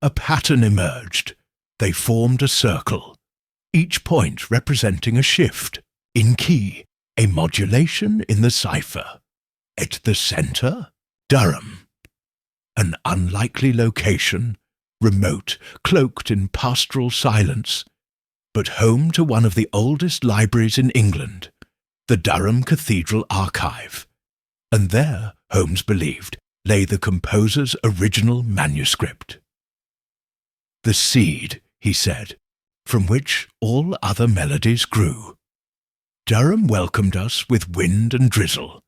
Speaker 1: a pattern emerged. They formed a circle, each point representing a shift in key, a modulation in the cipher. At the centre, Durham. An unlikely location, remote, cloaked in pastoral silence, but home to one of the oldest libraries in England, the Durham Cathedral Archive. And there, Holmes believed, lay the composer's original manuscript. The seed, he said, from which all other melodies grew. Durham welcomed us with wind and drizzle.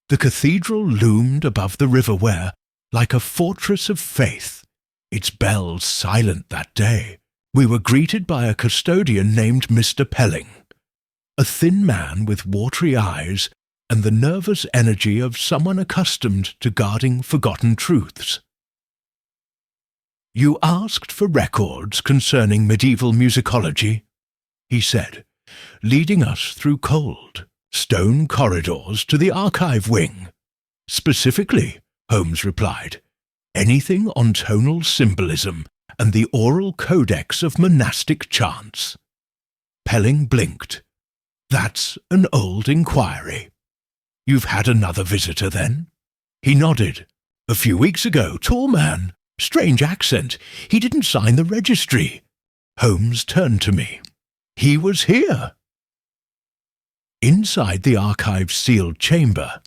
Speaker 1: The cathedral loomed above the river where, like a fortress of faith, its bells silent that day, we were greeted by a custodian named Mr. Pelling, a thin man with watery eyes and the nervous energy of someone accustomed to guarding forgotten truths. "You asked for records concerning medieval musicology," he said, leading us through cold, stone corridors to the archive wing. "Specifically," Holmes replied, "anything on tonal symbolism and the oral codex of monastic chants." Pelling blinked. "That's an old inquiry." "You've had another visitor, then?" He nodded. "A few weeks ago, tall man, strange accent. He didn't sign the registry." Holmes turned to me. "He was here." Inside the archive's sealed chamber,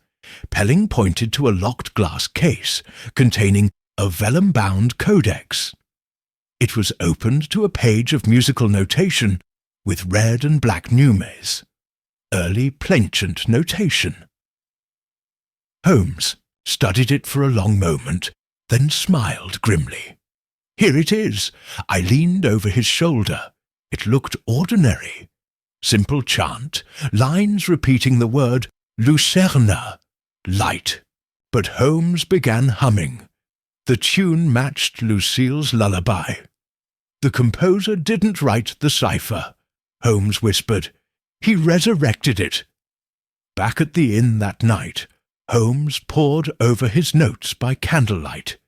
Speaker 1: Pelling pointed to a locked glass case containing a vellum-bound codex. It was opened to a page of musical notation with red and black numes, early plainchant notation. Holmes studied it for a long moment, then smiled grimly. "Here it is." I leaned over his shoulder. It looked ordinary. Simple chant, lines repeating the word Lucerna, light. But Holmes began humming. The tune matched Lucille's lullaby. "The composer didn't write the cipher," Holmes whispered. "He resurrected it." Back at the inn that night, Holmes pored over his notes by candlelight.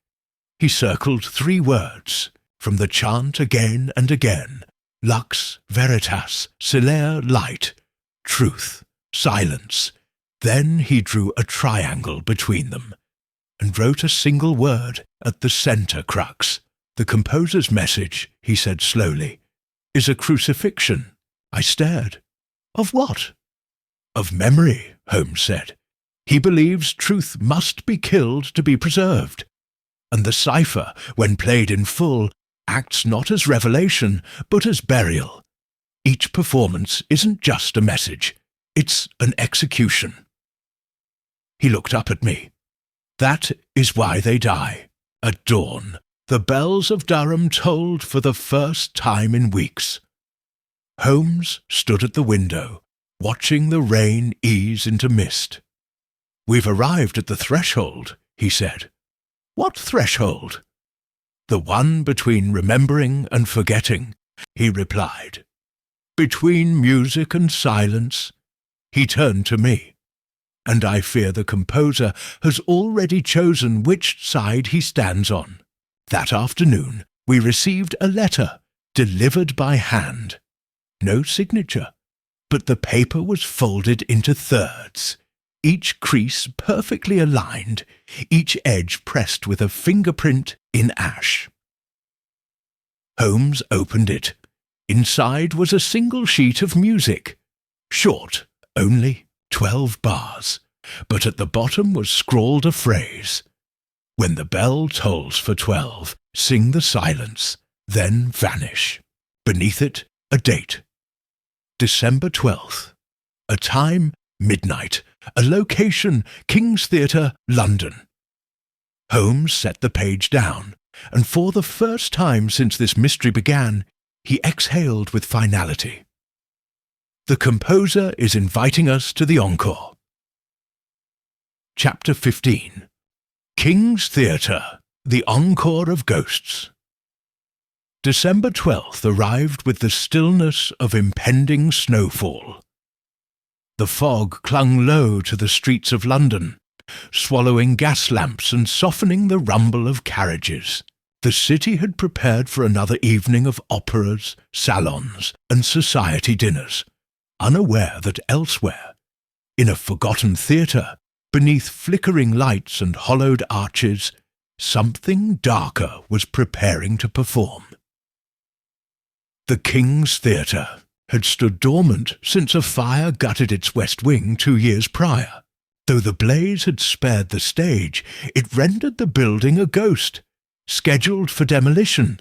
Speaker 1: He circled 3 words, from the chant again and again: lux, veritas, celere, light, truth, silence. Then he drew a triangle between them, and wrote a single word at the centre crux. "The composer's message," he said slowly, "is a crucifixion." I stared. "Of what?" "Of memory," Holmes said. "He believes truth must be killed to be preserved. And the cipher, when played in full, acts not as revelation, but as burial. Each performance isn't just a message, it's an execution." He looked up at me. "That is why they die. At dawn, the bells of Durham tolled for the first time in weeks." Holmes stood at the window, watching the rain ease into mist. "We've arrived at the threshold," he said. "What threshold?" "The one between remembering and forgetting," he replied. "Between music and silence." He turned to me. "And I fear the composer has already chosen which side he stands on." That afternoon, we received a letter, delivered by hand. No signature, but the paper was folded into thirds, each crease perfectly aligned, each edge pressed with a fingerprint in ash. Holmes opened it. Inside was a single sheet of music, short, only 12 bars, but at the bottom was scrawled a phrase: "When the bell tolls for 12, sing the silence, then vanish." Beneath it, a date: December 12th. A time, midnight. A location, King's Theatre, London. Holmes set the page down, and for the first time since this mystery began, he exhaled with finality. "The composer is inviting us to the encore." Chapter 15. King's Theatre, the Encore of Ghosts. December 12th arrived with the stillness of impending snowfall. The fog clung low to the streets of London, swallowing gas lamps and softening the rumble of carriages. The city had prepared for another evening of operas, salons, and society dinners, unaware that elsewhere, in a forgotten theatre, beneath flickering lights and hollowed arches, something darker was preparing to perform. The King's Theatre had stood dormant since a fire gutted its west wing 2 years prior. Though the blaze had spared the stage, it rendered the building a ghost, scheduled for demolition,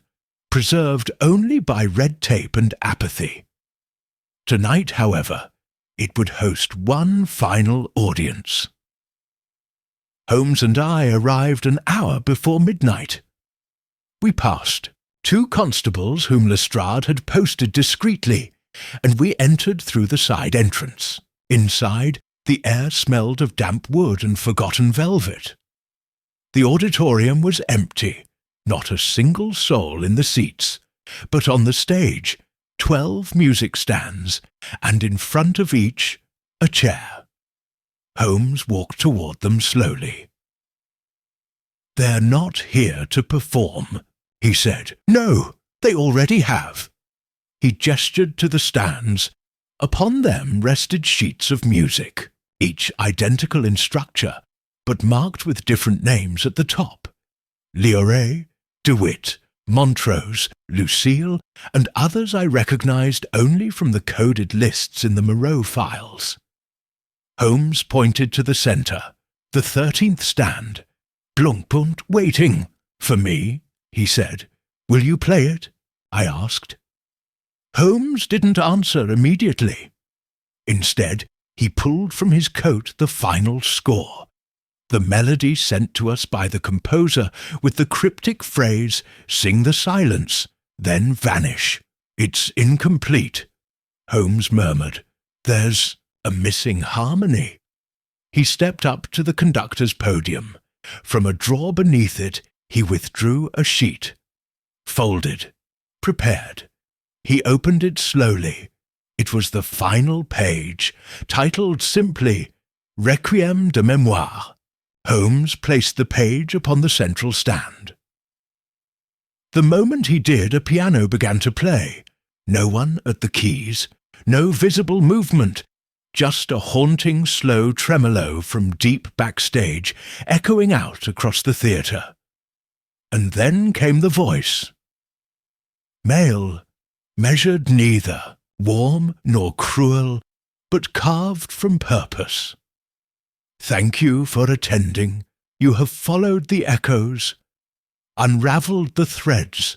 Speaker 1: preserved only by red tape and apathy. Tonight, however, it would host one final audience. Holmes and I arrived an hour before midnight. We passed 2 constables whom Lestrade had posted discreetly, and we entered through the side entrance. Inside, the air smelled of damp wood and forgotten velvet. The auditorium was empty, not a single soul in the seats, but on the stage 12 music stands, and in front of each a chair. Holmes walked toward them slowly. "They're not here to perform," he said. "No, they already have." He gestured to the stands. Upon them rested sheets of music, each identical in structure, but marked with different names at the top. Lioré, DeWitt, Montrose, Lucille, and others I recognized only from the coded lists in the Moreau files. Holmes pointed to the centre, the 13th stand. "Blunckpunt waiting. For me," he said. "Will you play it?" I asked. Holmes didn't answer immediately. Instead, he pulled from his coat the final score, the melody sent to us by the composer with the cryptic phrase, "Sing the silence, then vanish." "It's incomplete," Holmes murmured. "There's a missing harmony." He stepped up to the conductor's podium. From a drawer beneath it, he withdrew a sheet. Folded. Prepared. He opened it slowly. It was the final page, titled simply, Requiem de Mémoire. Holmes placed the page upon the central stand. The moment he did, a piano began to play. No one at the keys, no visible movement, just a haunting slow tremolo from deep backstage, echoing out across the theatre. And then came the voice. Male, measured neither, warm nor cruel, but carved from purpose. Thank you for attending. You have followed the echoes, unravelled the threads,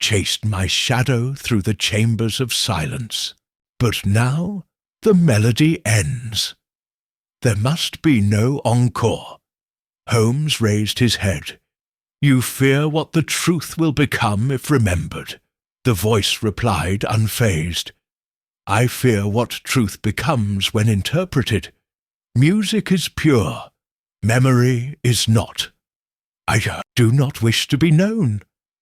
Speaker 1: chased my shadow through the chambers of silence. But now the melody ends. There must be no encore. Holmes raised his head. You fear what the truth will become if remembered. The voice replied unfazed. I fear what truth becomes when interpreted. Music is pure. Memory is not. I do not wish to be known.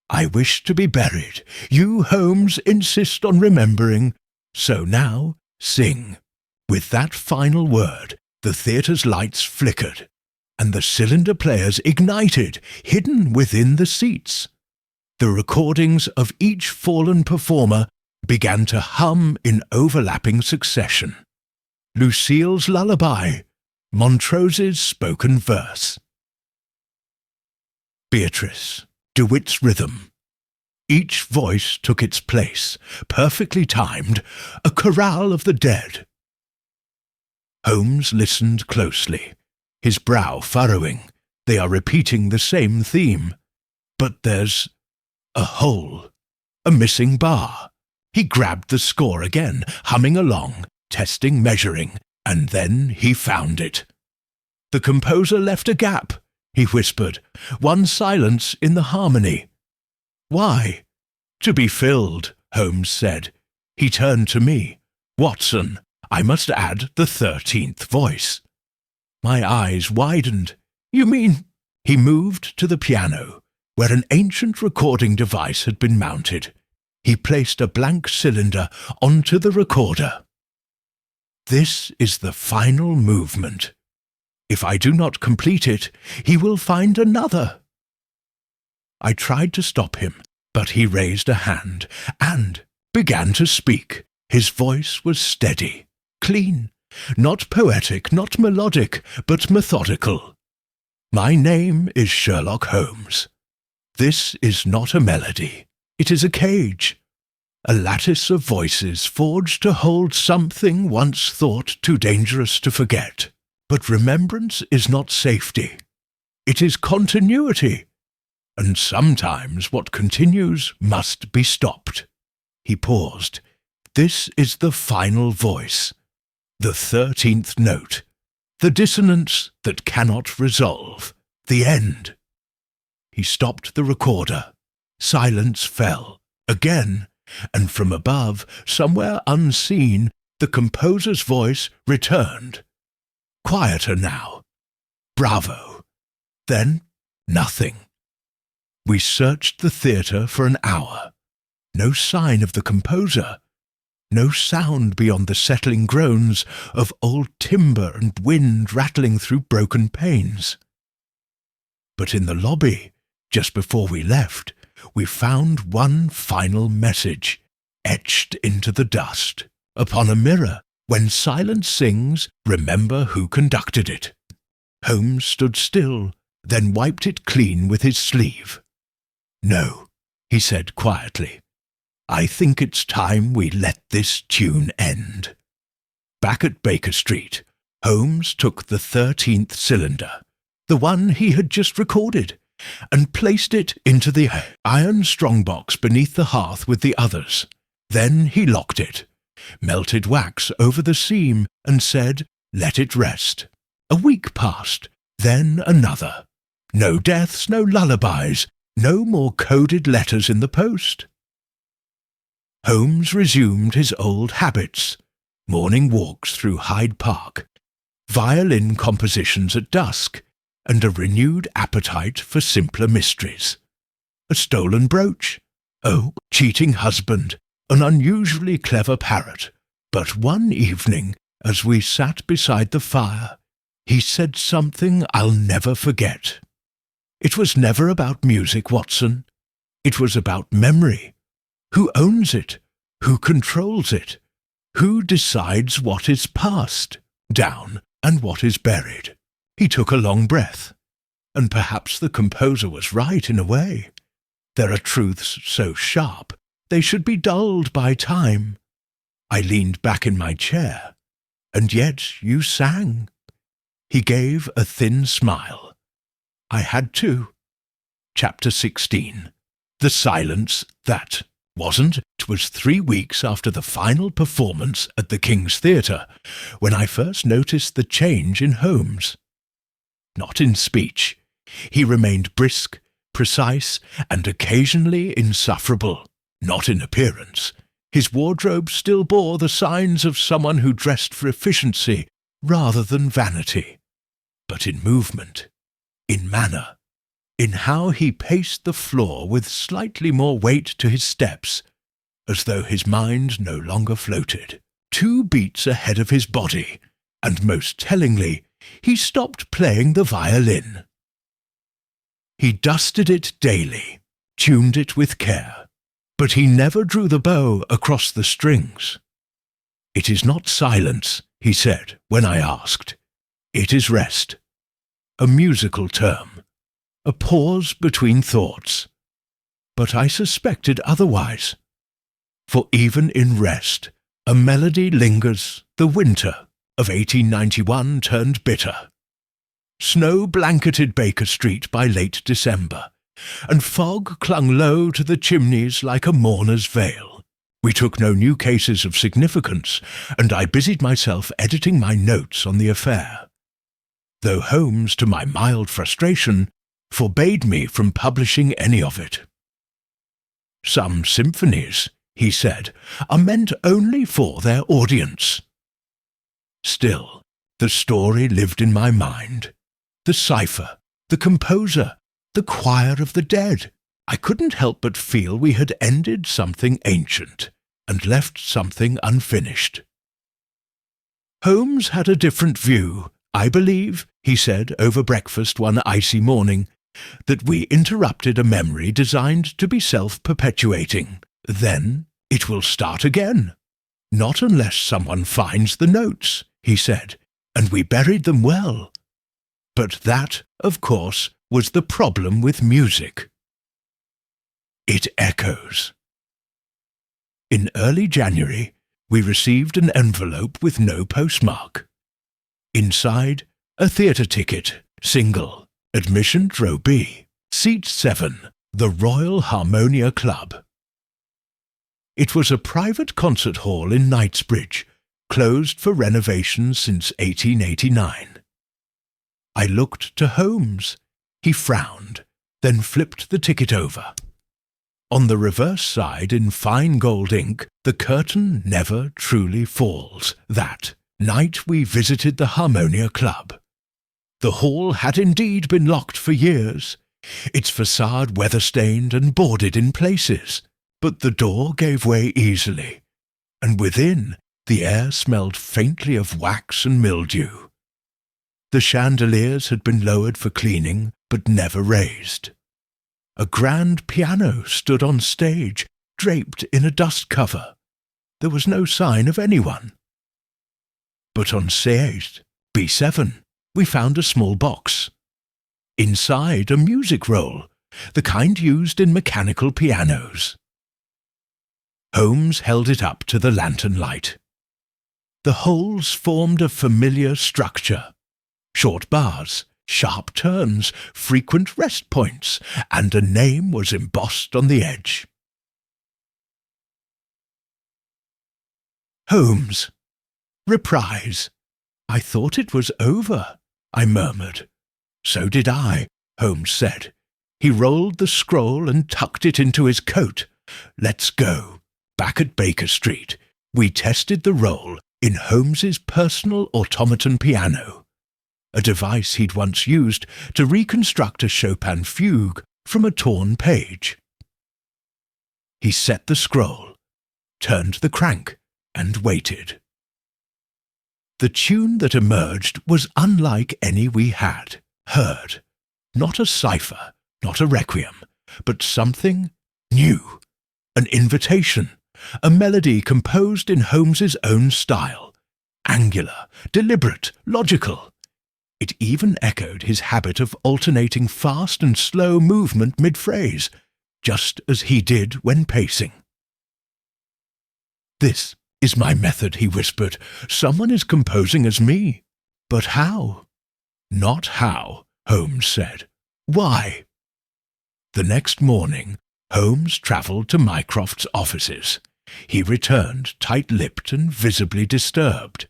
Speaker 1: I wish to be buried. You, Holmes, insist on remembering. So now, sing. With that final word, the theatre's lights flickered, and the cylinder players ignited, hidden within the seats. The recordings of each fallen performer began to hum in overlapping succession. Lucille's lullaby, Montrose's spoken verse. Beatrice, DeWitt's rhythm. Each voice took its place, perfectly timed, a chorale of the dead. Holmes listened closely, his brow furrowing. They are repeating the same theme. But there's a hole, a missing bar. He grabbed the score again, humming along, testing, measuring, and then he found it. The composer left a gap, he whispered, one silence in the harmony. Why? To be filled, Holmes said. He turned to me. Watson, I must add the 13th voice. My eyes widened. You mean? He moved to the piano, where an ancient recording device had been mounted. He placed a blank cylinder onto the recorder. This is the final movement. If I do not complete it, he will find another. I tried to stop him, but he raised a hand and began to speak. His voice was steady, clean, not poetic, not melodic, but methodical. My name is Sherlock Holmes. This is not a melody. It is a cage, a lattice of voices forged to hold something once thought too dangerous to forget. But remembrance is not safety. It is continuity. And sometimes what continues must be stopped. He paused. This is the final voice, the 13th note, the dissonance that cannot resolve, the end. He stopped the recorder. Silence fell, again, and from above, somewhere unseen, the composer's voice returned. Quieter now. Bravo. Then nothing. We searched the theatre for an hour. No sign of the composer. No sound beyond the settling groans of old timber and wind rattling through broken panes. But in the lobby, just before we left, we found one final message, etched into the dust, upon a mirror. When silence sings, remember who conducted it. Holmes stood still, then wiped it clean with his sleeve. No, he said quietly. I think it's time we let this tune end. Back at Baker Street, Holmes took the 13th cylinder, the one he had just recorded, and placed it into the iron strongbox beneath the hearth with the others. Then he locked it, melted wax over the seam, and said, let it rest. A week passed, then another. No deaths, no lullabies, no more coded letters in the post. Holmes resumed his old habits, morning walks through Hyde Park, violin compositions at dusk, and a renewed appetite for simpler mysteries. A stolen brooch, oh, cheating husband, an unusually clever parrot. But one evening, as we sat beside the fire, he said something I'll never forget. It was never about music, Watson. It was about memory. Who owns it? Who controls it? Who decides what is passed down and what is buried? He took a long breath. And perhaps the composer was right in a way. There are truths so sharp, they should be dulled by time. I leaned back in my chair. And yet you sang. He gave a thin smile. I had to. Chapter 16. The silence that wasn't. It was 3 weeks after the final performance at the King's Theatre when I first noticed the change in Holmes. Not in speech. He remained brisk, precise, and occasionally insufferable. Not in appearance. His wardrobe still bore the signs of someone who dressed for efficiency rather than vanity. But in movement, in manner, in how he paced the floor with slightly more weight to his steps, as though his mind no longer floated, 2 beats ahead of his body, and most tellingly, he stopped playing the violin. He dusted it daily, tuned it with care, but he never drew the bow across the strings. It is not silence, he said when I asked. It is rest. A musical term. A pause between thoughts. But I suspected otherwise. For even in rest, a melody lingers. The winter of 1891 turned bitter. Snow blanketed Baker Street by late December, and fog clung low to the chimneys like a mourner's veil. We took no new cases of significance, and I busied myself editing my notes on the affair, though Holmes, to my mild frustration, forbade me from publishing any of it. Some symphonies, he said, are meant only for their audience. Still, the story lived in my mind. The cipher, the composer, the choir of the dead. I couldn't help but feel we had ended something ancient and left something unfinished. Holmes had a different view, I believe, he said over breakfast one icy morning, that we interrupted a memory designed to be self-perpetuating. Then it will start again. Not unless someone finds the notes, he said, and we buried them well. But that, of course, was the problem with music. It echoes. In early January, we received an envelope with no postmark. Inside, a theatre ticket, single, admission row B, seat 7, the Royal Harmonia Club. It was a private concert hall in Knightsbridge, closed for renovation since 1889. I looked to Holmes. He frowned, then flipped the ticket over. On the reverse side, in fine gold ink, the curtain never truly falls. That night we visited the Harmonia Club. The hall had indeed been locked for years, its facade weather-stained and boarded in places, but the door gave way easily, and within the air smelled faintly of wax and mildew. The chandeliers had been lowered for cleaning, but never raised. A grand piano stood on stage, draped in a dust cover. There was no sign of anyone. But on C8, B7, we found a small box. Inside, a music roll, the kind used in mechanical pianos. Holmes held it up to the lantern light. The holes formed a familiar structure. Short bars, sharp turns, frequent rest points, and a name was embossed on the edge. Holmes. Reprise. I thought it was over, I murmured. So did I, Holmes said. He rolled the scroll and tucked it into his coat. Let's go. Back at Baker Street, we tested the roll in Holmes's personal automaton piano, a device he'd once used to reconstruct a Chopin fugue from a torn page. He set the scroll, turned the crank, and waited. The tune that emerged was unlike any we had heard. Not a cipher, not a requiem, but something new. An invitation, a melody composed in Holmes's own style, angular, deliberate, logical. It even echoed his habit of alternating fast and slow movement mid-phrase, just as he did when pacing. This is my method, he whispered. Someone is composing as me. But how? Not how, Holmes said. Why? The next morning, Holmes travelled to Mycroft's offices. He returned tight-lipped and visibly disturbed.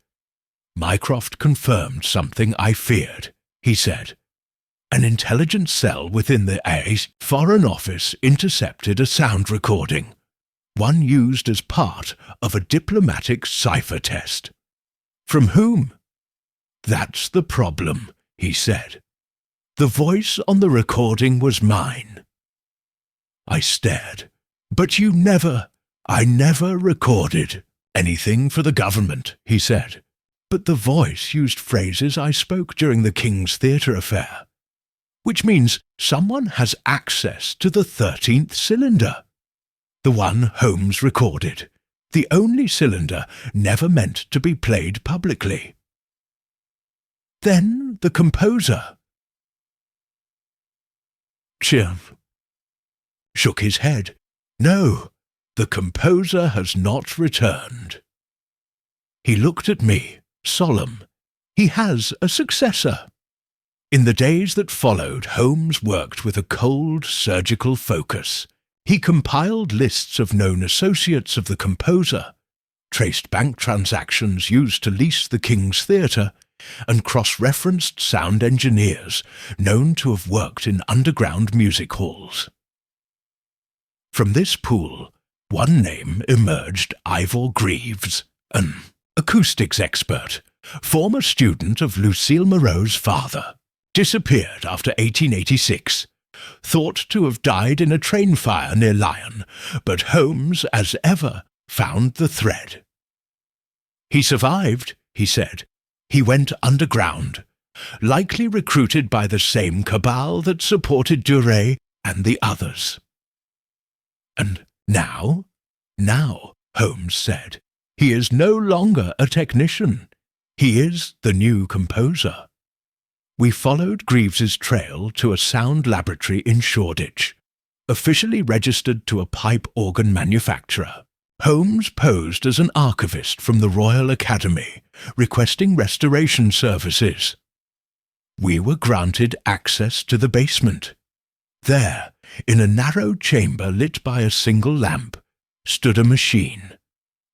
Speaker 1: Mycroft confirmed something I feared, he said. An intelligence cell within the A's Foreign Office intercepted a sound recording, one used as part of a diplomatic cipher test. From whom? That's the problem, he said. The voice on the recording was mine. I stared. But I never recorded anything for the government, he said. But the voice used phrases I spoke during the King's Theatre affair, which means someone has access to the 13th cylinder. The one Holmes recorded, the only cylinder never meant to be played publicly. Then the composer shook his head. No, the composer has not returned. He looked at me, solemn. He has a successor. In the days that followed, Holmes worked with a cold, surgical focus. He compiled lists of known associates of the composer, traced bank transactions used to lease the King's Theatre, and cross-referenced sound engineers known to have worked in underground music halls. From this pool, one name emerged: Ivor Greaves, an acoustics expert, former student of Lucille Moreau's father, disappeared after 1886, thought to have died in a train fire near Lyon, but Holmes, as ever, found the thread. He survived, he said. He went underground, likely recruited by the same cabal that supported Duret and the others. And now? Now, Holmes said, he is no longer a technician. He is the new composer. We followed Greaves's trail to a sound laboratory in Shoreditch, officially registered to a pipe organ manufacturer. Holmes posed as an archivist from the Royal Academy, requesting restoration services. We were granted access to the basement. There, in a narrow chamber lit by a single lamp, stood a machine.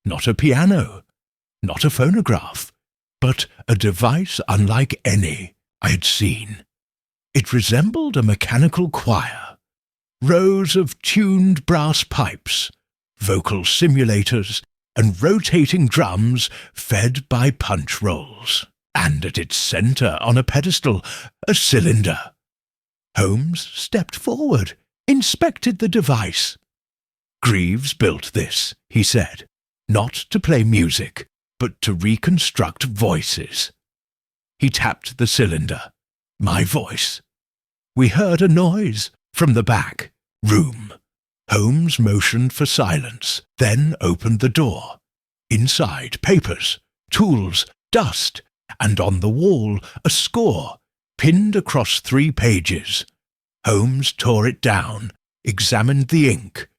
Speaker 1: Not a piano, not a phonograph, but a device unlike any I had seen. It resembled a mechanical choir. Rows of tuned brass pipes, vocal simulators, and rotating drums fed by punch rolls. And at its centre, on a pedestal, a cylinder. Holmes stepped forward, inspected the device. Greaves built this, he said, not to play music, but to reconstruct voices. He tapped the cylinder. My voice. We heard a noise from the back room. Holmes motioned for silence, then opened the door. Inside, papers, tools, dust, and on the wall a score, pinned across 3 pages. Holmes tore it down, examined the ink.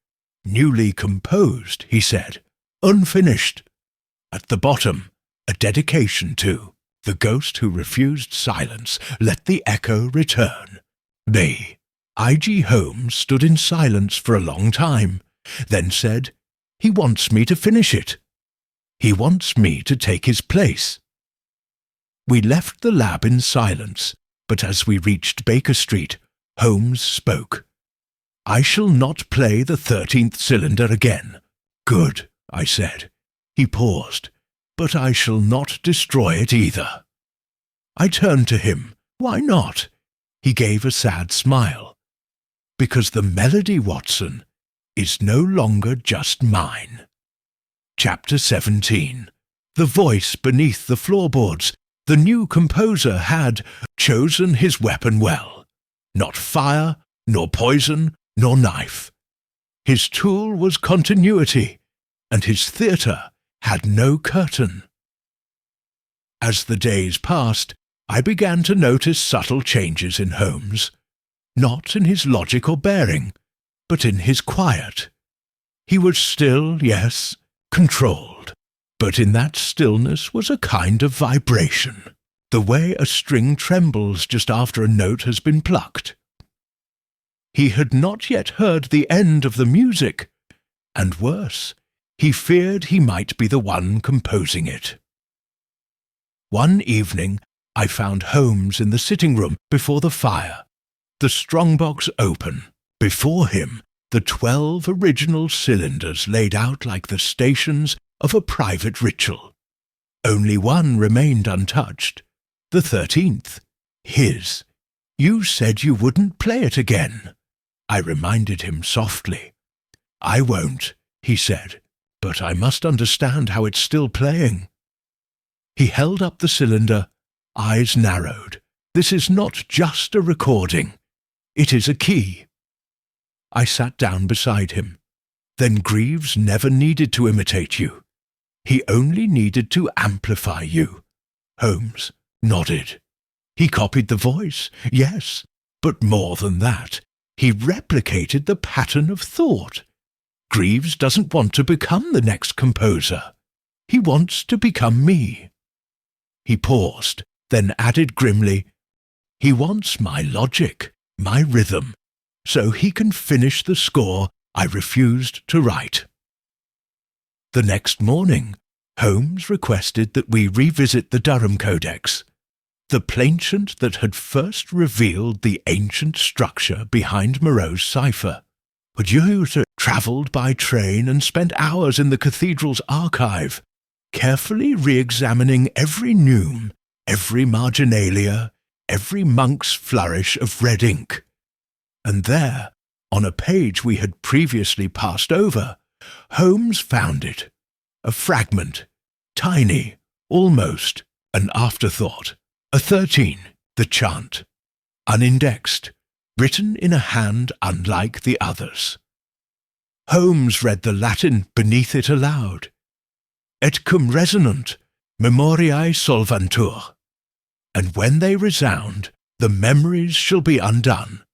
Speaker 1: Newly composed, he said. Unfinished. At the bottom, a dedication to the ghost who refused silence, let the echo return. Me. I.G. Holmes stood in silence for a long time, then said, he wants me to finish it. He wants me to take his place. We left the lab in silence, but as we reached Baker Street, Holmes spoke. I shall not play the 13th cylinder again. Good, I said. He paused. But I shall not destroy it either. I turned to him. Why not? He gave a sad smile. Because the melody, Watson, is no longer just mine. Chapter 17. The voice beneath the floorboards. The new composer had chosen his weapon well. Not fire, nor poison, nor knife. His tool was continuity, and his theatre had no curtain. As the days passed, I began to notice subtle changes in Holmes, not in his logic or bearing, but in his quiet. He was still, yes, controlled, but in that stillness was a kind of vibration, the way a string trembles just after a note has been plucked. He had not yet heard the end of the music, and worse, he feared he might be the one composing it. One evening, I found Holmes in the sitting room before the fire, the strongbox open. Before him, the 12 original cylinders laid out like the stations of a private ritual. Only one remained untouched, the 13th, his. You said you wouldn't play it again. I reminded him softly. I won't, he said, but I must understand how it's still playing. He held up the cylinder, eyes narrowed. This is not just a recording. It is a key. I sat down beside him. Then Greaves never needed to imitate you. He only needed to amplify you. Holmes nodded. He copied the voice, yes, but more than that. He replicated the pattern of thought. Greaves doesn't want to become the next composer. He wants to become me. He paused, then added grimly, he wants my logic, my rhythm, so he can finish the score I refused to write. The next morning, Holmes requested that we revisit the Durham Codex, the plainchant that had first revealed the ancient structure behind Moreau's cipher. But you travelled by train and spent hours in the cathedral's archive, carefully re-examining every neume, every marginalia, every monk's flourish of red ink. And there, on a page we had previously passed over, Holmes found it, a fragment, tiny, almost an afterthought. A 13, The chant, unindexed, written in a hand unlike the others. Holmes read the Latin beneath it aloud. Et cum resonant, memoriae solvantur. And when they resound, the memories shall be undone.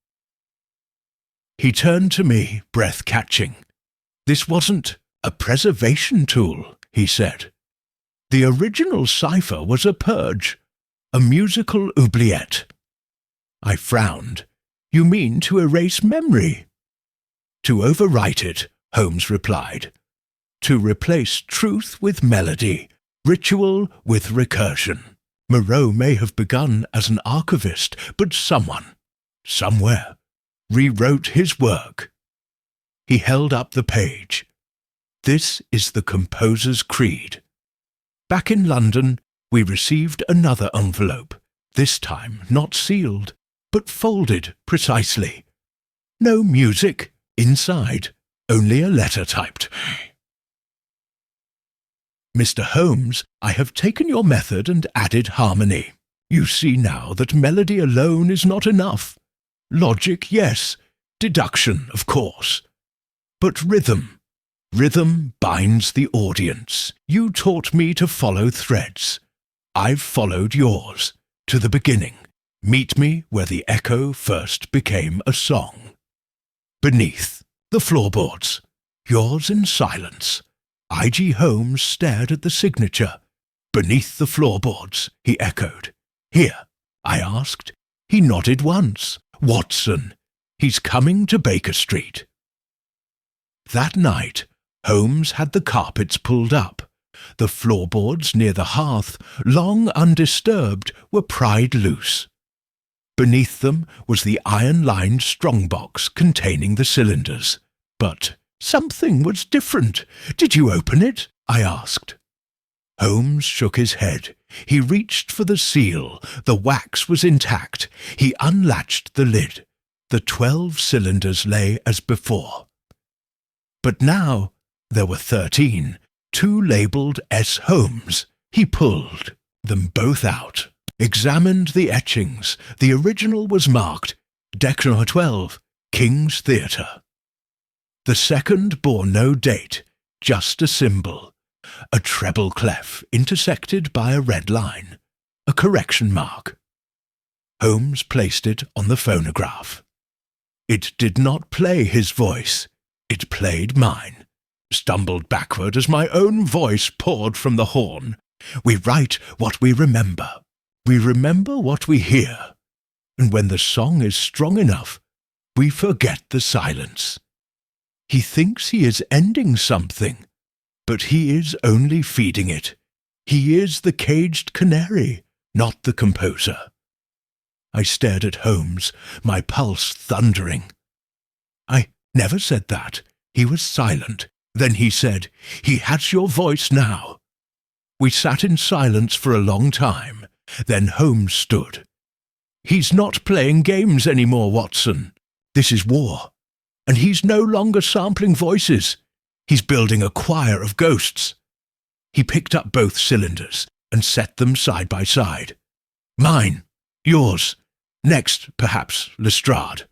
Speaker 1: He turned to me, breath-catching. This wasn't a preservation tool, he said. The original cipher was a purge, a musical oubliette. I frowned. You mean to erase memory? To overwrite it, Holmes replied. To replace truth with melody, ritual with recursion. Moreau may have begun as an archivist, but someone, somewhere, rewrote his work. He held up the page. This is the composer's creed. Back in London, we received another envelope, this time not sealed, but folded precisely. No music inside, only a letter typed. Mr. Holmes, I have taken your method and added harmony. You see now that melody alone is not enough. Logic, yes. Deduction, of course. But rhythm. Rhythm binds the audience. You taught me to follow threads. I've followed yours, to the beginning. Meet me where the echo first became a song. Beneath, the floorboards. Yours in silence. I.G. Holmes stared at the signature. Beneath the floorboards, he echoed. Here, I asked. He nodded once. Watson. He's coming to Baker Street. That night, Holmes had the carpets pulled up. The floorboards near the hearth, long undisturbed, were pried loose. Beneath them was the iron-lined strongbox containing the cylinders. But something was different. Did you open it? I asked. Holmes shook his head. He reached for the seal. The wax was intact. He unlatched the lid. The 12 cylinders lay as before. But now there were 13, 2 labelled S. Holmes. He pulled them both out, examined the etchings. The original was marked Decode 12, King's Theatre. The second bore no date, just a symbol, a treble clef intersected by a red line, a correction mark. Holmes placed it on the phonograph. It did not play his voice. It played mine. Stumbled backward as my own voice poured from the horn. We write what we remember. We remember what we hear. And when the song is strong enough, we forget the silence. He thinks he is ending something, but he is only feeding it. He is the caged canary, not the composer. I stared at Holmes, my pulse thundering. I never said that. He was silent. Then he said, He has your voice now. We sat in silence for a long time. Then Holmes stood. He's not playing games anymore, Watson. This is war. And he's no longer sampling voices. He's building a choir of ghosts. He picked up both cylinders and set them side by side. Mine, yours, next, perhaps, Lestrade,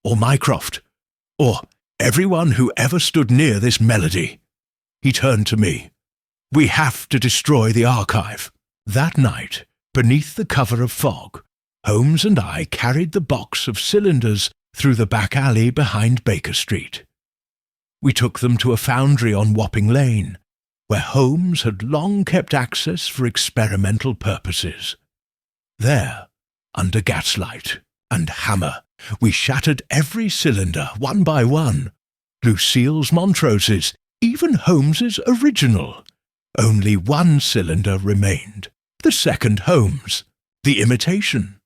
Speaker 1: or Mycroft, or everyone who ever stood near this melody. He turned to me. We have to destroy the archive. That night, beneath the cover of fog, Holmes and I carried the box of cylinders through the back alley behind Baker Street. We took them to a foundry on Wapping Lane, where Holmes had long kept access for experimental purposes. There, under gaslight and hammer, we shattered every cylinder one by one. Lucille's Montrose's, even Holmes's original. Only one cylinder remained, the second Holmes, the imitation.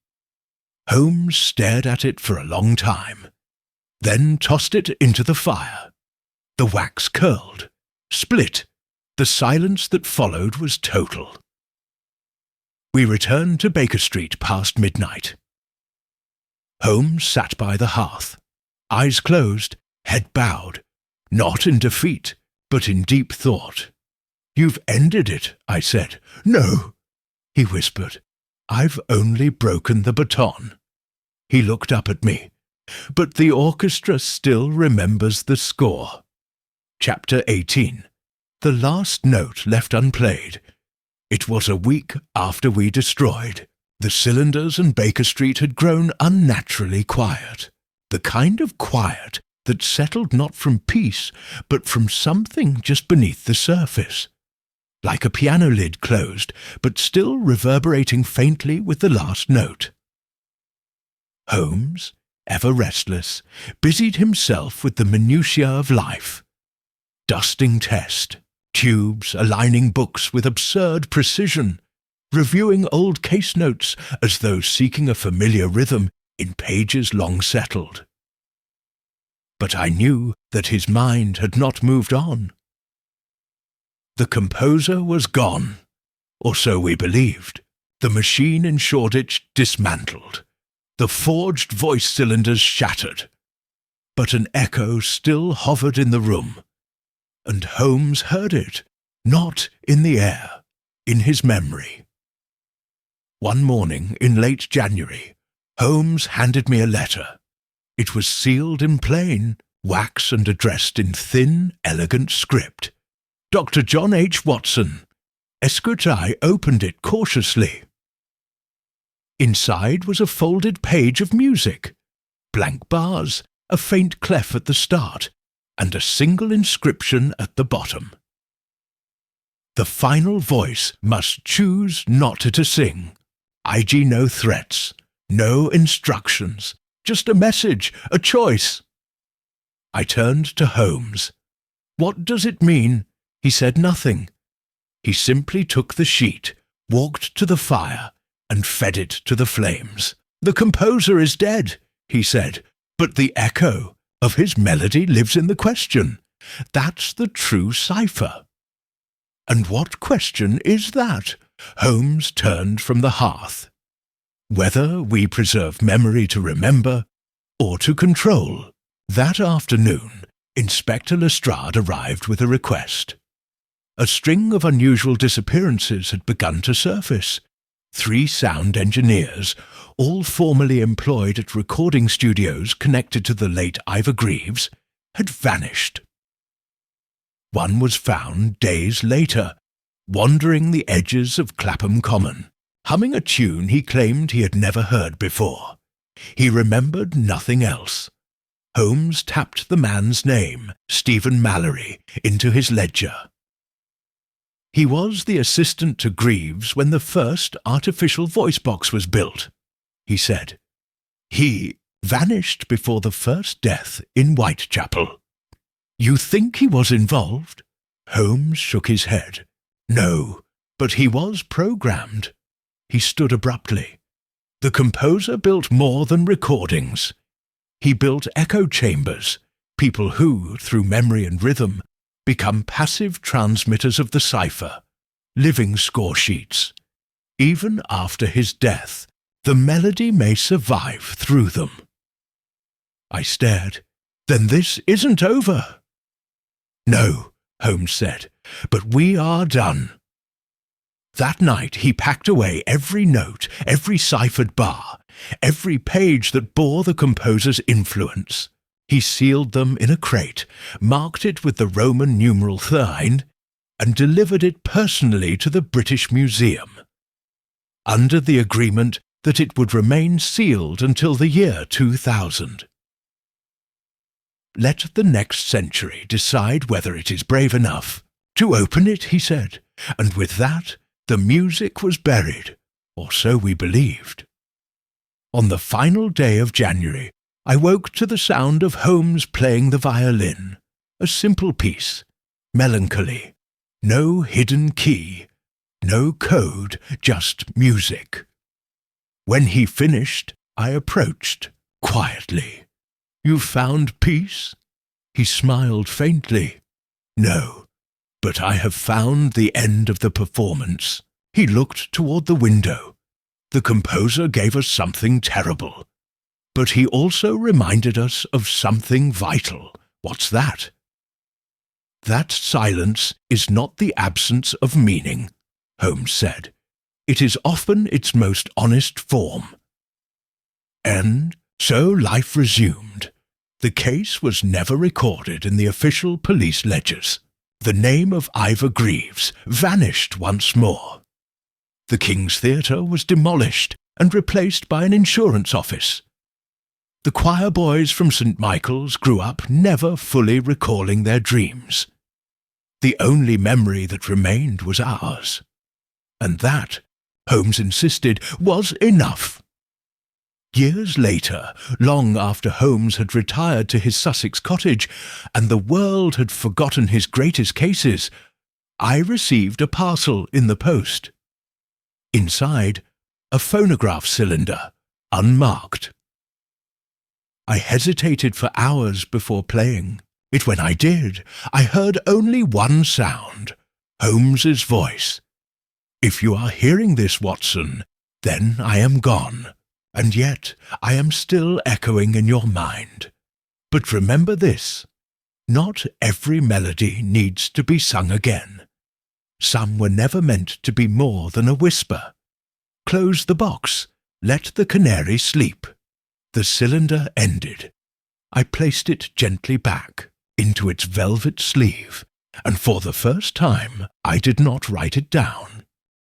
Speaker 1: Holmes stared at it for a long time, then tossed it into the fire. The wax curled, split. The silence that followed was total. We returned to Baker Street past midnight. Holmes sat by the hearth, eyes closed, head bowed, not in defeat, but in deep thought. You've ended it, I said. No, he whispered. I've only broken the baton." He looked up at me. "But the orchestra still remembers the score." Chapter 18. The last note left unplayed. It was a week after we destroyed. The cylinders and Baker Street had grown unnaturally quiet. The kind of quiet that settled not from peace, but from something just beneath the surface. Like a piano lid closed, but still reverberating faintly with the last note. Holmes, ever restless, busied himself with the minutiae of life. Dusting test, tubes, aligning books with absurd precision, reviewing old case notes as though seeking a familiar rhythm in pages long settled. But I knew that his mind had not moved on. The composer was gone, or so we believed. The machine in Shoreditch dismantled. The forged voice cylinders shattered. But an echo still hovered in the room, and Holmes heard it, not in the air, in his memory. One morning in late January, Holmes handed me a letter. It was sealed in plain, wax and addressed in thin, elegant script. Dr. John H. Watson. Esquire opened it cautiously. Inside was a folded page of music, blank bars, a faint clef at the start, and a single inscription at the bottom. The final voice must choose not to sing. IG no threats, no instructions, just a message, a choice. I turned to Holmes. "What does it mean?" He said nothing. He simply took the sheet, walked to the fire, and fed it to the flames. "The composer is dead," he said, "but the echo of his melody lives in the question. That's the true cipher." "And what question is that?" Holmes turned from the hearth. "Whether we preserve memory to remember or to control." That afternoon, Inspector Lestrade arrived with a request. A string of unusual disappearances had begun to surface. 3 sound engineers, all formerly employed at recording studios connected to the late Ivor Greaves, had vanished. One was found days later, wandering the edges of Clapham Common, humming a tune he claimed he had never heard before. He remembered nothing else. Holmes tapped the man's name, Stephen Mallory, into his ledger. He was the assistant to Greaves when the first artificial voice box was built, he said. He vanished before the first death in Whitechapel. "You think he was involved?" Holmes shook his head. "No, but he was programmed." He stood abruptly. "The composer built more than recordings. He built echo chambers, people who, through memory and rhythm, become passive transmitters of the cipher, living score sheets. Even after his death, the melody may survive through them." I stared. "Then this isn't over." "No," Holmes said, "but we are done." That night he packed away every note, every ciphered bar, every page that bore the composer's influence. He sealed them in a crate, marked it with the Roman numeral 9, and delivered it personally to the British Museum, under the agreement that it would remain sealed until the year 2000. "Let the next century decide whether it is brave enough to open it," he said, and with that the music was buried, or so we believed. On the final day of January, I woke to the sound of Holmes playing the violin, a simple piece, melancholy, no hidden key, no code, just music. When he finished, I approached, quietly. "You found peace?" He smiled faintly. "No, but I have found the end of the performance." He looked toward the window. "The composer gave us something terrible. But he also reminded us of something vital." "What's that?" "That silence is not the absence of meaning," Holmes said. it is often its most honest form. And so life resumed. The case was never recorded in the official police ledgers. The name of Ivor Greaves vanished once more. The King's Theatre was demolished and replaced by an insurance office. The choir boys from St. Michael's grew up never fully recalling their dreams. The only memory that remained was ours. And that, Holmes insisted, was enough. Years later, long after Holmes had retired to his Sussex cottage and the world had forgotten his greatest cases, I received a parcel in the post. Inside, a phonograph cylinder, unmarked. I hesitated for hours before playing it. When I did, I heard only one sound, Holmes's voice. "If you are hearing this, Watson, then I am gone. And yet I am still echoing in your mind. But remember this, not every melody needs to be sung again. Some were never meant to be more than a whisper. Close the box, let the canary sleep." The cylinder ended. I placed it gently back into its velvet sleeve, and for the first time I did not write it down.